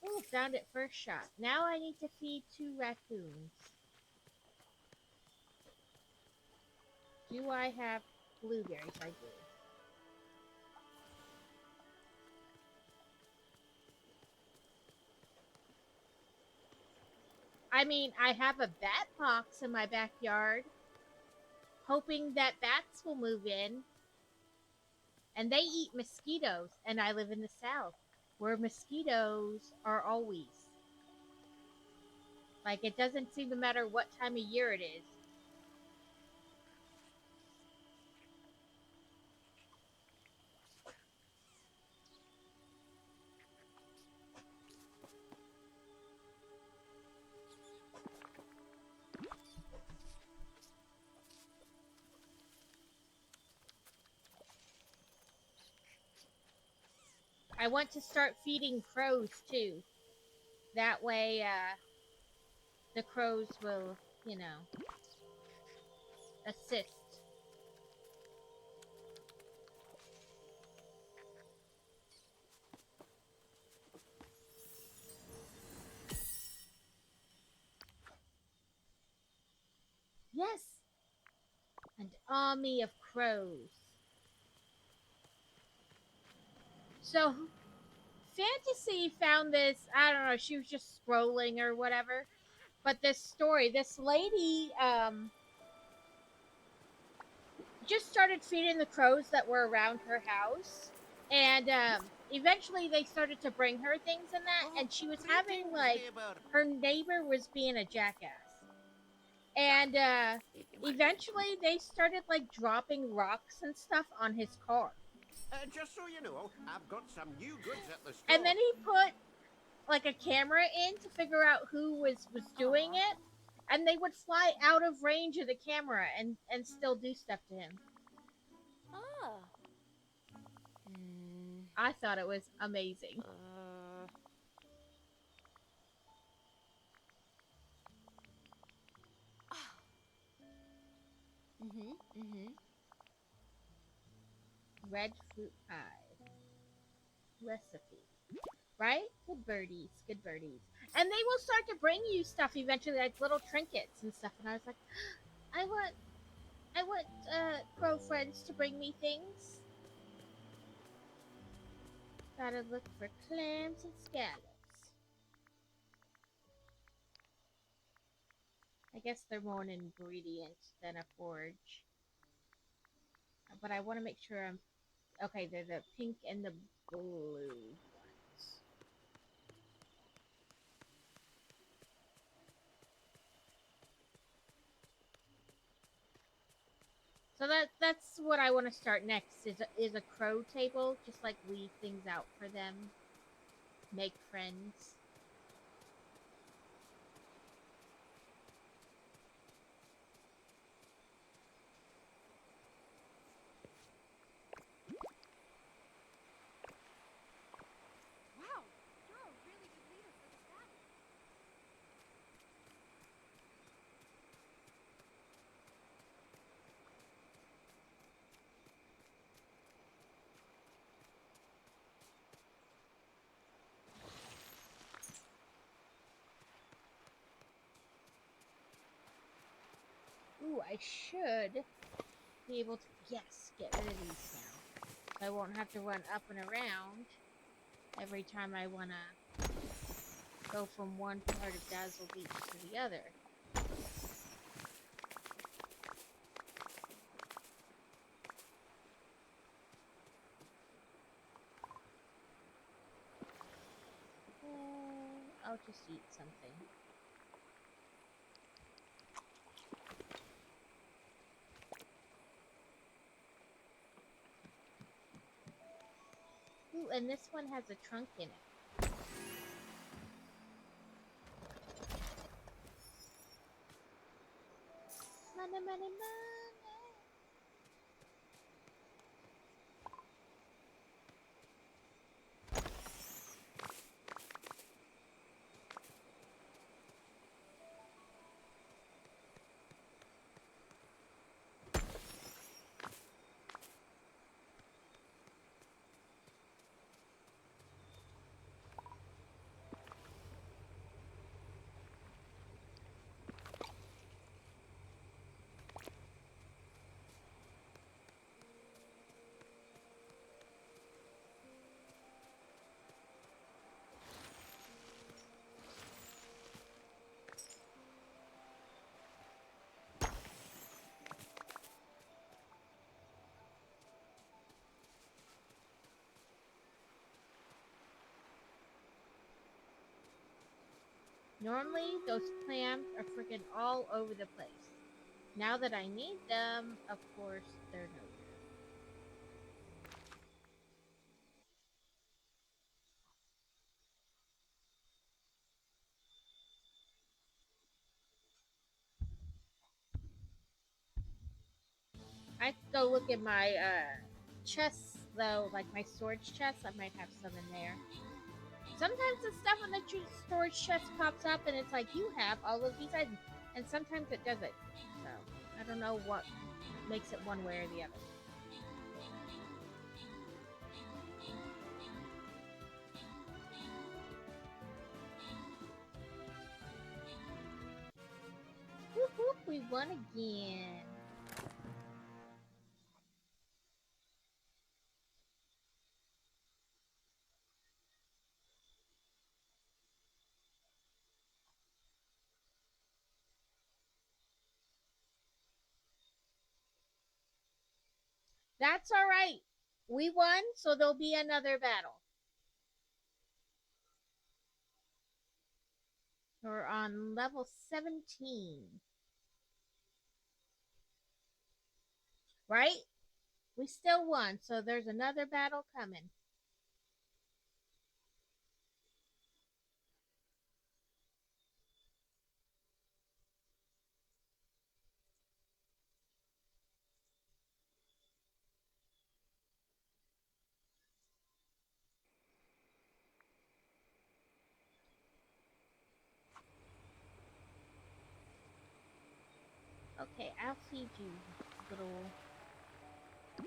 Oh, found it first shot. Now I need to feed 2 raccoons. Do I have blueberries? I do. I mean, I have a bat box in my backyard, hoping that bats will move in. And they eat mosquitoes, and I live in the South, where mosquitoes are always. Like, it doesn't seem to matter what time of year it is. I want to start feeding crows too. That way, the crows will, assist. Yes! An army of crows. So, Fantasy found this, I don't know, she was just scrolling or whatever. But this story, this lady, just started feeding the crows that were around her house. And, eventually they started to bring her things and that. And she was having, like, her neighbor was being a jackass. And, eventually they started, like, dropping rocks and stuff on his car.
Just so you know, I've got some new goods at the store.
And then he put, like, a camera in to figure out who was doing it. And they would fly out of range of the camera and still do stuff to him.
Oh.
I thought it was amazing. Red fruit pie. Recipe. Right? Good birdies. Good birdies. And they will start to bring you stuff eventually, like little trinkets and stuff. And I was like, I want crow friends to bring me things. Gotta look for clams and scallops. I guess they're more an ingredient than a forage. But I want to make sure I'm... Okay, they're the pink and the blue ones. So that's what I want to start next, is a crow table. Just like leave things out for them. Make friends.
Wow, you're a really good leader for this battle.
Ooh, I should be able to, yes, get rid of these now. I won't have to run up and around every time I want to go from one part of Dazzle Beach to the other. I'll just eat something. Ooh, and this one has a trunk in it. Money, money, money. Normally, those clams are freaking all over the place. Now that I need them, of course, they're nowhere. I could go look at my chests, though, like my storage chest. I might have some in there. Sometimes the stuff in the storage chest pops up and it's like, you have all of these items. And sometimes it doesn't. So, I don't know what makes it one way or the other. Whoop whoop, we won again. That's alright. We won, so there'll be another battle. We're on level 17. Right? We still won, so there's another battle coming. Okay, I'll feed you,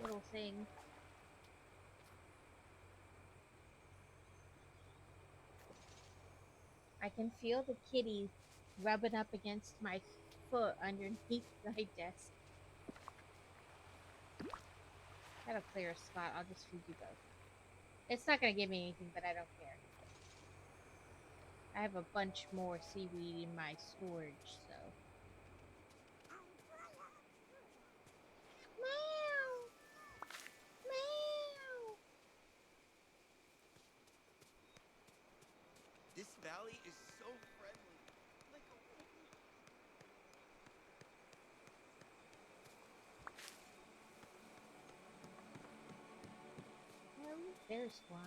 little thing. I can feel the kitty rubbing up against my foot underneath my desk. That'll clear a spot. I'll just feed you both. It's not gonna give me anything, but I don't care. I have a bunch more seaweed in my storage, so. Meow! Meow!
This valley is so friendly. Like a
Oh, there's one.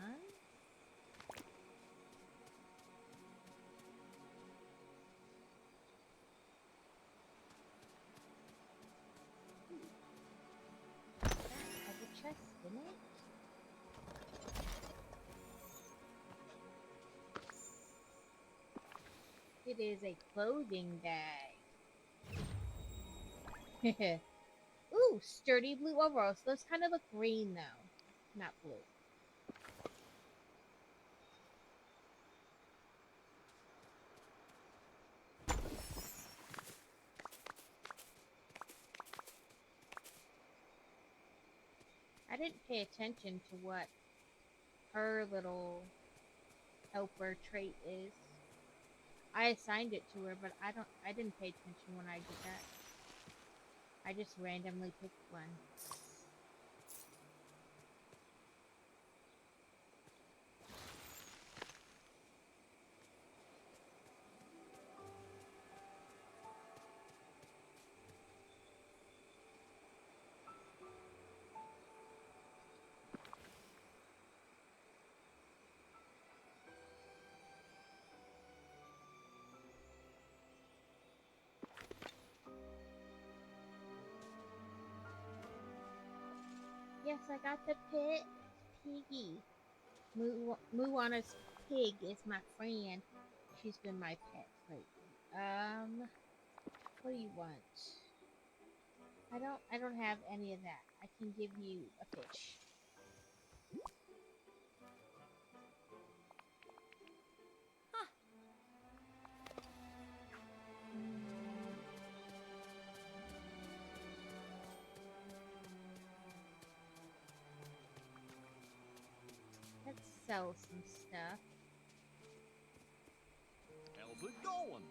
That has a chest in it. It is a clothing bag. Ooh, sturdy blue overalls. Those kind of look green though, not blue. I didn't pay attention to what her little helper trait is. I assigned it to her, but I didn't pay attention when I did that. I just randomly picked one. Yes, I got the pit piggy. Moana's pig is my friend. She's been my pet lately. What do you want? I don't have any of that. I can give you a fish.
Huh.
Let's sell some stuff.
How's it going?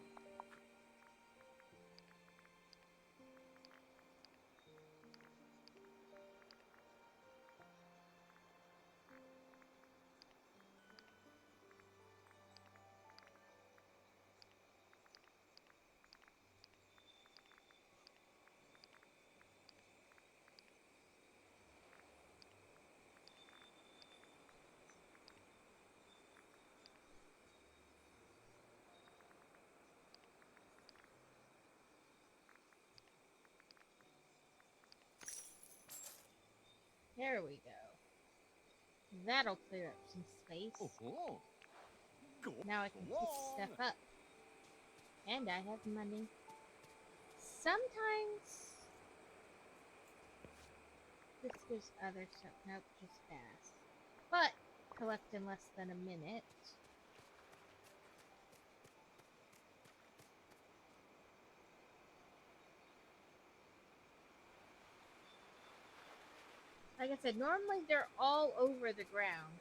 There we go. That'll clear up some space.
Oh, go
Now I can pick stuff up. And I have money. Sometimes this gives other stuff. Nope, just fast. But collect in less than a minute. Like I said, normally they're all over the ground.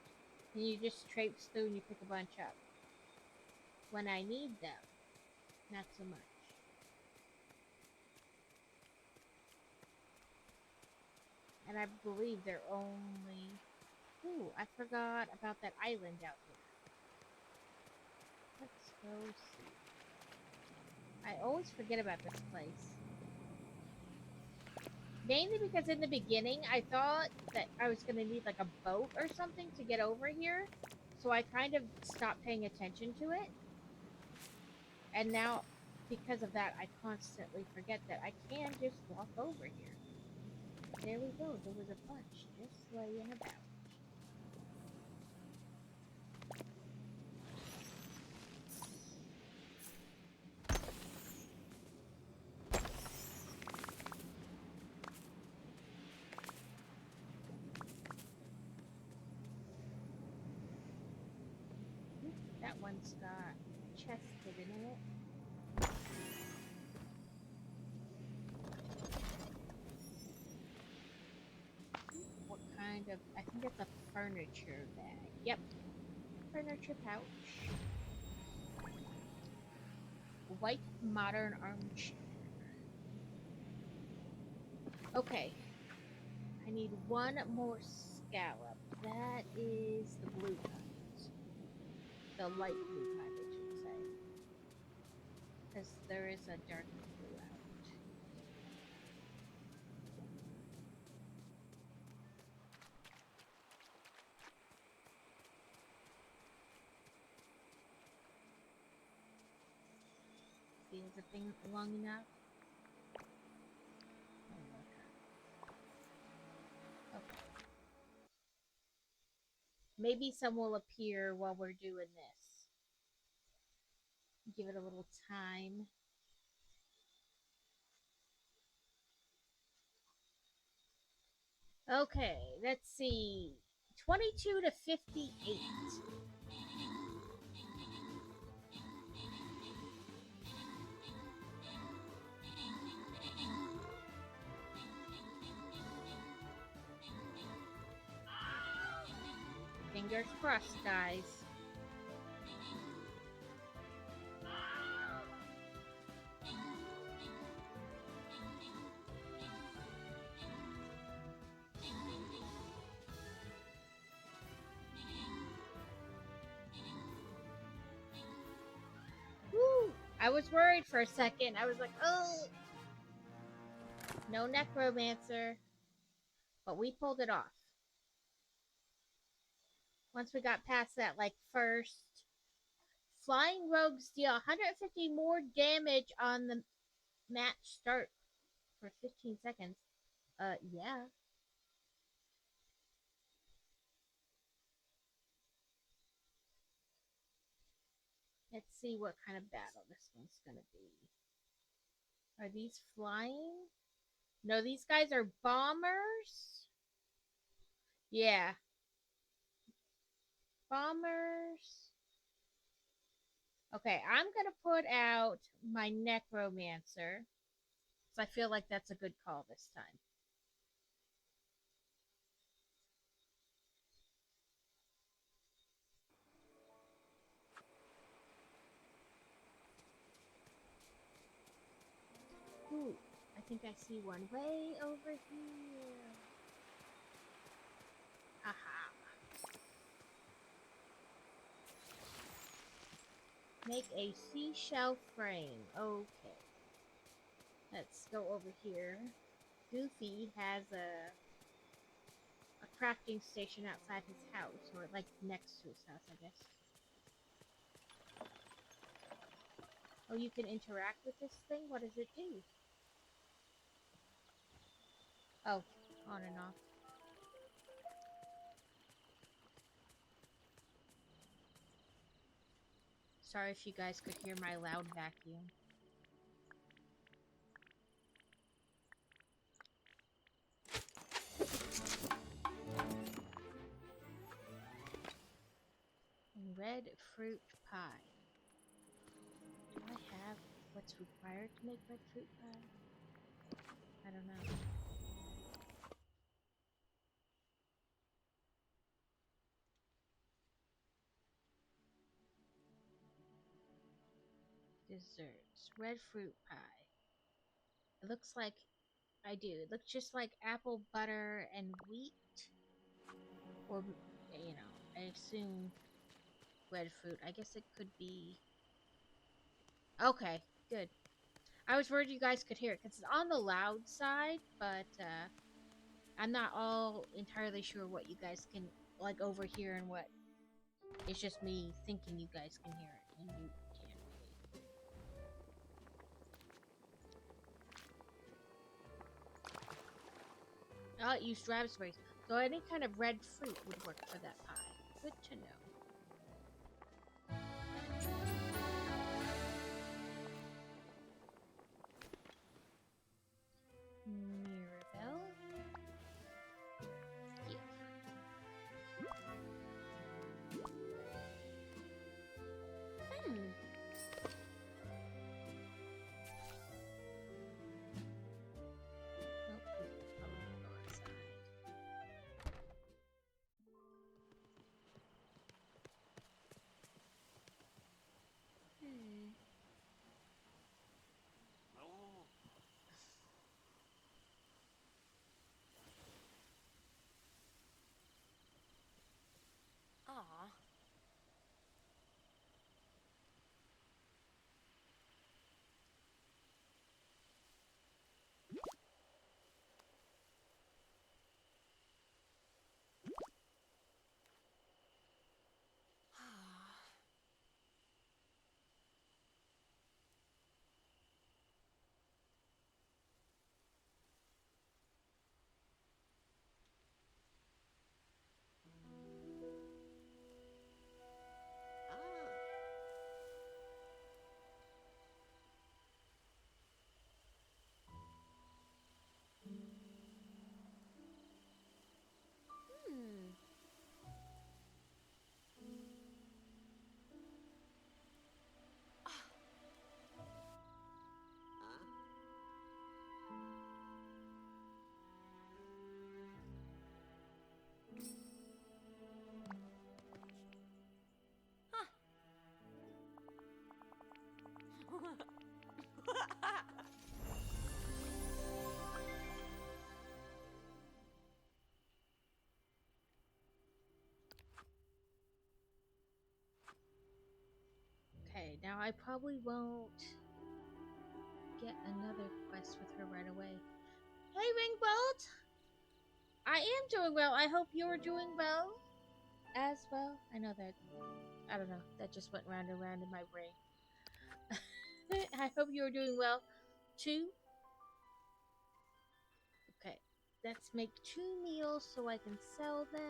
And you just traipse through and you pick a bunch up. When I need them, not so much. And I believe they're only... Ooh, I forgot about that island out here. Let's go see. I always forget about this place. Mainly because in the beginning, I thought that I was going to need like a boat or something to get over here. So I kind of stopped paying attention to it. And now, because of that, I constantly forget that I can just walk over here. There we go. There was a bunch just laying about. That one's got chest hidden in it. What kind of... I think it's a furniture bag. Yep. Furniture pouch. White modern armchair. Okay. I need one more scallop. That is the blue kind. The light blue kind, I should say. Because there is a dark blue out. See, is the thing long enough? Okay. Maybe some will appear while we're doing this. Give it a little time. Okay, let's see. 22 to 58. Fingers crossed, guys. Woo! I was worried for a second. I was like, oh! No necromancer. But we pulled it off. Once we got past that, like, first... Flying rogues deal 150 more damage on the match start for 15 seconds. Yeah. Let's see what kind of battle this one's gonna be. Are these flying? No, these guys are bombers. Yeah. Bombers. Okay, I'm gonna put out my necromancer. So I feel like that's a good call this time. Ooh, I think I see one way over here. Aha. Make a seashell frame. Okay. Let's go over here. Goofy has a crafting station outside his house, or like next to his house, I guess. Oh, you can interact with this thing? What does it do? Oh, on and off. Sorry if you guys could hear my loud vacuum. Red fruit pie. Do I have what's required to make red fruit pie? I don't know. Desserts. Red fruit pie. It looks like I do. It looks just like apple butter and wheat. Or, you know, I assume red fruit. I guess it could be... Okay, good. I was worried you guys could hear it because it's on the loud side, but I'm not all entirely sure what you guys can like overhear and what. It's just me thinking you guys can hear it and you can't really. I'll use raspberries, so any kind of red fruit would work for that pie. Good to know. Mirabelle. Yeah. Nope, we can probably go outside.
Aw. Hmm.
Okay, now I probably won't get another quest with her right away. Hey, Ringbolt! I am doing well. I hope you're doing well as well. I know that, I don't know, that just went round and round in my brain. I hope you're doing well too. Okay, let's make 2 meals so I can sell them.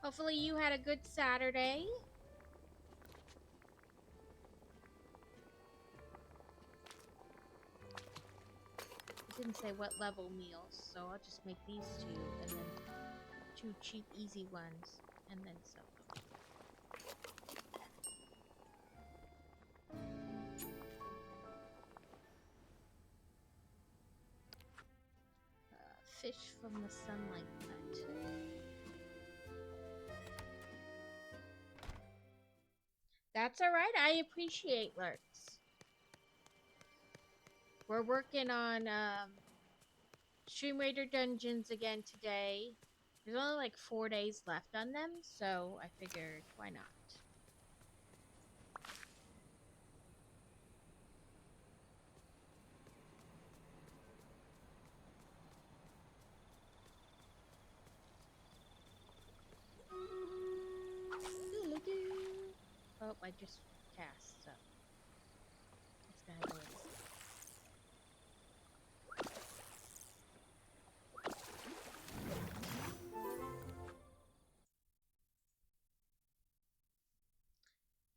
Hopefully you had a good Saturday. It didn't say what level meals, so I'll just make these 2 and then 2 cheap, easy ones, and then sell them. Fish from the Sunlight Plateau. That's alright, I appreciate lurks. We're working on Stream Raider Dungeons again today. There's only like 4 days left on them, so I figured, why not? Oh, I just cast, so it's gonna go this.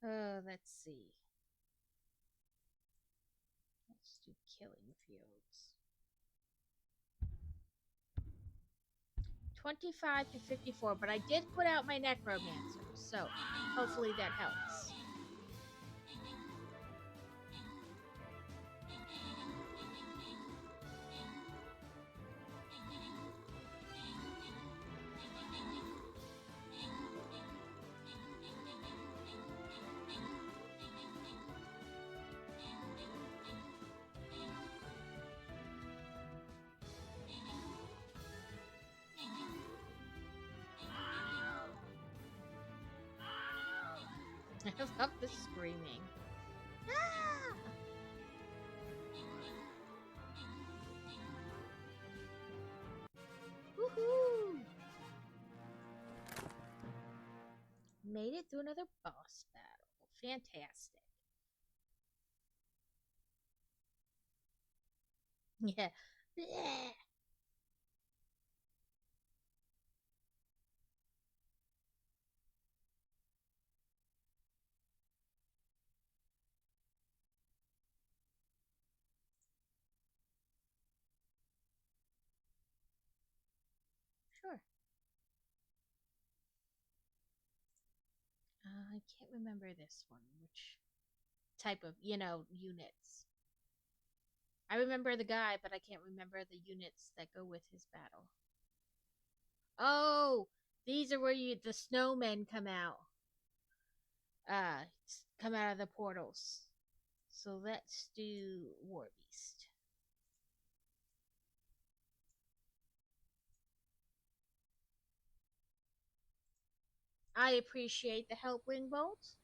Let's see. Let's do killing fields. 25 to 54, but I did put out my necromancer, so hopefully that helps. I love the screaming. Ah! Woohoo! Made it through another boss battle. Fantastic. Yeah. Bleh. Sure. I can't remember this one. Which type of, units. I remember the guy, but I can't remember the units that go with his battle. Oh, these are where the snowmen come out. Come out of the portals. So let's do War Beast. I appreciate the help, Wingbolt.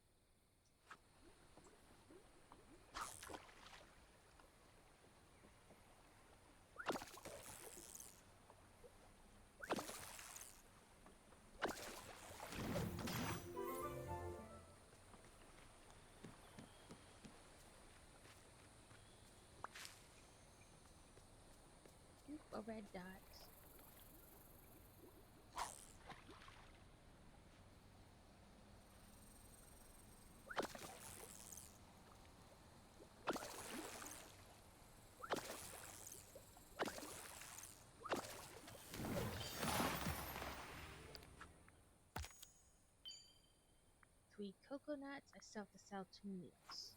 Oop, a red dot. Three coconuts. I still have to sell 2 meals.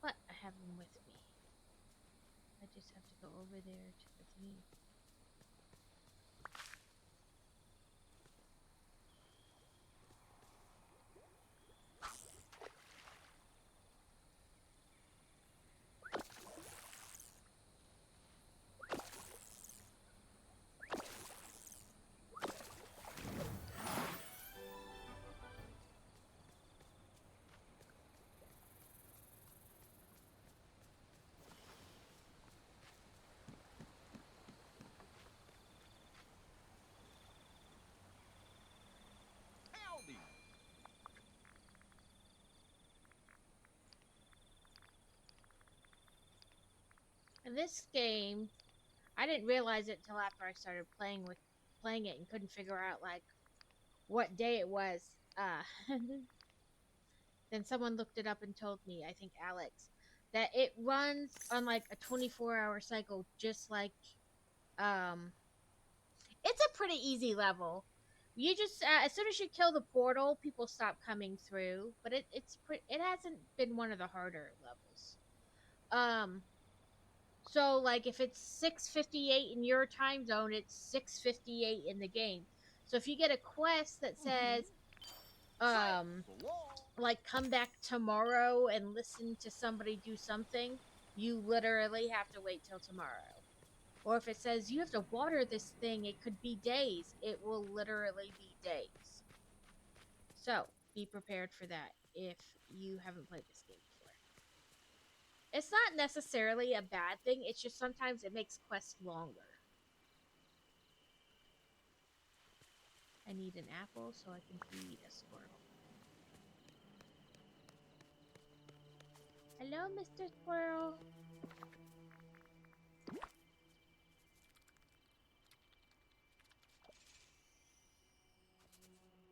But I have them with me. I just have to go over there to the thingy.
Howdy.
In this game, I didn't realize it until after I started playing it and couldn't figure out like what day it was. Then someone looked it up and told me, I think Alex, that it runs on like a 24-hour cycle, just like it's a pretty easy level. You just as soon as you kill the portal, people stop coming through. But it hasn't been one of the harder levels. So like if it's 6:58 in your time zone, it's 6:58 in the game. So if you get a quest that says like come back tomorrow and listen to somebody do something, you literally have to wait till tomorrow. Or if it says you have to water this thing, it could be days. It will literally be days. So be prepared for that if you haven't played this game before. It's not necessarily a bad thing, it's just sometimes it makes quests longer. I need an apple so I can feed a squirrel. Hello, Mr. Squirrel.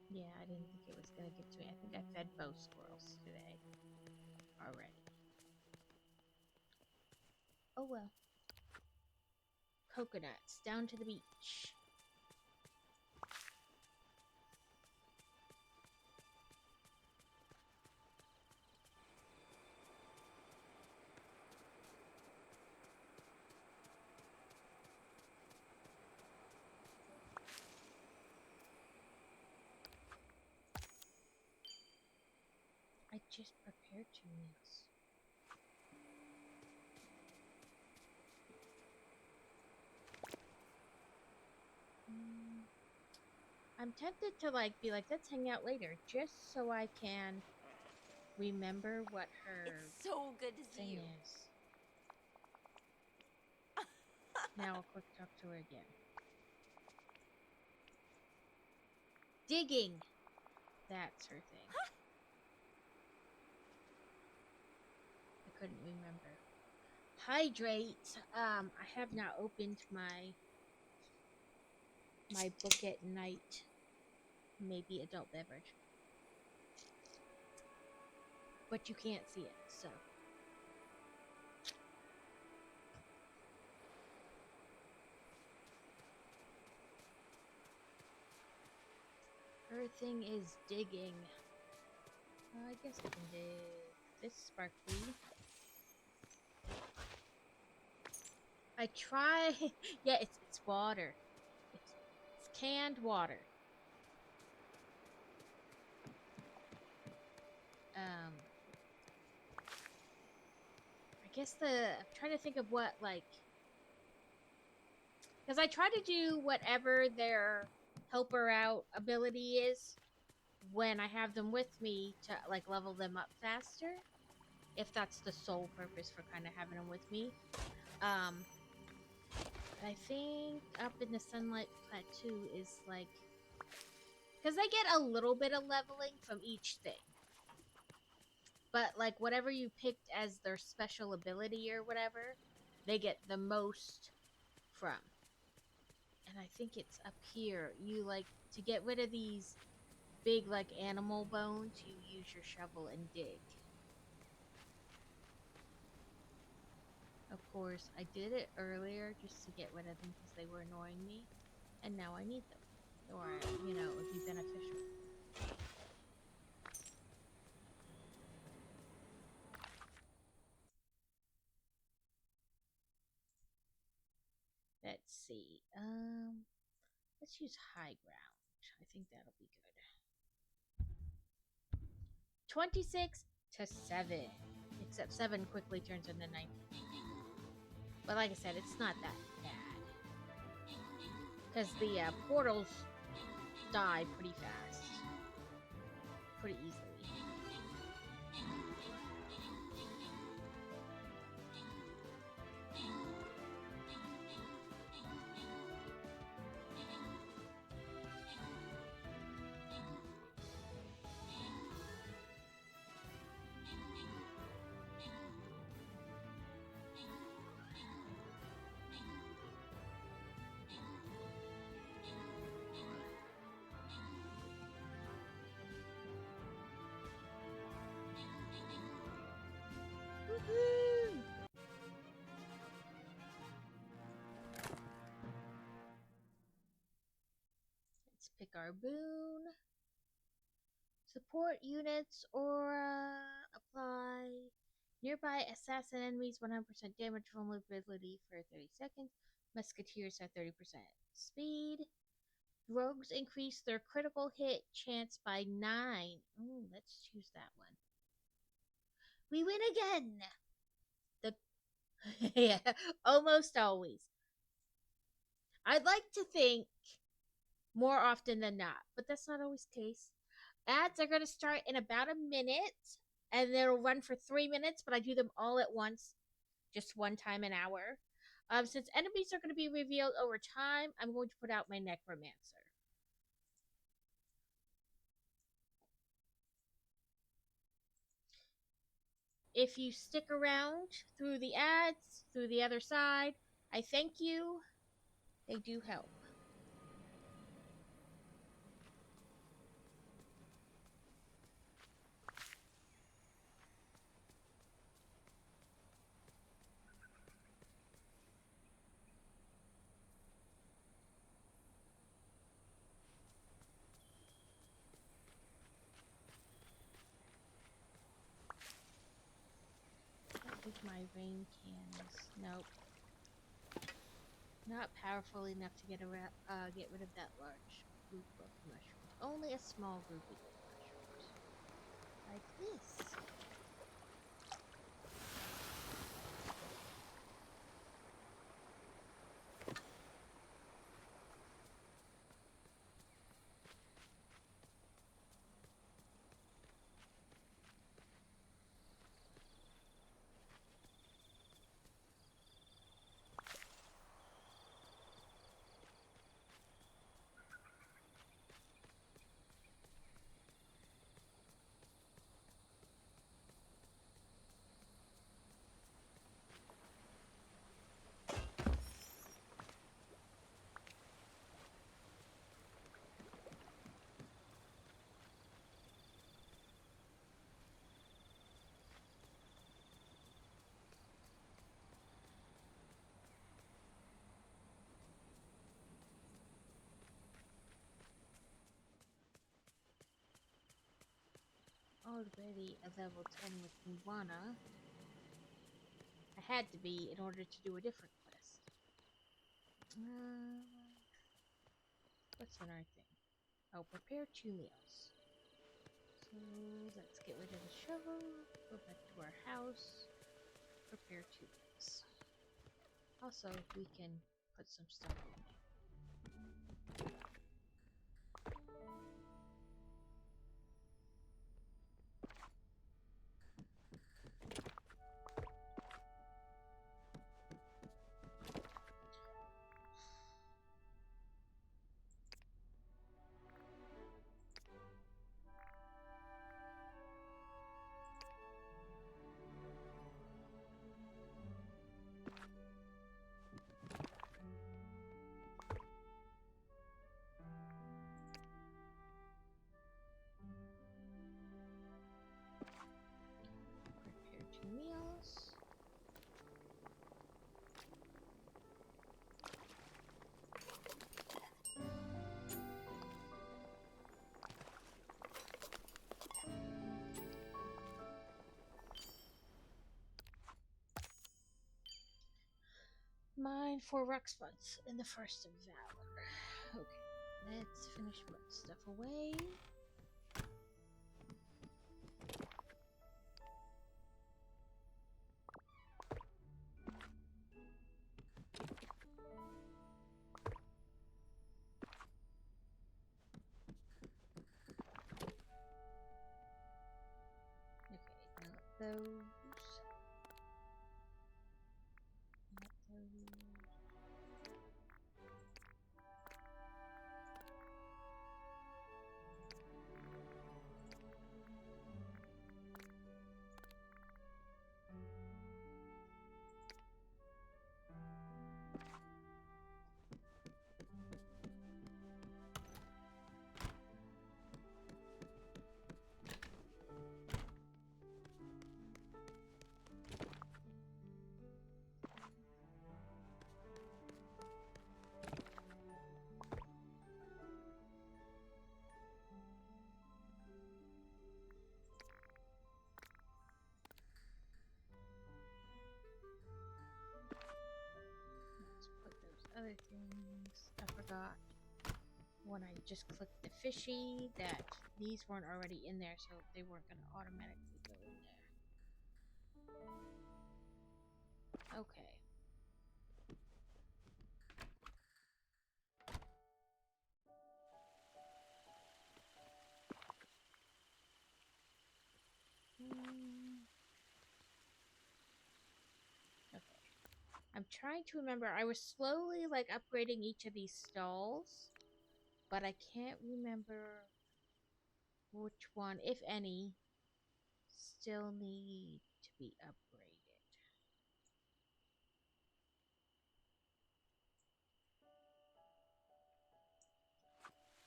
Yeah, I didn't think it was gonna give to me. I think I fed both squirrels today. Oh well. Coconuts down to the beach. I just prepared 2 meals. I'm tempted to be like, let's hang out later, just so I can remember what her
It's so good to see
thing
you.
is. Now I'll quick talk to her again. Digging. That's her thing. I couldn't remember. Hydrate. I have not opened my book at night. Maybe adult beverage. But you can't see it, so. Her thing is digging. I guess I can dig this sparkly. I try. Yeah, it's water. It's canned water. I guess I'm trying to think of what because I try to do whatever their helper out ability is when I have them with me to level them up faster. If that's the sole purpose for kind of having them with me. I think up in the Sunlight Plateau is because they get a little bit of leveling from each thing. But whatever you picked as their special ability or whatever, they get the most from. And I think it's up here. You to get rid of these big animal bones, you use your shovel and dig. Of course, I did it earlier just to get rid of them because they were annoying me, and now I need them, or it would be beneficial. Let's see. Let's use high ground. I think that'll be good. 26 to 7. Except 7 quickly turns into 19. But like I said, it's not that bad. Because the portals die pretty fast. Pretty easily. Woohoo! Let's pick our boon. Support units or apply nearby assassin enemies 100% damage vulnerability for 30 seconds. Musketeers have 30% speed. Rogues increase their critical hit chance by 9. Ooh, let's choose that one. We win again! Yeah, almost always. I'd like to think more often than not, but that's not always the case. Ads are going to start in about a minute, and they'll run for 3 minutes, but I do them all at once, just one time an hour. Since enemies are going to be revealed over time, I'm going to put out my Necromancer. If you stick around through the ads, through the other side, I thank you. They do help. my rain cans. Nope. Not powerful enough to get rid of that large group of mushrooms. Only a small grouping of mushrooms. Like this. Already a level 10 with Moana. I had to be in order to do a different quest. What's another thing? Oh, prepare 2 meals. So let's get rid of the shovel, go back to our house, prepare 2 meals. Also, we can put some stuff away. Prepare 2 meals. Mine 4 rock spots in the Forest of Valor. Okay, let's finish putting stuff away. Okay, not those. Not those. Let's put those other things. I forgot when I just clicked the fishy that these weren't already in there, so they weren't going to automatically go in there. Okay. Okay. I'm trying to remember. I was slowly like upgrading each of these stalls, but I can't remember which one, if any, still need to be upgraded.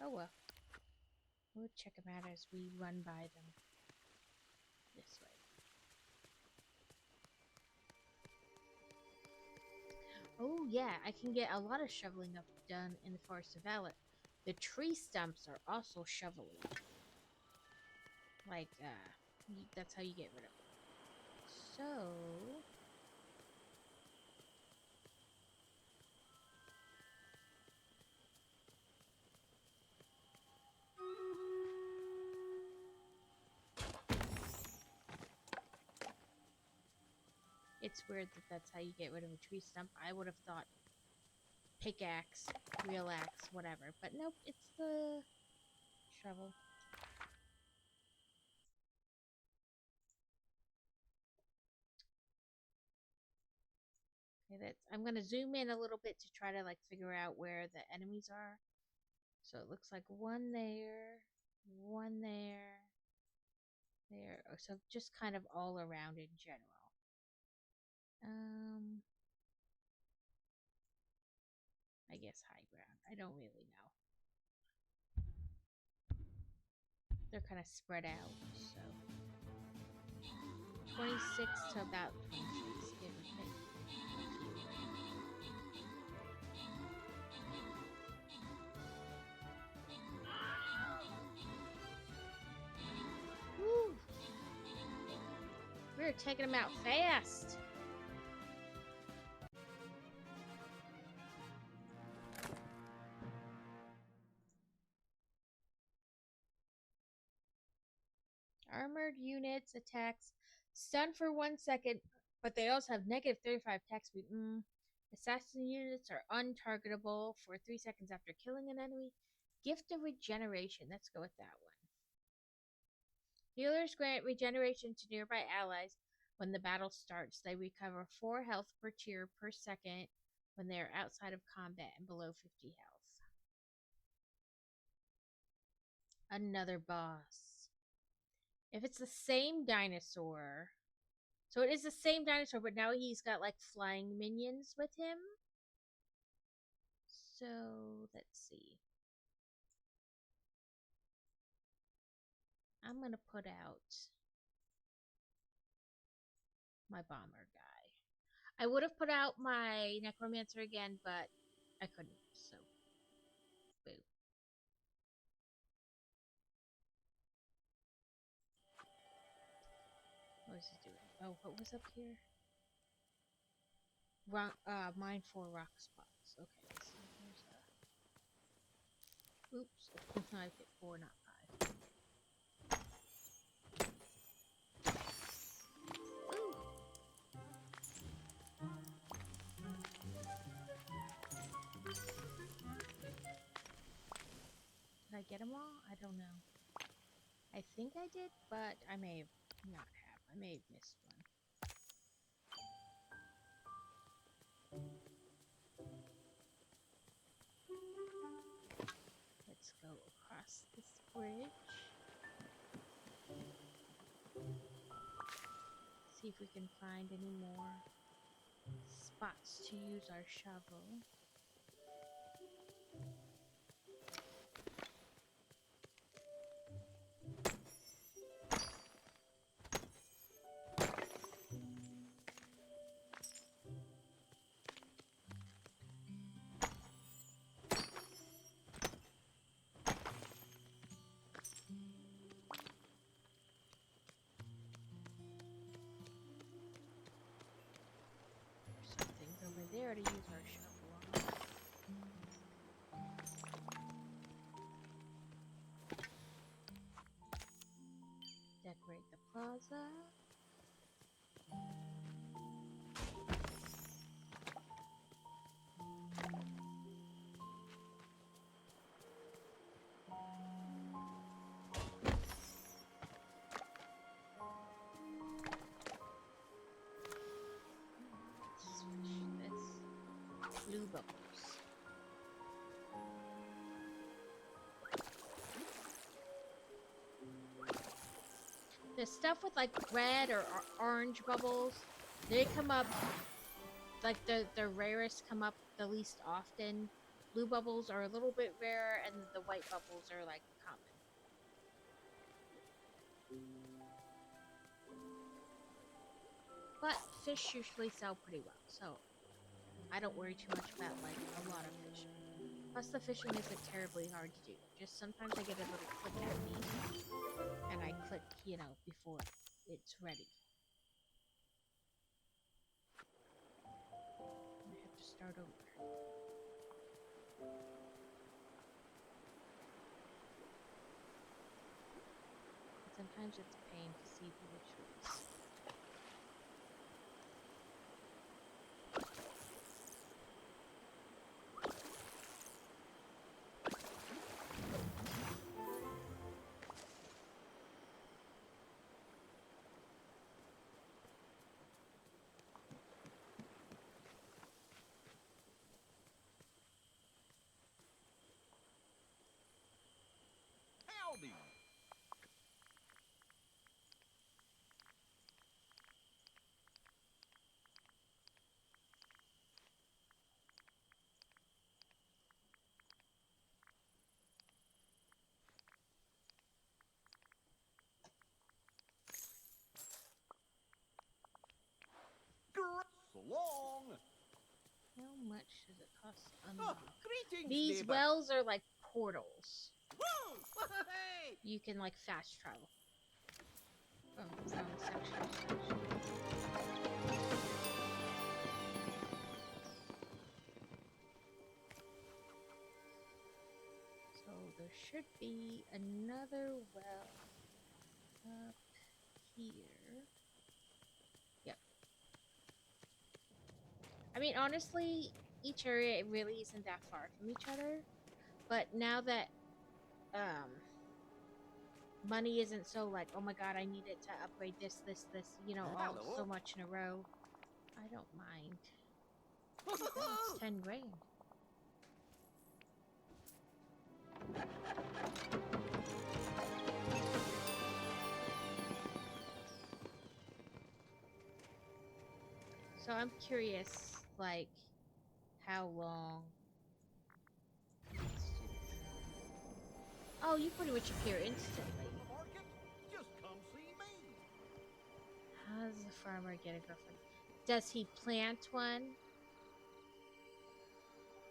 Oh well. We'll check them out as we run by them this way. Oh yeah, I can get a lot of shoveling up done in the Forest of Valor. The tree stumps are also shovelly. Like, that's how you get rid of them. So, It's weird that that's how you get rid of a tree stump. I would have thought pickaxe, real axe, whatever. But nope, it's the shovel. Okay, I'm gonna zoom in a little bit to try to like figure out where the enemies are. So it looks like one there, there. Oh, so just kind of all around in general. I guess high ground. I don't really know. They're kind of spread out, so 26 to about 26, give or take. Woo! We're taking them out fast. Armored units attacks stun for 1 second, but they also have negative 35 attack speed. Assassin units are untargetable for 3 seconds after killing an enemy. Gift of regeneration. Let's go with that one. Healers grant regeneration to nearby allies when the battle starts. They recover 4 health per tier per second when they are outside of combat and below 50 health. Another boss. If it's the same dinosaur, so it is the same dinosaur, but now he's got like flying minions with him. So let's see. I'm gonna put out my bomber guy. I would have put out my necromancer again, but I couldn't, so boo. What was he doing? Oh, what was up here? Mine 4 rock spots. Okay, so there's a... Oops, I hit 4, not 5. Ooh. Did I get them all? I don't know. I think I did, but I may have not have. I may have missed one. Let's go across this bridge. See if we can find any more spots to use our shovel. There to use our shovel on. Decorate the plaza. Blue bubbles. The stuff with like red or orange bubbles, they come up like the rarest come up the least often. Blue bubbles are a little bit rarer, and the white bubbles are like common. But fish usually sell pretty well, so I don't worry too much about like a lot of fishing. Plus the fishing isn't terribly hard to do. Just sometimes I get a little click at me and I click, you know, before it's ready. I have to start over. Sometimes it's a pain to see through the trees. does it cost to
Oh,
unlock?
greetings,
These
neighbor.
wells are like portals.
Whoa! Hey!
You can like fast travel from section to section. So there should be another well up here. Yep. I mean, honestly, each area it really isn't that far from each other. But now that money isn't so like, oh my god, I need it to upgrade this, you know, all
Hello.
so much in a row. I don't mind. That's 10 grand. So I'm curious, like, how long. Oh, you pretty much appear instantly.
Market? Just come see me.
How does the farmer get a girlfriend? Does he plant one?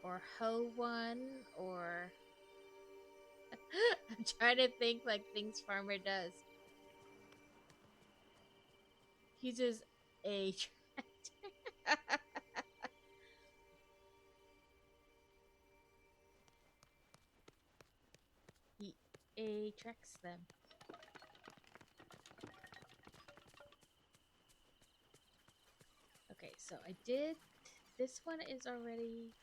Or hoe one? Or... I'm trying to think like things farmer does. He uses a tractor. He attracts them. Okay, so I did. This one is already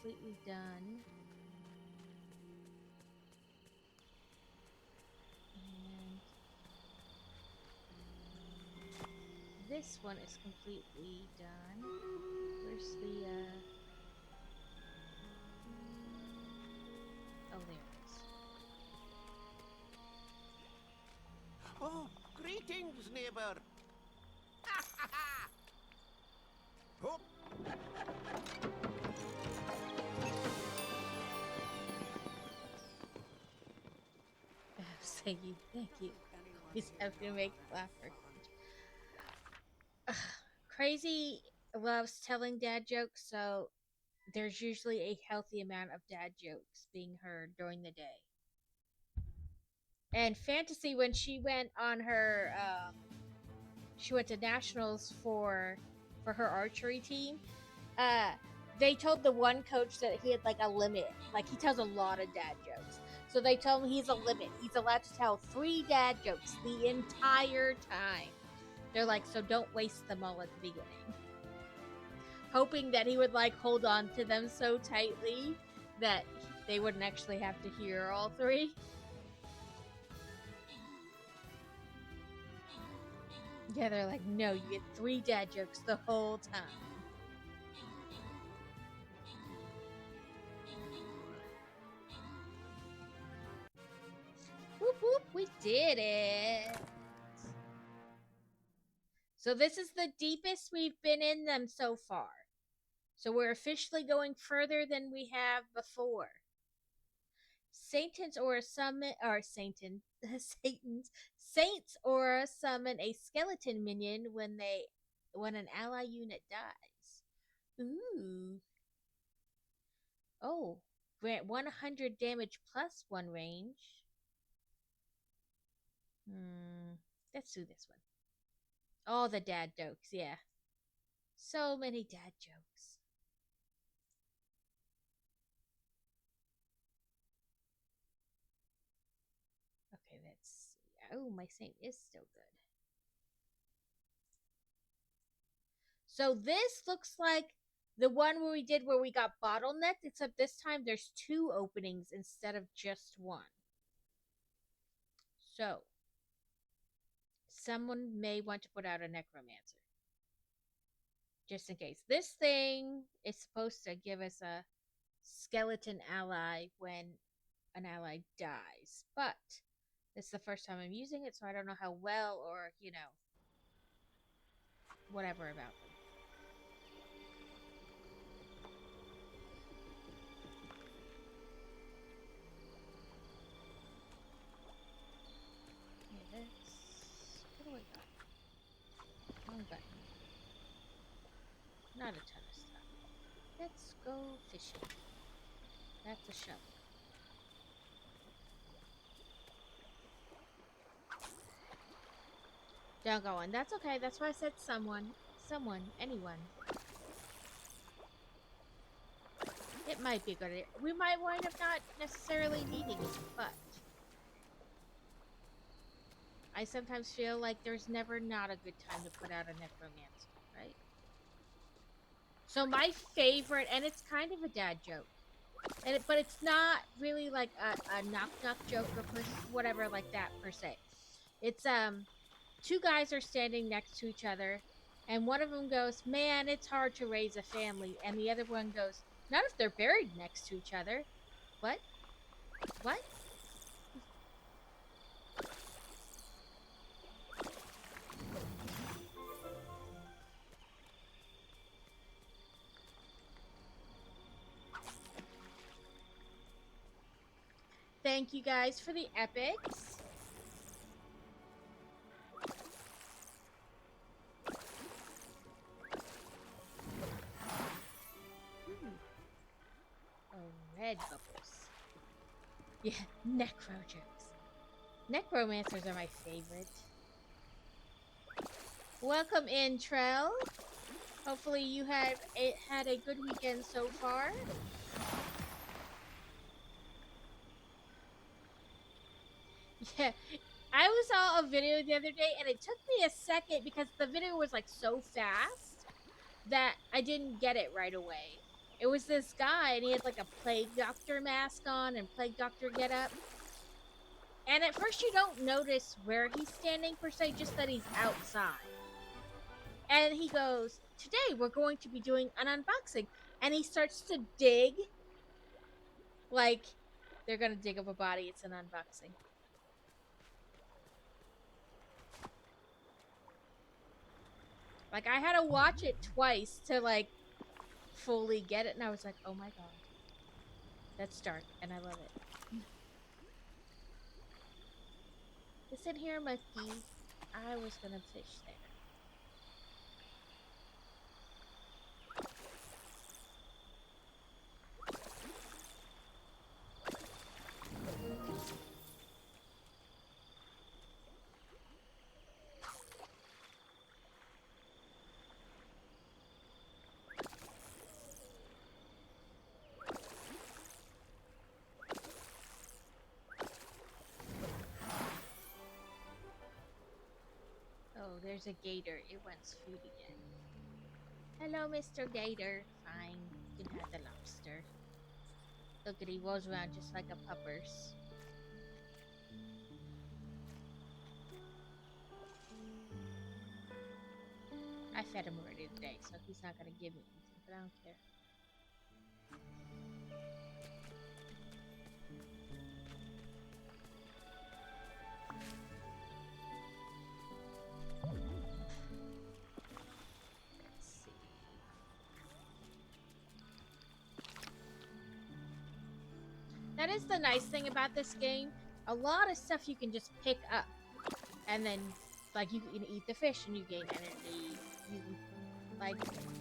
completely done. And this one is completely done. Where's the oh, there it is.
Oh, greetings, neighbor. Oh,
Thank you, thank you. He's happy to make laugh. Crazy loves telling dad jokes, so there's usually a healthy amount of dad jokes being heard during the day. And Fantasy, when she went on her, she went to nationals for her archery team. They told the one coach that he had like a limit. Like he tells a lot of dad jokes. So they told him he's a limit. He's allowed to tell 3 dad jokes the entire time. They're like, so don't waste them all at the beginning. Hoping that he would like hold on to them so tightly that they wouldn't actually have to hear all 3. Yeah, they're like, no, you get 3 dad jokes the whole time. Whoop whoop, we did it! So this is the deepest we've been in them so far. So we're officially going further than we have before. Satan's Aura summon, or Satan, Saints Aura summon a skeleton minion when an ally unit dies. Ooh. Oh, grant 100 damage plus 1 range. Let's do this one. All the dad jokes, yeah. So many dad jokes. Okay, let's see. Oh, my saint is still good. So this looks like the one where we got bottlenecked, except this time there's 2 openings instead of just 1. So, someone may want to put out a necromancer. Just in case. This thing is supposed to give us a skeleton ally when an ally dies. But this is the first time I'm using it, so I don't know how well or, you know, whatever about them. Okay, what do I got? Wrong button. Not a ton of stuff. Let's go fishing. That's a shovel. Don't go on. That's okay. That's why I said someone. Someone. Anyone. It might be a good idea. We might wind up not necessarily needing it, but I sometimes feel like there's never not a good time to put out a necromancer, right? So my favorite, and it's kind of a dad joke, but it's not really like a knock joke or whatever like that per se. It's two guys are standing next to each other, and one of them goes, "Man, it's hard to raise a family," and the other one goes, "Not if they're buried next to each other." What? What? Thank you guys for the epics. Oh, red bubbles. Yeah, necro jokes. Necromancers are my favorite. Welcome in, Trell. Hopefully you had a good weekend so far. Yeah, I saw a video the other day and it took me a second because the video was like so fast that I didn't get it right away. It was this guy and he had like a plague doctor mask on and plague doctor getup. And at first you don't notice where he's standing per se, just that he's outside. And he goes, "Today we're going to be doing an unboxing." And he starts to dig. Like, they're gonna dig up a body, it's an unboxing. Like, I had to watch it twice to, like, fully get it. And I was like, oh my god. That's dark, and I love it. Listen here, Muskie. I was gonna fish there. Oh, there's a gator. It wants food again. Hello, Mr. Gator. Fine. You can have the lobster. Look at he rolls around just like a puppers. I fed him already today, so he's not gonna give me anything, but I don't care. That is the nice thing about this game. A lot of stuff you can just pick up. And then, like, you can eat the fish and you gain energy. Like,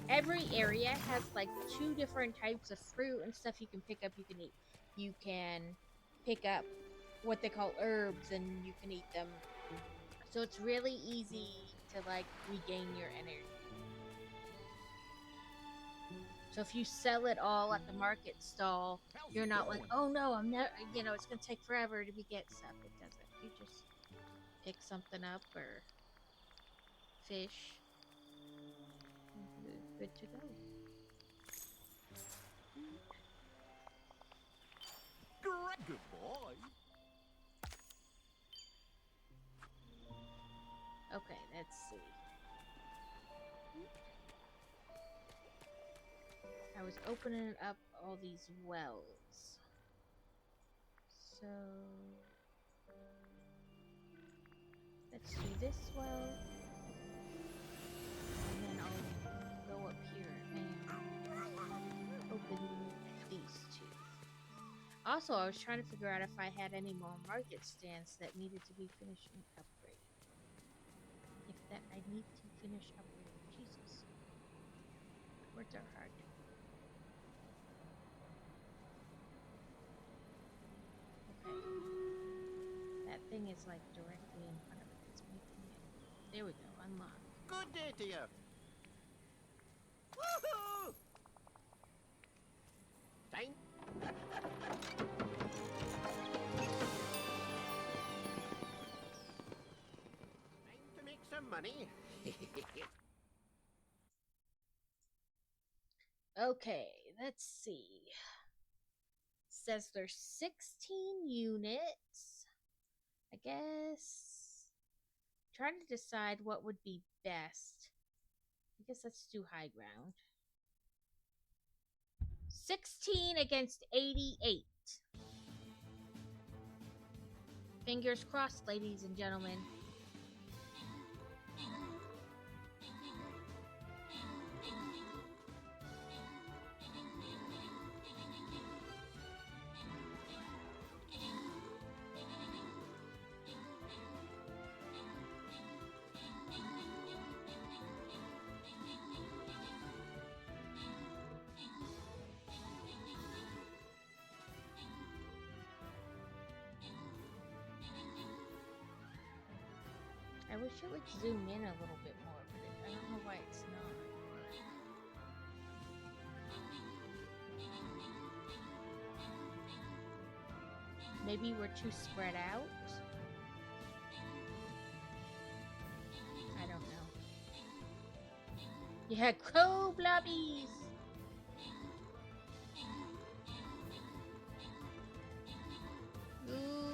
every area has, like, 2 different types of fruit and stuff you can pick up, you can eat. You can pick up what they call herbs and you can eat them. So it's really easy to, like, regain your energy. So if you sell it all at the market stall, you're not like, oh no, I'm not, you know, it's gonna take forever to get stuff. It doesn't. You just pick something up or fish. Good to go.
Great, good boy.
Okay, let's see. I was opening up all these wells. So let's do this well. And then I'll go up here and open these 2. Also, I was trying to figure out if I had any more market stands that needed to be finished and upgraded. If that I need to finish upgrading. Jesus. Words are hard. Okay. That thing is like directly in front of it. It's making it. There we go. Unlock.
Good day to you. Woohoo! Time. Time to make some money.
Okay, let's see. Says there's 16 units. I guess. Trying to decide what would be best. I guess let's do high ground. 16 against 88. Fingers crossed, ladies and gentlemen. I wish it would zoom in a little bit more, but I don't know why it's not. Maybe we're too spread out? I don't know. Yeah, crow blobbies! Ooh.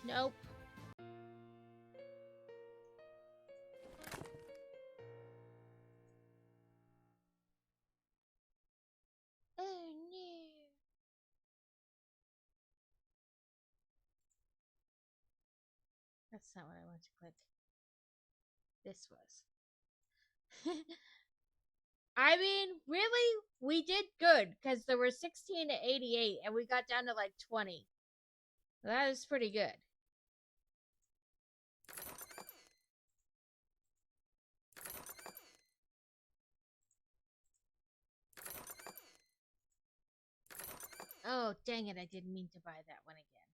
Nope. Oh no. That's not what I want to click. This was. I mean, really? We did good because there were 16 to 88 and we got down to like 20. That is pretty good. Oh, dang it. I didn't mean to buy that one again.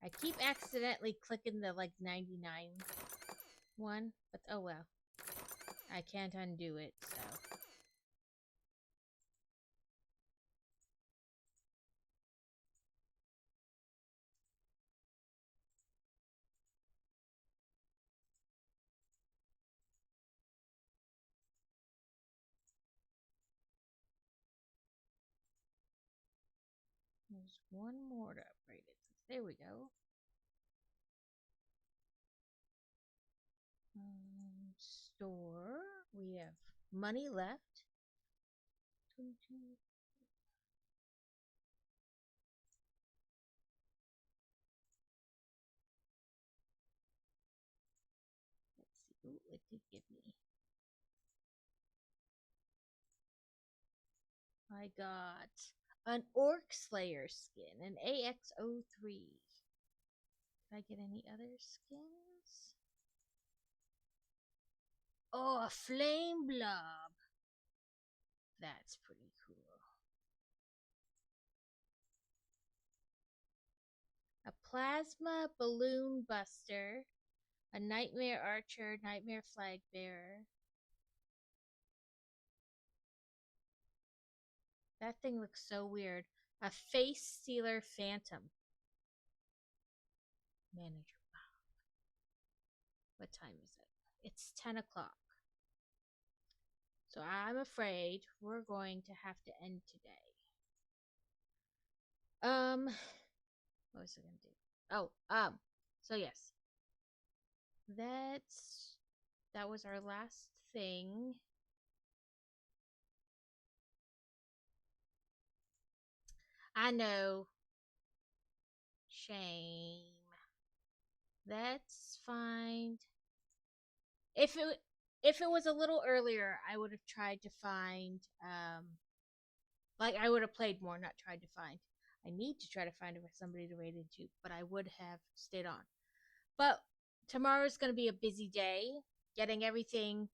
I keep accidentally clicking the like 99 one, but oh well. I can't undo it, so. There's one more to upgrade it. There we go. Store. We have money left. 22. Let's see. Ooh, it did give me. I got an Orc Slayer skin, an AX03. Did I get any other skins? Oh, a Flame Blob. That's pretty cool. A Plasma Balloon Buster, a Nightmare Archer, Nightmare Flag Bearer. That thing looks so weird. A Face Stealer Phantom. Manager Bob. What time is it? It's 10 o'clock. So I'm afraid we're going to have to end today. What was I gonna do? Oh, so yes. That was our last thing. I know. Shame. That's fine. If it was a little earlier, I would have tried to find like I would have played more, not tried to find. I need to try to find somebody to raid into, but I would have stayed on. But tomorrow's going to be a busy day getting everything,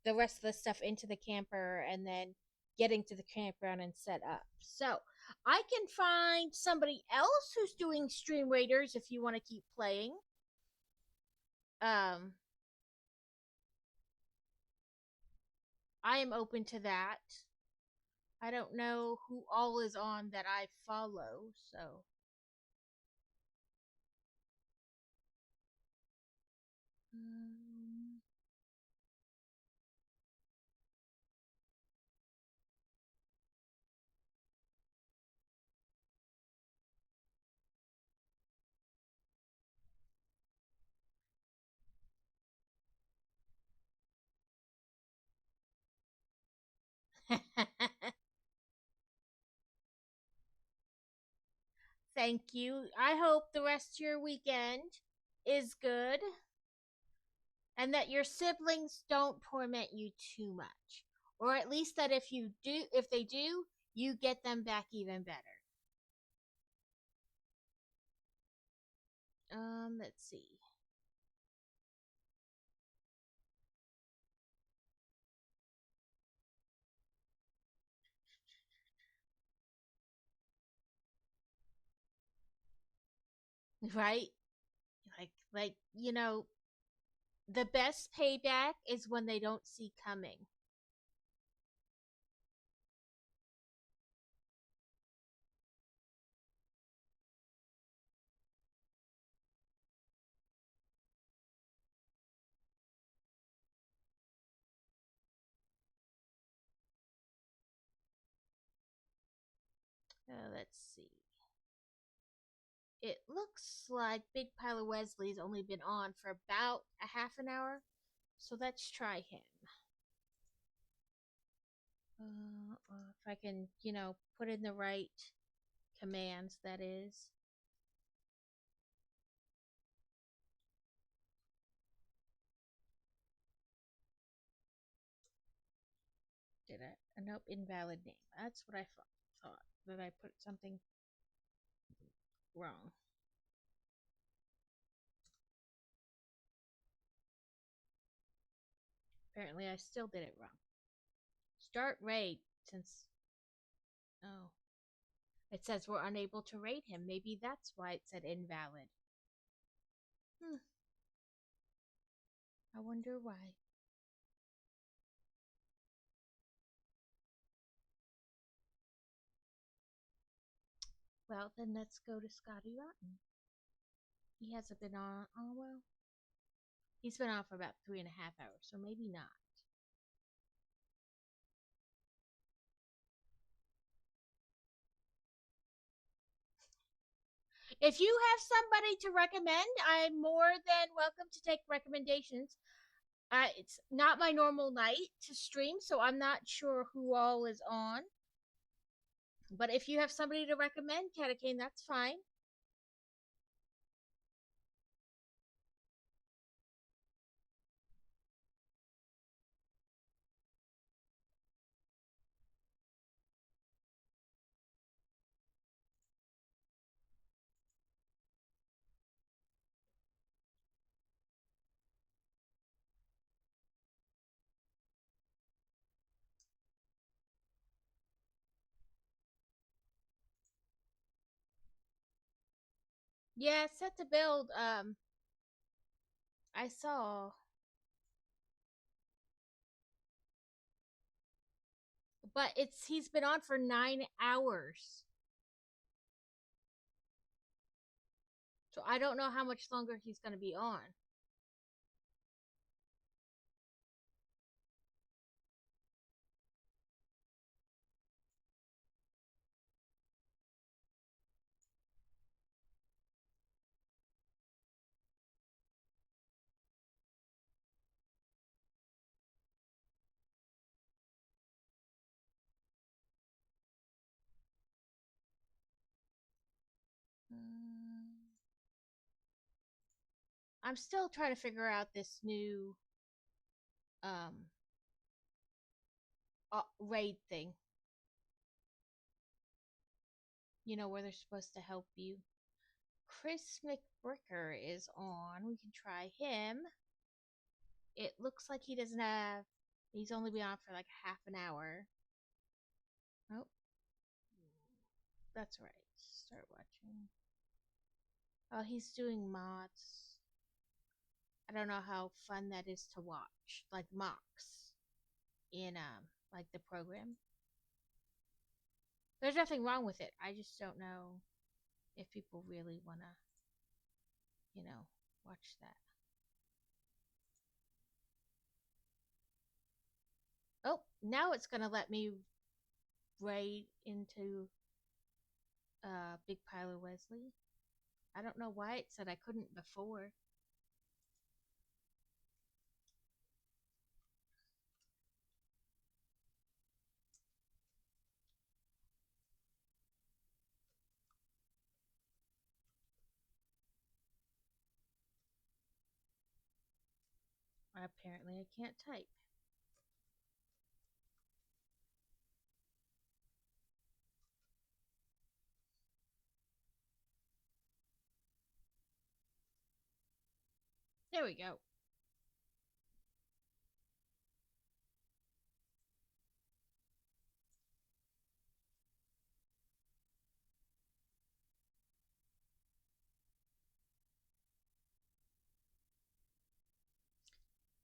the rest of the stuff into the camper and then getting to the campground and set up. So I can find somebody else who's doing Stream Raiders if you want to keep playing. I am open to that. I don't know who all is on that I follow, so. Um, Thank you. I hope the rest of your weekend is good and that your siblings don't torment you too much. Or at least that if they do, you get them back even better. Let's see. Right? Like, the best payback is when they don't see coming. Let's see. It looks like Big Pile of Wesley's only been on for about a half an hour, so let's try him. If I can, put in the right commands, that is. Did I? Nope, invalid name. That's what I thought. That I put something wrong. Apparently, I still did it wrong. Start raid since. Oh. It says we're unable to raid him. Maybe that's why it said invalid. I wonder why. Well, then let's go to Scotty Rotten. He hasn't been on. Oh, well. He's been on for about 3.5 hours, so maybe not. If you have somebody to recommend, I'm more than welcome to take recommendations. It's not my normal night to stream, so I'm not sure who all is on. But if you have somebody to recommend, Catacane, that's fine. Yeah, set to build. I saw. But he's been on for 9 hours. So I don't know how much longer he's going to be on. I'm still trying to figure out this new raid thing. Where they're supposed to help you. Chris McBricker is on. We can try him. It looks like he doesn't have. He's only been on for like half an hour. Oh. That's right. Start watching. Oh, he's doing mods. I don't know how fun that is to watch. Like mocks in like the program. There's nothing wrong with it. I just don't know if people really wanna, watch that. Oh, now it's gonna let me raid into Big Pile of Wesley. I don't know why it said I couldn't before. Apparently I can't type. There we go.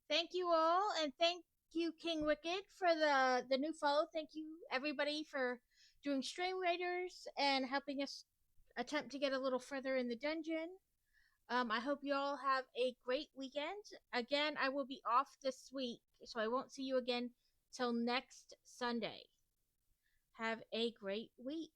Thank you all, and thank you, King Wicked, for the new follow. Thank you, everybody, for doing Stream Raiders and helping us attempt to get a little further in the dungeon. I hope you all have a great weekend. Again, I will be off this week, so I won't see you again till next Sunday. Have a great week.